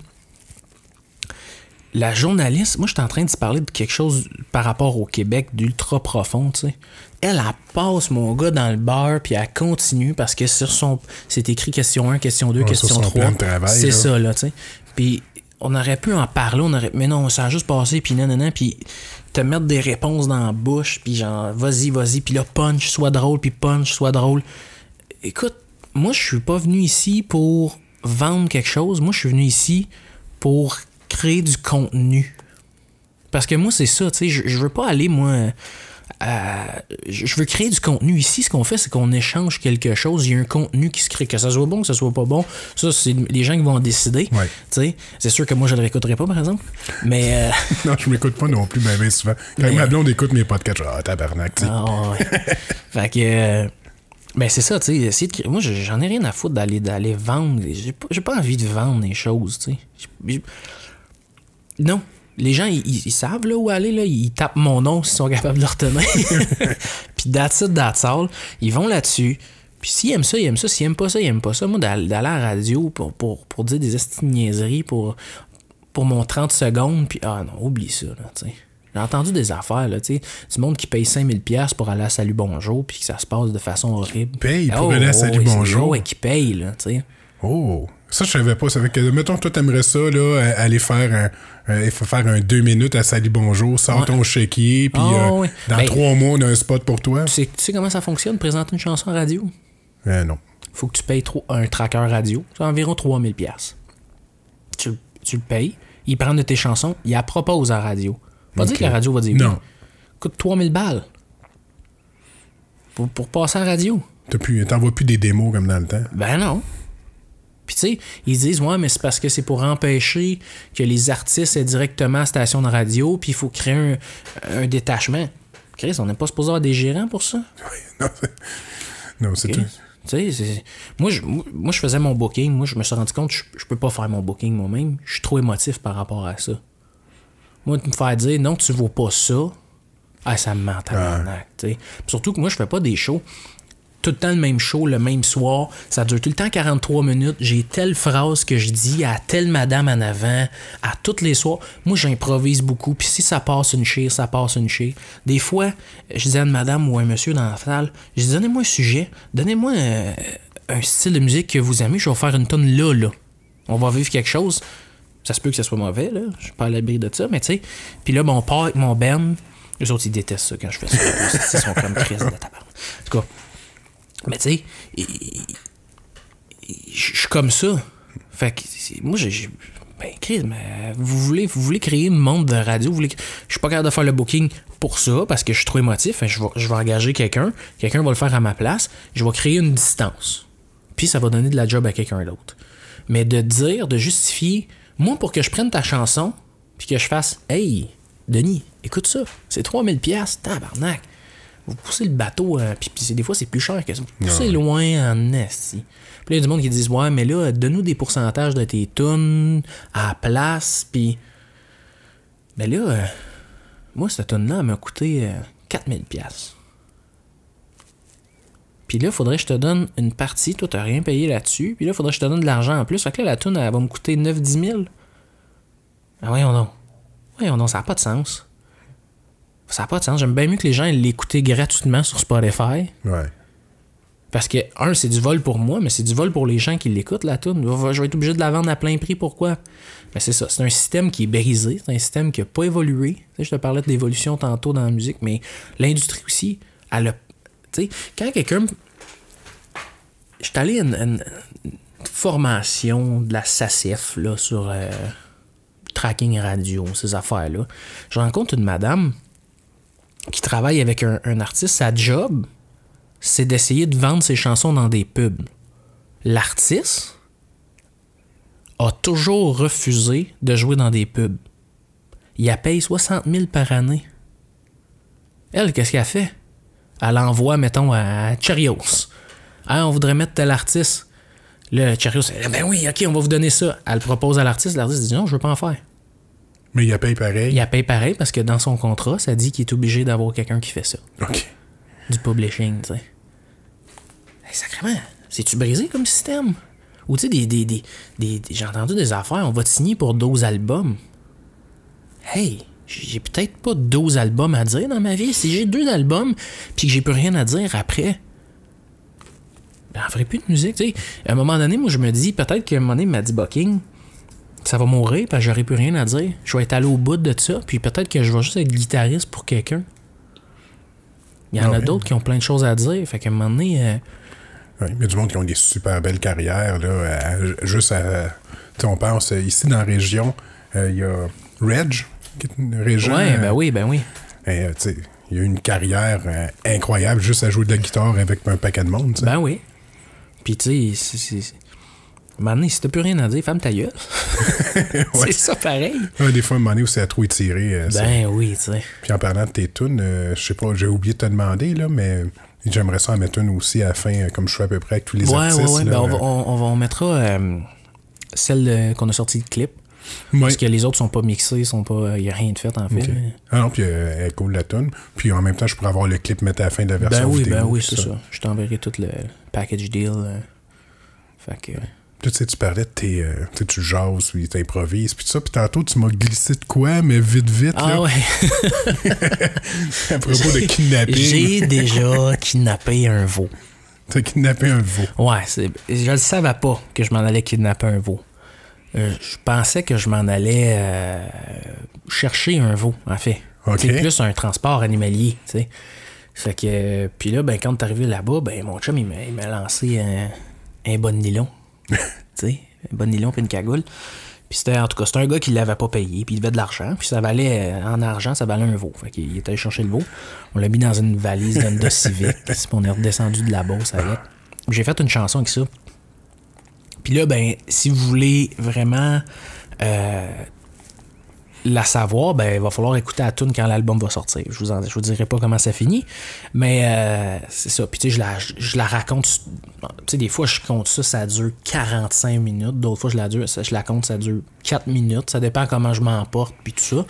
Speaker 2: La journaliste, moi, je suis en train de te parler de quelque chose par rapport au Québec d'ultra profond, tu sais. Elle passe, mon gars, dans le bar, puis elle continue parce que c'est écrit question 1, question 2, question 3. C'est ça, là, tu sais. Puis on aurait pu en parler, mais non, ça a juste passé, puis nanana, puis te mettre des réponses dans la bouche, puis genre, vas-y, puis là, punch, soit drôle, puis punch, soit drôle. Écoute, moi, je suis pas venu ici pour vendre quelque chose. Moi, je suis venu ici pour créer du contenu. Parce que moi, c'est ça, tu sais, je veux pas aller, moi... je veux créer du contenu. Ici, ce qu'on fait, c'est qu'on échange quelque chose. Il y a un contenu qui se crée. Que ça soit bon, que ça soit pas bon, ça, c'est les gens qui vont en décider.
Speaker 1: Ouais.
Speaker 2: T'sais, c'est sûr que moi, je le réécouterai pas, par exemple. Mais...
Speaker 1: non, je m'écoute pas non plus, mais souvent. Quand ma blonde écoute mes podcasts, tabarnak, tu sais.
Speaker 2: Ouais. Fait que... ben, c'est ça, tu sais. Moi, j'en ai rien à foutre d'aller vendre. J'ai pas envie de vendre les choses, tu sais. Non. Les gens, ils savent là, où aller, là. Ils tapent mon nom s'ils sont capables de le retenir. Puis that's all. Ils vont là-dessus. Puis s'ils aiment ça, ils aiment ça. S'ils aiment pas ça, ils aiment pas ça. Moi, d'aller à la radio pour dire des niaiseries pour mon 30 secondes, puis non, oublie ça, là, tu sais. J'ai entendu des affaires, là, tu sais, du monde qui paye 5000$ pour aller à Salut Bonjour, puis que ça se passe de façon horrible.
Speaker 1: Paye pour aller à Salut Bonjour?
Speaker 2: Ouais, qui paye, là, tu sais.
Speaker 1: Oh! Ça, je savais pas. Ça fait que, mettons, toi, t'aimerais ça, là, aller faire un 2 minutes à Salut Bonjour, sors ton chéquier, puis dans 3 mois, on a un spot pour toi.
Speaker 2: Tu sais comment ça fonctionne, présenter une chanson radio?
Speaker 1: Non.
Speaker 2: Faut que tu payes un tracker radio. C'est environ 3000$. Tu le payes, ils prennent de tes chansons, ils la proposent à la radio. Pas dire que la radio va dire
Speaker 1: non.
Speaker 2: Oui. Coûte 3000 balles. Pour passer à la radio.
Speaker 1: T'envoies plus des démos comme dans le temps.
Speaker 2: Ben non. Puis tu sais, ils disent, ouais, mais c'est parce que c'est pour empêcher que les artistes aient directement à la station de radio, puis il faut créer un détachement. Chris, on n'est pas supposé avoir des gérants pour ça?
Speaker 1: Oui, non, c'est tout.
Speaker 2: Tu sais, moi, je faisais mon booking. Moi, je me suis rendu compte que je peux pas faire mon booking moi-même. Je suis trop émotif par rapport à ça. Moi, de me faire dire, non, tu vaux pas ça, ça me ment tellement. Surtout que moi, je fais pas des shows. Tout le temps le même show, le même soir. Ça dure tout le temps 43 minutes. J'ai telle phrase que je dis à telle madame en avant, à tous les soirs. Moi, j'improvise beaucoup. Puis si ça passe une chire, ça passe une chire. Des fois, je dis à une madame ou à un monsieur dans la salle, je dis, donnez-moi un sujet, donnez-moi un style de musique que vous aimez, je vais faire une tonne là. On va vivre quelque chose. Ça se peut que ça soit mauvais, là. Je suis pas à l'abri de ça, mais tu sais. Puis là, on part avec mon Ben. Les autres, ils détestent ça quand je fais ça. Ils sont comme crise de tabac. En tout cas. Mais tu sais, je suis comme ça. Fait que moi, ben, Chris, mais vous voulez créer un monde de radio. Je suis pas capable de faire le booking pour ça parce que je suis trop émotif. Je vais engager quelqu'un. Quelqu'un va le faire à ma place. Je vais créer une distance. Puis ça va donner de la job à quelqu'un d'autre. Mais de justifier, moi, pour que je prenne ta chanson, puis que je fasse, hey, Denis, écoute ça, c'est 3000$, tabarnak. Vous poussez le bateau, puis des fois, c'est plus cher que ça. Vous poussez loin en esti. Puis là, il y a du monde qui dit, ouais, mais là, donne-nous des pourcentages de tes tunes à la place, puis... Ben là, moi, cette tune-là, elle m'a coûté 4000$. Puis là, il faudrait que je te donne une partie. Toi, t'as rien payé là-dessus. Puis là, il faudrait que je te donne de l'argent en plus. Fait que là, la tune, elle va me coûter 9-10 000. Ah, voyons donc. Ça n'a pas de sens. Ça n'a pas de sens. J'aime bien mieux que les gens l'écoutent gratuitement sur Spotify.
Speaker 1: Ouais.
Speaker 2: Parce que, c'est du vol pour moi, mais c'est du vol pour les gens qui l'écoutent, la tune. Je vais être obligé de la vendre à plein prix. Pourquoi? Ben, c'est ça. C'est un système qui est brisé. C'est un système qui n'a pas évolué. Tu sais, je te parlais de l'évolution tantôt dans la musique, mais l'industrie aussi, elle a... Tu sais, quand quelqu'un... Je suis allé à une formation de la SACEF, là, sur tracking radio, ces affaires-là. Je rencontre une madame qui travaille avec un artiste. Sa job, c'est d'essayer de vendre ses chansons dans des pubs. L'artiste a toujours refusé de jouer dans des pubs. Il paye 60 000 par année. Elle, qu'est-ce qu'elle fait? Elle envoie, mettons, à Cheerios. On voudrait mettre tel artiste. Là, Cheerios, ben oui, ok, on va vous donner ça. Elle propose à l'artiste dit non, je veux pas en faire.
Speaker 1: Mais il paye pareil.
Speaker 2: Il paye pareil parce que dans son contrat, ça dit qu'il est obligé d'avoir quelqu'un qui fait ça.
Speaker 1: OK.
Speaker 2: Du publishing, tu sais. comment? C'est-tu brisé comme système? Ou tu sais, j'ai entendu des affaires, on va te signer pour 12 albums. Hey, j'ai peut-être pas 12 albums à dire dans ma vie. Si j'ai 2 albums, puis que j'ai plus rien à dire après, ben, on ferait plus de musique, tu sais. À un moment donné, moi, je me dis, peut-être qu'à un moment donné, il m'a dit Bucking, ça va mourir, parce que j'aurai plus rien à dire. Je vais être allé au bout de ça, puis peut-être que je vais juste être guitariste pour quelqu'un. Il y en a d'autres qui ont plein de choses à dire, fait qu'à un moment donné...
Speaker 1: Oui, il y a du monde qui ont des super belles carrières, là, juste à... on pense, ici dans la région, il y a Reg, qui est une région...
Speaker 2: Oui.
Speaker 1: Il y a une carrière incroyable juste à jouer de la guitare avec un paquet de monde, t'sais.
Speaker 2: Ben oui. Puis tu sais, à un moment donné, si t'as plus rien à dire, ferme ta gueule. Ouais. C'est ça pareil.
Speaker 1: Des fois, à un moment donné où c'est à trop étiré.
Speaker 2: Oui, tu sais.
Speaker 1: Puis en parlant de tes tunes, je sais pas, j'ai oublié de te demander, là, mais... J'aimerais ça en mettre une aussi à la fin, comme je fais à peu près avec tous les artistes.
Speaker 2: Oui. Ben, on mettra celle qu'on a sorti le clip. Ouais. Parce que les autres sont pas mixés, il n'y a rien de fait en fait. Okay.
Speaker 1: Ah non, puis elle est cool la tune. Puis en même temps, je pourrais avoir le clip mettre à la fin de la version vidéo.
Speaker 2: Ben oui, c'est ça. Je t'enverrai tout le package deal. Fait que...
Speaker 1: Tu sais, tu parlais de tes... tu jases, puis t'improvises, puis tout ça. Puis tantôt, tu m'as glissé de quoi, mais vite,
Speaker 2: ah
Speaker 1: là.
Speaker 2: Ouais.
Speaker 1: À propos de kidnapping.
Speaker 2: J'ai déjà kidnappé un veau.
Speaker 1: T'as kidnappé un veau?
Speaker 2: Ouais, je le savais pas que je m'en allais kidnapper un veau. Je pensais que je m'en allais chercher un veau, en fait. Okay. C'est plus un transport animalier, tu sais. Fait que... Puis là, ben, quand t'es arrivé là-bas, ben, mon chum, il m'a lancé un bon nylon. Tu sais, un bon nylon puis une cagoule. Puis c'était, en tout cas, c'était un gars qui l'avait pas payé, puis il devait de l'argent, puis ça valait, en argent, ça valait un veau. Fait qu'il était allé chercher le veau. On l'a mis dans une valise d'Honda Civic, puis on est redescendu de la Beauce avec. J'ai fait une chanson avec ça. Puis là, ben, si vous voulez vraiment la savoir, ben, il va falloir écouter la tune quand l'album va sortir. Je vous dirai pas comment ça finit, mais c'est ça. Puis tu sais, je la raconte. Tu sais, des fois, je compte ça dure 45 minutes. D'autres fois, je la compte, ça dure 4 minutes. Ça dépend comment je m'emporte, puis tout ça.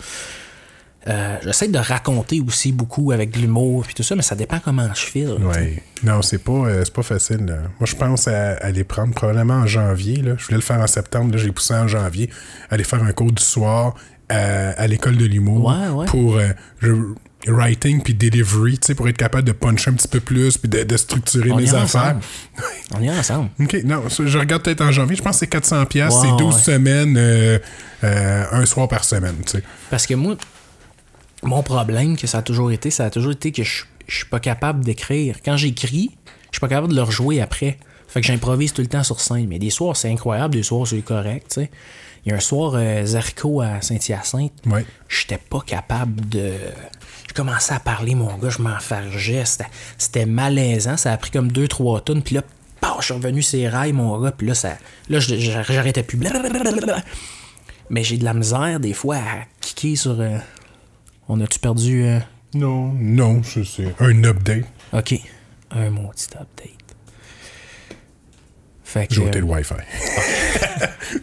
Speaker 2: J'essaie de raconter aussi beaucoup avec de l'humour puis tout ça, mais ça dépend comment je file.
Speaker 1: Oui. Non, c'est pas facile. Là. Moi, je pense à les prendre probablement en janvier. Là. Je voulais le faire en septembre, là, j'ai poussé en janvier. Aller faire un cours du soir à l'école de l'humour pour writing puis delivery, tu sais, pour être capable de puncher un petit peu plus puis de structurer mes affaires.
Speaker 2: On y est ensemble.
Speaker 1: OK, non, je regarde peut-être en janvier. Je pense que c'est 400$. C'est 12 semaines, un soir par semaine, tu sais.
Speaker 2: Parce que moi... Mon problème, ça a toujours été que je suis pas capable d'écrire. Quand j'écris, je suis pas capable de le rejouer après. Fait que j'improvise tout le temps sur scène. Mais des soirs, c'est incroyable, des soirs, c'est correct, tu sais. Il y a un soir, Zarco à Saint-Hyacinthe, j'étais pas capable de... Je commençais à parler, mon gars, je m'enfargeais. C'était malaisant, ça a pris comme 2-3 tonnes, puis là, je suis revenu ses rails, mon gars, puis là, j'arrêtais plus. Blablabla. Mais j'ai de la misère, des fois, à kicker sur... On a-tu perdu...
Speaker 1: Non, c'est un update.
Speaker 2: OK. Un maudit update. Fait que...
Speaker 1: J'ai ôté le Wi-Fi.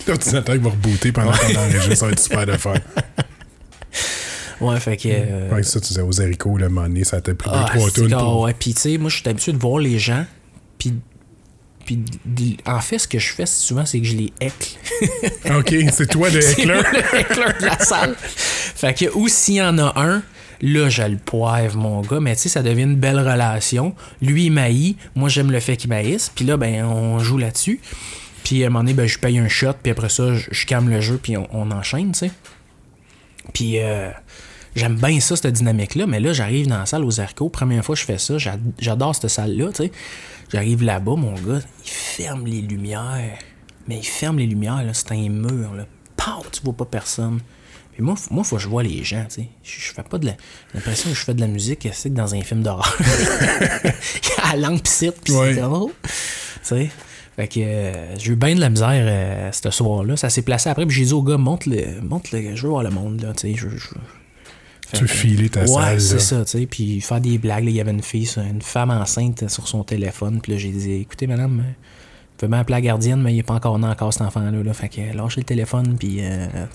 Speaker 1: L'ordinateur va rebooter pendant qu'on enregistre, ça va être super de faire.
Speaker 2: Ouais, fait que...
Speaker 1: Ouais, ça, tu disais aux haricots, le moment donné, ça t'a pris 2-3 tonnes.
Speaker 2: Ouais, puis tu sais, moi, je suis habitué de voir les gens, puis en fait, ce que je fais souvent, c'est que je les heckle. OK, c'est toi le heckler. C'est le heckler de la salle. Fait que, ou s'il y en a un, là, je le poivre, mon gars, mais tu sais, ça devient une belle relation. Lui, il m'haït, moi, j'aime le fait qu'il m'haïsse, puis là, ben, on joue là-dessus. Puis à un moment donné, ben, je paye un shot, puis après ça, je calme le jeu, puis on enchaîne, tu sais. Puis j'aime bien ça, cette dynamique-là, mais là, j'arrive dans la salle aux Arcos, première fois que je fais ça, j'adore cette salle-là, tu sais. J'arrive là-bas, mon gars, il ferme les lumières. Mais il ferme les lumières, là, c'est un mur, là. Pow, tu vois pas personne. Puis moi, faut que je vois les gens, tu sais. Je fais pas de l'impression que je fais de la musique, c'est que dans un film d'horreur. Il y a la langue pis c'est drôle. Tu sais. Fait que j'ai eu bien de la misère ce soir-là. Ça s'est placé après, puis j'ai dit au gars, monte le, je veux voir le monde, là, tu sais.
Speaker 1: Tu veux filer ta salle.
Speaker 2: Ouais, c'est ça, tu sais. Puis faire des blagues. Là, il y avait une femme enceinte sur son téléphone. Puis là, j'ai dit, écoutez, madame, vous pouvez m'appeler la gardienne, mais il n'est pas encore né encore cet enfant-là. Là. Fait que lâchez le téléphone, puis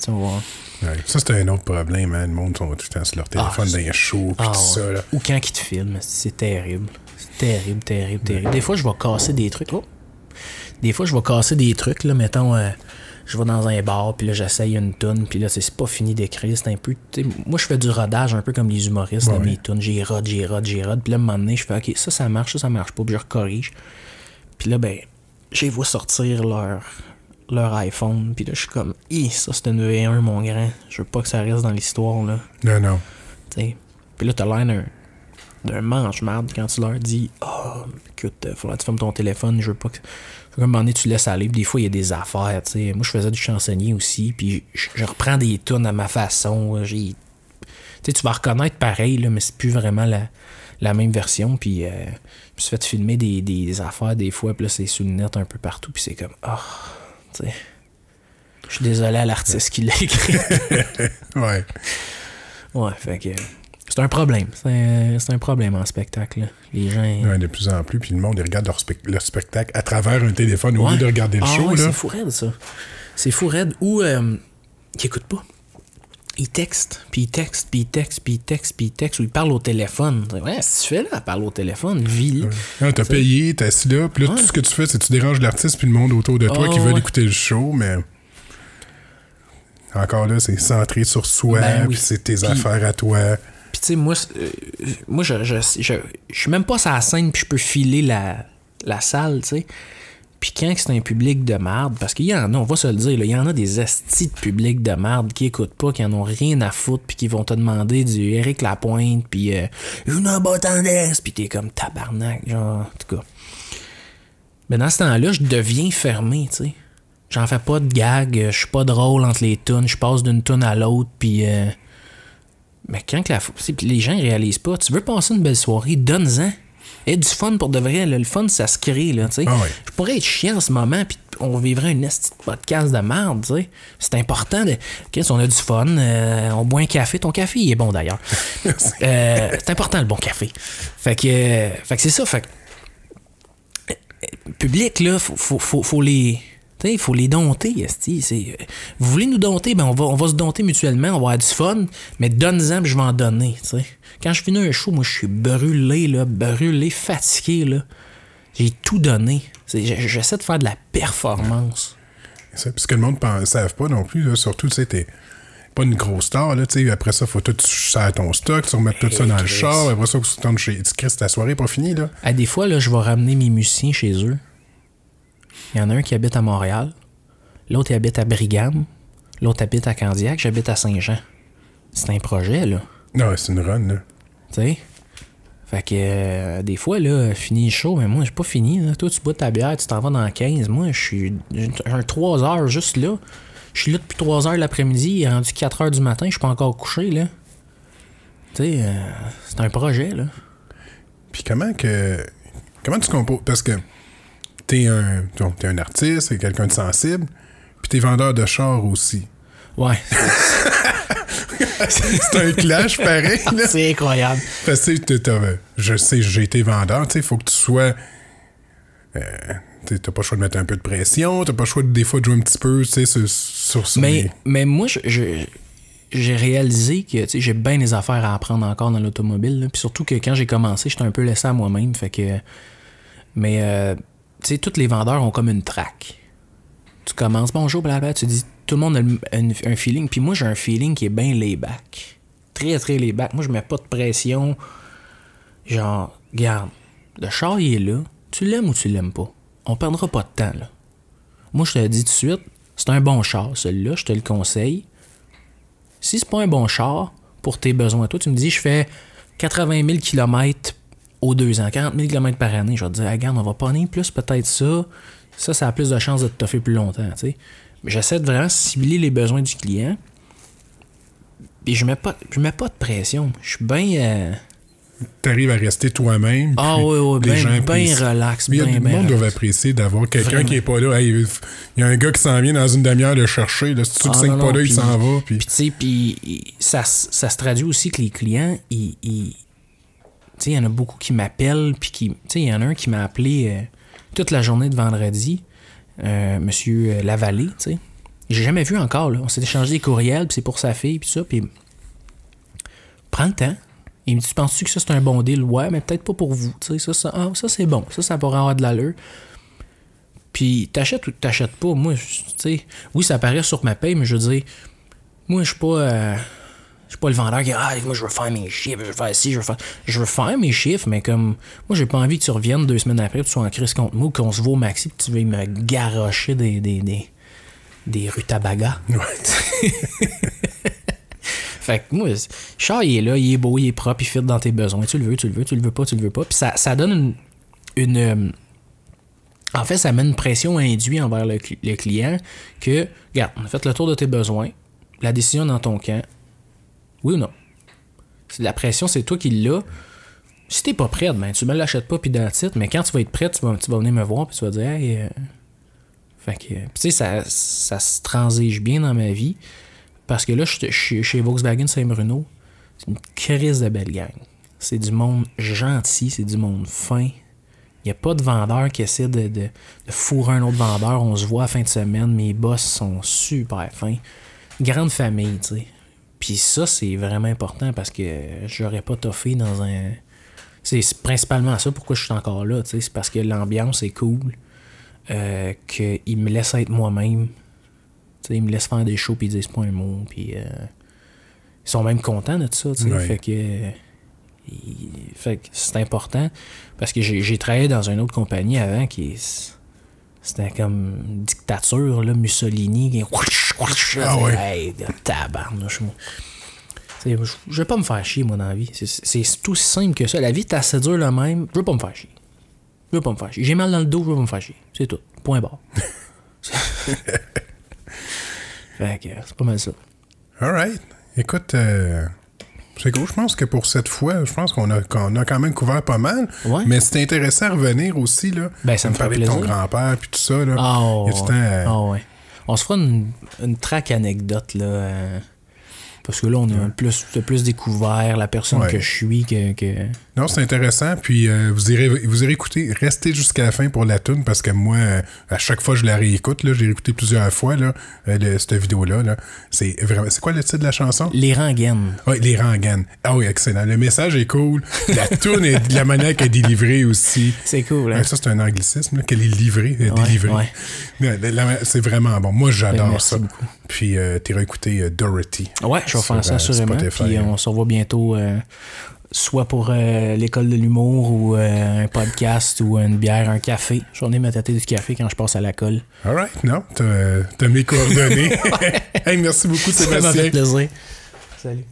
Speaker 2: tu vas voir. Ouais,
Speaker 1: ça, c'était un autre problème. Hein. Le monde sont tout le temps sur leur téléphone dans les shows, puis tout ça. Là.
Speaker 2: Ou quand ils te filment, c'est terrible. C'est terrible, terrible, terrible. Des fois, je vais casser des trucs. Oh. Des fois, je vais casser des trucs, là, mettons, je vais dans un bar, puis là, j'essaye une toune, puis là, c'est pas fini d'écrire, c'est un peu... Moi, je fais du rodage, un peu comme les humoristes, là, mes tounes, j'y rode, puis là, à un moment donné, je fais, OK, ça marche pas, puis je recorrige. Puis là, ben, j'ai vu sortir leur iPhone, puis là, je suis comme, ça, c'est une V1, mon grand, je veux pas que ça reste dans l'histoire, là.
Speaker 1: Non.
Speaker 2: T'sais. Puis là, t'as l'air d'un mange-marde quand tu leur dis écoute, faudra que tu fermes ton téléphone, je veux pas que. À un moment donné, tu laisses aller. Puis des fois, il y a des affaires. T'sais. Moi, je faisais du chansonnier aussi. Puis je reprends des tunes à ma façon. Tu vas reconnaître pareil, là, mais c'est plus vraiment la même version. Puis je me suis fait filmer des affaires des fois. Puis là, c'est sur le net un peu partout. Puis c'est comme, tu sais. Je suis désolé à l'artiste qui l'a écrit.
Speaker 1: Ouais.
Speaker 2: Ouais, fait que. C'est un problème. C'est un problème en spectacle. Là. Les gens.
Speaker 1: Ouais, de plus en plus, puis le monde, ils regardent leur spectacle à travers un téléphone au lieu de regarder le show.
Speaker 2: Ouais,
Speaker 1: là.
Speaker 2: C'est fou raide, ça. C'est fou raide. Ou ils écoutent pas. Ils textent, puis ils textent, puis ils textent, puis ils textent, puis ils textent, ou ils parlent au téléphone. Ouais, si tu fais là, parle au téléphone, vis.
Speaker 1: Ouais. T'as payé, t'es assis là, puis là, tout ce que tu fais, c'est que tu déranges l'artiste puis le monde autour de toi qui veulent écouter le show, mais. Encore là, c'est centré sur soi, puis c'est tes affaires à toi.
Speaker 2: Puis tu sais, moi je suis même pas sur la scène puis je peux filer la salle, tu sais. Puis quand c'est un public de marde, parce qu'il y en a, on va se le dire, il y en a des astis de public de marde qui écoutent pas, qui en ont rien à foutre, puis qui vont te demander du Éric Lapointe, puis une bâtonnaise, puis t'es comme tabarnak, genre, en tout cas. Mais dans ce temps-là, je deviens fermé, tu sais. J'en fais pas de gag, je suis pas drôle entre les tunes, je passe d'une tune à l'autre, puis... Mais quand que les gens ne réalisent pas, tu veux passer une belle soirée, donne-en. Et du fun pour de vrai, là, le fun, ça se crée, là, tu sais. Je pourrais être chiant en ce moment, puis on vivrait une petite podcast de merde, tu sais. C'est important de... OK, si on a du fun, on boit un café. Ton café, il est bon, d'ailleurs. C'est important, le bon café. Fait que c'est ça, fait que... Public, là, faut les... Il faut les dompter, esti. Vous voulez nous dompter, ben on va se dompter mutuellement, on va avoir du fun, mais donne-en, puis je vais en donner. T'sais. Quand je finis un show, moi je suis brûlé, fatigué. Là. J'ai tout donné. J'essaie de faire de la performance.
Speaker 1: C'est parce que le monde ne savent pas non plus, là, surtout, tu sais, t'es pas une grosse star, là, tu sais, après ça, faut tout faire ton stock, tu remets tout ça dans le char, après ça, tu tournes chez Chris, ta soirée n'est pas finie, là.
Speaker 2: Des fois, là, je vais ramener mes musiciens chez eux. Il y en a un qui habite à Montréal, l'autre il habite à Brigham, l'autre habite à Candiac, j'habite à Saint-Jean. C'est un projet, là.
Speaker 1: Non, c'est une run, là.
Speaker 2: Tu sais? Fait que des fois, là, fini le show, mais moi, j'ai pas fini. Là. Toi, tu bois ta bière, tu t'en vas dans 15. Moi, je suis 3 heures juste là. Je suis là depuis 3 heures l'après-midi, il est rendu 4 heures du matin, je suis pas encore couché, là. Tu sais, c'est un projet, là.
Speaker 1: Puis comment tu composes? Parce que t'es un artiste, t'es quelqu'un de sensible, puis t'es vendeur de chars aussi.
Speaker 2: Ouais.
Speaker 1: C'est un clash pareil, là.
Speaker 2: C'est incroyable.
Speaker 1: Parce que je sais, j'ai été vendeur, tu sais, il faut que tu sois... t'as pas le choix de mettre un peu de pression, t'as pas le choix des fois de jouer un petit peu, tu sais, sur
Speaker 2: mais moi, j'ai réalisé que, tu sais, j'ai bien des affaires à apprendre encore dans l'automobile, puis surtout que quand j'ai commencé, j'étais un peu laissé à moi-même, fait que... Mais... tu sais, tous les vendeurs ont comme une track. Tu commences, bonjour, blablabla, tu dis, tout le monde a un feeling. Puis moi, j'ai un feeling qui est bien lay-back. Très, très lay-back. Moi, je mets pas de pression. Genre, regarde, le char, il est là. Tu l'aimes ou tu l'aimes pas? On perdra pas de temps, là. Moi, je te le dis tout de suite, c'est un bon char, celui-là, je te le conseille. Si c'est pas un bon char, pour tes besoins, toi, tu me dis, je fais 80 000 km aux 2 ans, 40 000 km par année. Je vais te dire, regarde, on va pogner plus peut-être ça. Ça a plus de chances de te toffer plus longtemps, tu sais. Mais j'essaie de vraiment cibler les besoins du client. Puis je mets pas de pression. Je suis bien...
Speaker 1: T'arrives à rester toi-même.
Speaker 2: Ah oui, bien relax.
Speaker 1: Mais le monde doit apprécier d'avoir quelqu'un qui est pas là. Hey, il y a un gars qui s'en vient dans une demi-heure le chercher. Là. Si tu sais pas là, il s'en va. Puis tu
Speaker 2: sais, ça se traduit aussi que les clients, tu sais, il y en a beaucoup qui m'appellent. Puis tu sais, il y en a un qui m'a appelé toute la journée de vendredi. Monsieur Lavallée, tu sais. J'ai jamais vu encore, là. On s'est échangé des courriels, puis c'est pour sa fille, puis ça, puis... Prends le temps. Il me dit, tu penses-tu que ça, c'est un bon deal? Ouais, mais peut-être pas pour vous. Tu sais, ça c'est bon. Ça pourrait avoir de l'allure. Puis, t'achètes ou t'achètes pas. Moi, tu sais, oui, ça apparaît sur ma paye, mais je veux dire, moi, je suis pas le vendeur qui moi, je veux faire mes chiffres, je veux faire ci, je veux faire mes chiffres, mais comme, moi, j'ai pas envie que tu reviennes 2 semaines après, que tu sois en crise contre moi, qu'on se voit au maxi, que tu veuilles me garrocher des rutabagas.
Speaker 1: Ouais.
Speaker 2: Fait que moi, le char, il est là, il est beau, il est propre, il fit dans tes besoins. Tu le veux pas. Puis ça donne une en fait, ça met une pression induite envers le client que, regarde, on a fait le tour de tes besoins, la décision dans ton camp, oui ou non? La pression, c'est toi qui l'as. Si t'es pas prête, ben tu me l'achètes pas puis dans le titre, mais quand tu vas être prête, tu vas venir me voir puis tu vas dire, hey, fait que, tu sais, ça se transige bien dans ma vie. Parce que là, je suis chez Volkswagen Saint-Bruno. C'est une crise de belle gang. C'est du monde gentil, c'est du monde fin. Il n'y a pas de vendeur qui essaie de fourrer un autre vendeur. On se voit à la fin de semaine. Mes boss sont super fins. Grande famille, tu sais. Puis ça, c'est vraiment important parce que j'aurais pas toffé dans un... C'est principalement ça pourquoi je suis encore là, tu sais. C'est parce que l'ambiance est cool. Qu'ils me laissent être moi-même. T'sais, ils me laissent faire des shows puis ils disent pas un mot. Puis ils sont même contents de ça.
Speaker 1: Ouais.
Speaker 2: Fait que c'est important parce que j'ai travaillé dans une autre compagnie avant qui c'était comme une dictature, là, Mussolini.
Speaker 1: Ah ouais.
Speaker 2: Hey, tabarnouche. Je vais pas me faire chier, moi, dans la vie. C'est tout aussi simple que ça. La vie est assez dure là même. Je veux pas me faire chier. J'ai mal dans le dos, je veux pas me faire chier. C'est tout. Point barre. Fait que c'est pas mal ça.
Speaker 1: Alright. Écoute, c'est cool. Je pense que pour cette fois, je pense qu'on a quand même couvert pas mal.
Speaker 2: Ouais.
Speaker 1: Mais c'est intéressant à revenir aussi, là.
Speaker 2: Ben, ça me fait
Speaker 1: parler de
Speaker 2: plaisir.
Speaker 1: ton grand-père puis tout ça, là.
Speaker 2: Oh,
Speaker 1: Il y a du temps
Speaker 2: ouais. On se fera une track anecdote, là. Parce que là, on a plus découvert la personne que je suis que...
Speaker 1: Non, c'est intéressant. Puis vous irez écouter. Restez jusqu'à la fin pour la toune parce que moi, à chaque fois, je la réécoute. Là, j'ai réécouté plusieurs fois là, cette vidéo-là. Là. C'est vraiment. C'est quoi le titre de la chanson?
Speaker 2: Les rengaines.
Speaker 1: Oui, Les rengaines. Ah oui, excellent. Le message est cool. La toune est de la manière qu'elle est délivrée aussi.
Speaker 2: C'est cool, hein?
Speaker 1: Ça, c'est un anglicisme, là, qu'elle est livrée. Délivrée.
Speaker 2: Ouais.
Speaker 1: C'est vraiment bon. Moi, j'adore
Speaker 2: merci
Speaker 1: ça.
Speaker 2: beaucoup.
Speaker 1: Puis, t'es réécouté Dorothy.
Speaker 2: Ouais, je vais faire ça assurément.
Speaker 1: Spotify.
Speaker 2: Puis on se revoit bientôt, soit pour l'école de l'humour ou un podcast ou une bière, un café. Je vais venir me tâter du café quand je passe à la colle.
Speaker 1: All right, non, t'as mes coordonnées. Hey, merci beaucoup, Sébastien.
Speaker 2: Ça m'a fait plaisir. Salut.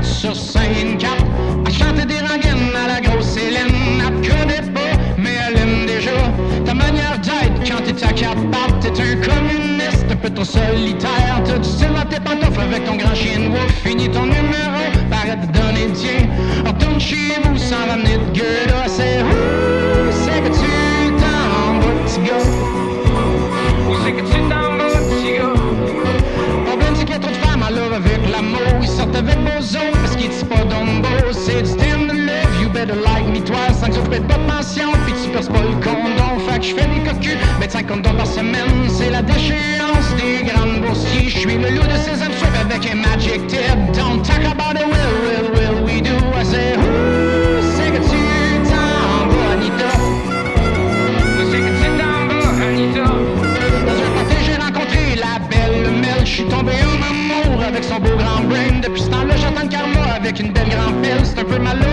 Speaker 3: Sur Sainte-Cap, à chanter des rengaines à la grosse Hélène. Elle te connaît pas, mais elle aime déjà ta manière d'être quand t'es à quatre pattes. T'es un communiste, un peu trop solitaire. T'as du style dans tes pantoufles avec ton grand chien de wouf. Finis ton numéro, arrête de donner le tien. Retourne chez vous sans ramener de gueule. C'est où c'est que tu t'en vas, petit gars? Où c'est que tu t'en vas, petit gars? Problème, c'est qu'il y a trop de femmes à love avec l'amour. Ils sortent avec Bozo parce qu'ils disent pas Dumbo. C'est du dim de love, you better like me twice. Sans que tu payes pas de pension, puis tu perces pas le condom. Fait que je fais des cocus, mais 5 condoms par semaine. C'est la déchéance des grandes boursiers. Je suis le loup de Sesame Street avec un magic tip. Don't talk about it, will we do? I say, who c'est que tu t'en vas, Anita? Où c'est que tu t'en vas, Anita? Dans un party, j'ai rencontré la belle Mel. Je suis tombé en amour avec son beau grand brain. Depuis ce temps-là, j'attends le karma avec une belle grande pelle. C'est un peu malheureux.